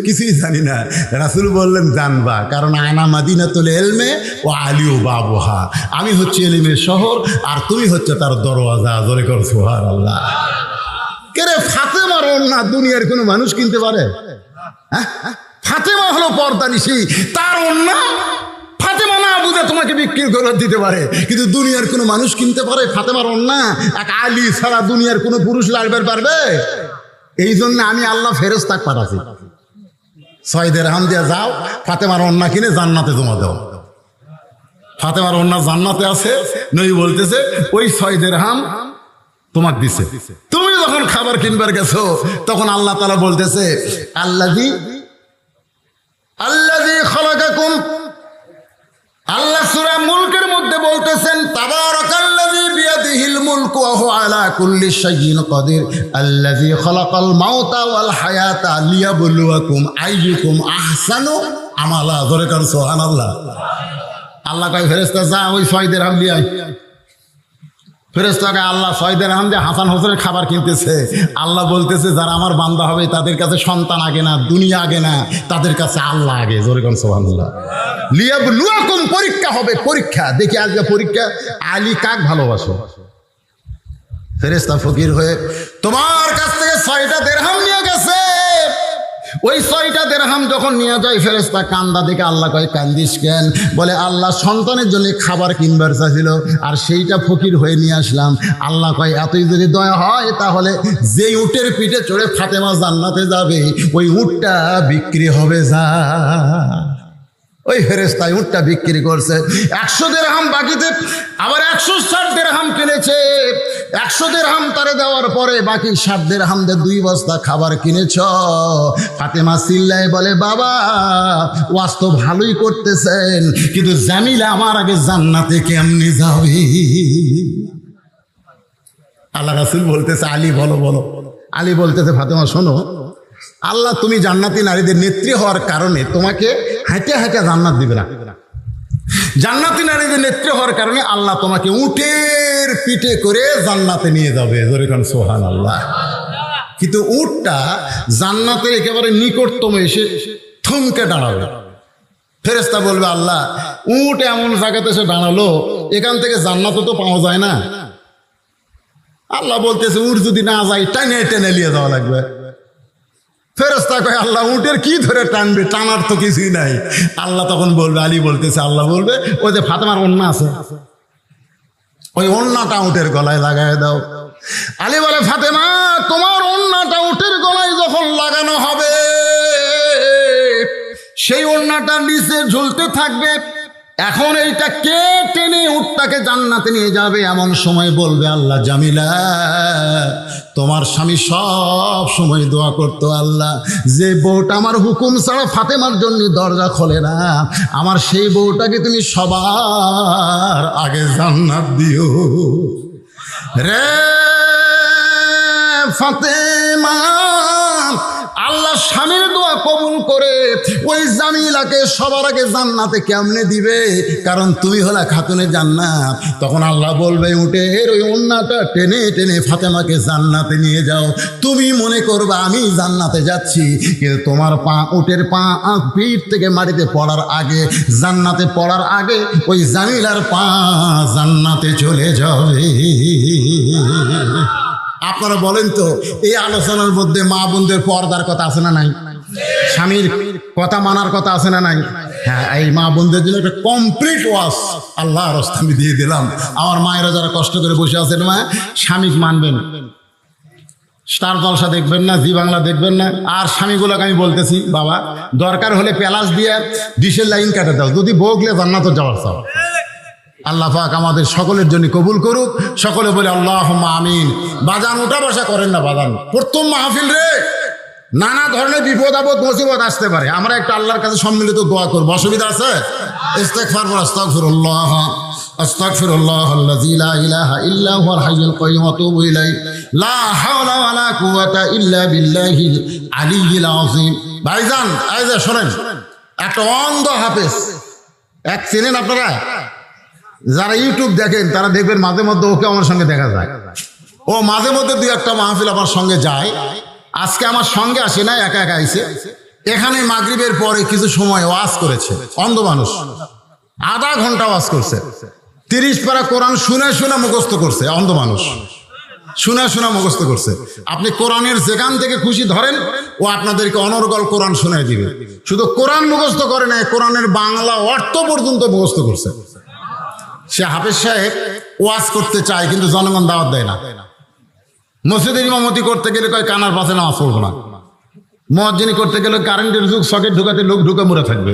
কিছুই জানি না। রাসূল বললেন, জানবা, কারণ আনা মাদিনাতুল ইলমে ও আলিউ বাবুহা, আমি হচ্ছে ইলমের শহর আর তুমি হচ্ছে তার দরওয়াজা। জোরে কর সুবহানাল্লাহ। কেরে ফাতেমার ওড়না দুনিয়ার কোনো মানুষ কিনতে পারে? ফাতেমা হলো পর্দানিশী, তার ওড়না ফাতেমা না বুঝে তোমাকে বিক্রি করে দিতে পারে, কিন্তু দুনিয়ার কোনো মানুষ কিনতে পারে ফাতেমার ওড়না? এক আলী ছাড়া দুনিয়ার কোনো পুরুষ লাগবে পারবে? এই জন্য আমি আল্লাহ ফেরেশতা পাঠাচ্ছি, 6 দিরহাম দিয়ে যাও ফাতেমার ওড়না কিনে জান্নাতে জমা দাও। ফাতেমার ওড়না জান্নাতে আছে, নবী বলতেছে ওই 6 দিরহাম তোমাকে দিছে। তুমি যখন খাবার কিনবার গেছো তখন আল্লাহ তাআলা বলতেছে, আল্লাযী খালাকা লাকুম। আল্লাহ সূরা মুলকের মধ্যে বলতেছেন তাবারাকাল্লাযী বিয়াদিহিল মুলকু ওয়া হুয়া আলা কুল্লি শাইইন কাদির আল্লাযী খালাকাল মাউতা ওয়াল হায়াতা লিয়াবলুয়াকুম আইয়ুকুম আহসানু আমালা। ধরে কার সুবহানাল্লাহ। আল্লাহ কয় ফেরেশতা যা ওই 6 দিরহাম দিয়ে আয়। ফেরেশতাকে আল্লাহ 6 দিরহাম দিয়ে হাসান হোসেনের খাবার কিনতেছে। আল্লাহ বলতেছে যারা আমার বান্দা হবে তাদের কাছে সন্তান আগে না, দুনিয়া আগে না, তাদের কাছে আল্লাহ আগে। জোরে কোন সুবহানাল্লাহ। লিয়াবলুয়াকুম, পরীক্ষা হবে, পরীক্ষা। দেখি আজকে পরীক্ষা আলী কাক ভালোবাসো। ফেরেশতা ফকির হয়ে তোমার কাছ থেকে 6টা দিরহাম নিয়ে গেছে। ওই 6টা দিরহাম যখন নিয়ে যায় ফেরেশতা কান্দা দেখে আল্লাহ কয় কান্দিস কেন? বলে আল্লাহ সন্তানের জন্য খাবার কিনবার চাইছিল আর সেইটা ফকির হয়ে নিয়ে আসলাম। আল্লাহ কয় এতই যদি দয়া হয় তাহলে যেই উটের পিঠে চড়ে ফাতেমা জান্নাতে যাবে ওই উটটা বিক্রি হবে যা। ওই ফেরেশতাই উটটা বিক্রি করছে। 100 দিরহাম বাকিতে আবার 160 দিরহাম কিনেছে। 100 দিরহাম তারে দেওয়ার পরে বাকি 60 দিরহাম দিয়ে 2 বস্তা খাবার কিনেছ। ফাতেমা চিল্লায় বলে বাবা ওয়াজ তো ভালোই করতেছেন, কিন্তু জামিলা আমার আগে জান্নাতে কেমনে যাবে? আল্লাহ রাসূল বলতেছে আলী বলো বলো। আলী বলতেছে ফাতেমা শোনো, আল্লাহ তুমি জান্নাতি নারীদের নেত্রী হওয়ার কারণে তোমাকে হাঁটে হাঁটে জান্নাত দিবে না। জান্নাতি নারীদের নেত্রী হওয়ার কারণে আল্লাহ তোমাকে উটের পিঠে করে জান্নাতে নিয়ে যাবে। জোরে কোন সুবহানাল্লাহ। কিন্তু উটটা জান্নাতের একেবারে নিকটতম এসে থমকে দাঁড়াবে। ফেরেশতা বলবে আল্লাহ উট এমন জায়গাতে এসে দাঁড়ালো, এখান থেকে জান্নাতও তো পাওয়া যায় না। আল্লাহ বলতেছে উট যদি না যায় টেনে টেনে নিয়ে যাওয়া লাগবে। ফেরেশতা কয় আল্লাহ উটের কি ধরে টানবে? টানার তো কিছুই নাই। আল্লাহ তখন বলবে, আলী বলতেছে আল্লাহ বলবে ওই যে ফাতেমার ওড়না আছে, ওই ওড়নাটা উটের গলায় লাগায় দাও। আলী বলে ফাতেমা তোমার ওড়নাটা উটের গলায় যখন লাগানো হবে সেই ওড়নাটা নিচে ঝুলতে থাকবে। এখন এইটা কে টেনে উটটাকে জান্নাতে নিয়ে যাবে? এমন সময় বলবে আল্লাহ জামিলা তোমার স্বামী সব সময় দোয়া করতো আল্লাহ যে বউটা আমার হুকুম ছাড়া ফাতেমার জন্য দরজা খোলে না, আমার সেই বউটাকে তুমি সবার আগে জান্নাত দিও রে ফাতেমা। আল্লাহ স্বামীর দোয়া কবুল করে ওই জামিলাকে সবার আগে জান্নাতে কেমনে দিবে? কারণ তুমি হলা খাতুনে জান্নাত। তখন আল্লাহ বলবে উটের ওই ওড়নাটা টেনে টেনে ফাতেমাকে জান্নাতে নিয়ে যাও। তুমি মনে করবে আমি জান্নাতে যাচ্ছি, কিন্তু তোমার পা উটের পা পিঠ থেকে মাটিতে পড়ার আগে, জান্নাতে পড়ার আগে ওই জামিলার পা জান্নাতে চলে যাবে। আপনারা বলেন তো এই আলোচনার মধ্যে মা বোনদের পর্দার কথা আছে না নাই? স্বামীর কথা মানার কথা আছে না নাই? হ্যাঁ, এই মা বোনদের জন্য একটা কমপ্লিট ওয়াজ আল্লাহর রাস্তা আমি দিয়ে দিলাম। আমার মায়েরা যারা কষ্ট করে বসে আছেন মা, স্বামীকে মানবেন, স্টার জলসা দেখবেন না, জি বাংলা দেখবেন না। আর স্বামীগুলোকে আমি বলতেছি বাবা দরকার হলে প্যালাস দিয়ে ডিশের লাইন কাটে দাও, যদি বগলে জান্নাত যাওয়ার চাও। আল্লাহ পাক আমাদের সকলের জন্য কবুল করুক। সকলে বলে আল্লাহুম্মা আমিন। বাজান উঠা বসা করেন না বাজান, প্রথম মাহফিল রে, নানা ধরনের বিপদ আপদ মুসিবত আসতে পারে। আমরা একটা আল্লাহর কাছে সম্মিলিত দোয়া করব, অসুবিধা আছে? ইস্তিগফার ওয়া আস্তাগফিরুল্লাহ আস্তাগফিরুল্লাহাল্লাযী লা ইলাহা ইল্লা হুয়াল হাইয়ুল কাইয়্যুম ওয়া আতুবু ইলাইহি লা হাওলা ওয়া লা কুওয়াতা ইল্লা বিল্লাহিল আলিয়্যিল আযীম। ভাইজান এই যে শুনেন, একটা অন্ধ হাফেজ এক চেনেন আপনারা? যারা ইউটিউব দেখেন তারা দেখবেন মাঝে মধ্যে ওকে আমার সঙ্গে দেখা যায়। ও মাঝে মধ্যে 2-1টা মাহফিল আমার সঙ্গে যায়। আজকে আমার সঙ্গে আসে না, একা একা আইছে। এখানে মাগরিবের পরে কিছু সময় ওয়াজ করেছে, অন্ধ মানুষ, আধা ঘন্টা ওয়াজ করছে। 30 পারা কোরআন শুনে শুনে মুখস্থ করছে। অন্ধ মানুষ শুনে শুনে মুখস্থ করছে। আপনি কোরআনের যেখান থেকে খুশি ধরেন, ও আপনাদেরকে অনর্গল কোরআন শোনায় দিবে। শুধু কোরআন মুখস্থ করে না, কোরআনের বাংলা অর্থ পর্যন্ত মুখস্থ করছে। সে হাফেজ সাহেব ওয়াজ করতে চায় কিন্তু জনগণ দাওয়াত দেয় না। মসজিদের ইমামতি করতে গেলে কয় কানার পাশে নামাজ পড়বো না। মুয়াজ্জিনি করতে গেলে কারেন্টের যুগ, সকেট ঢুকাতে লোক ঢুকে মরে থাকবে।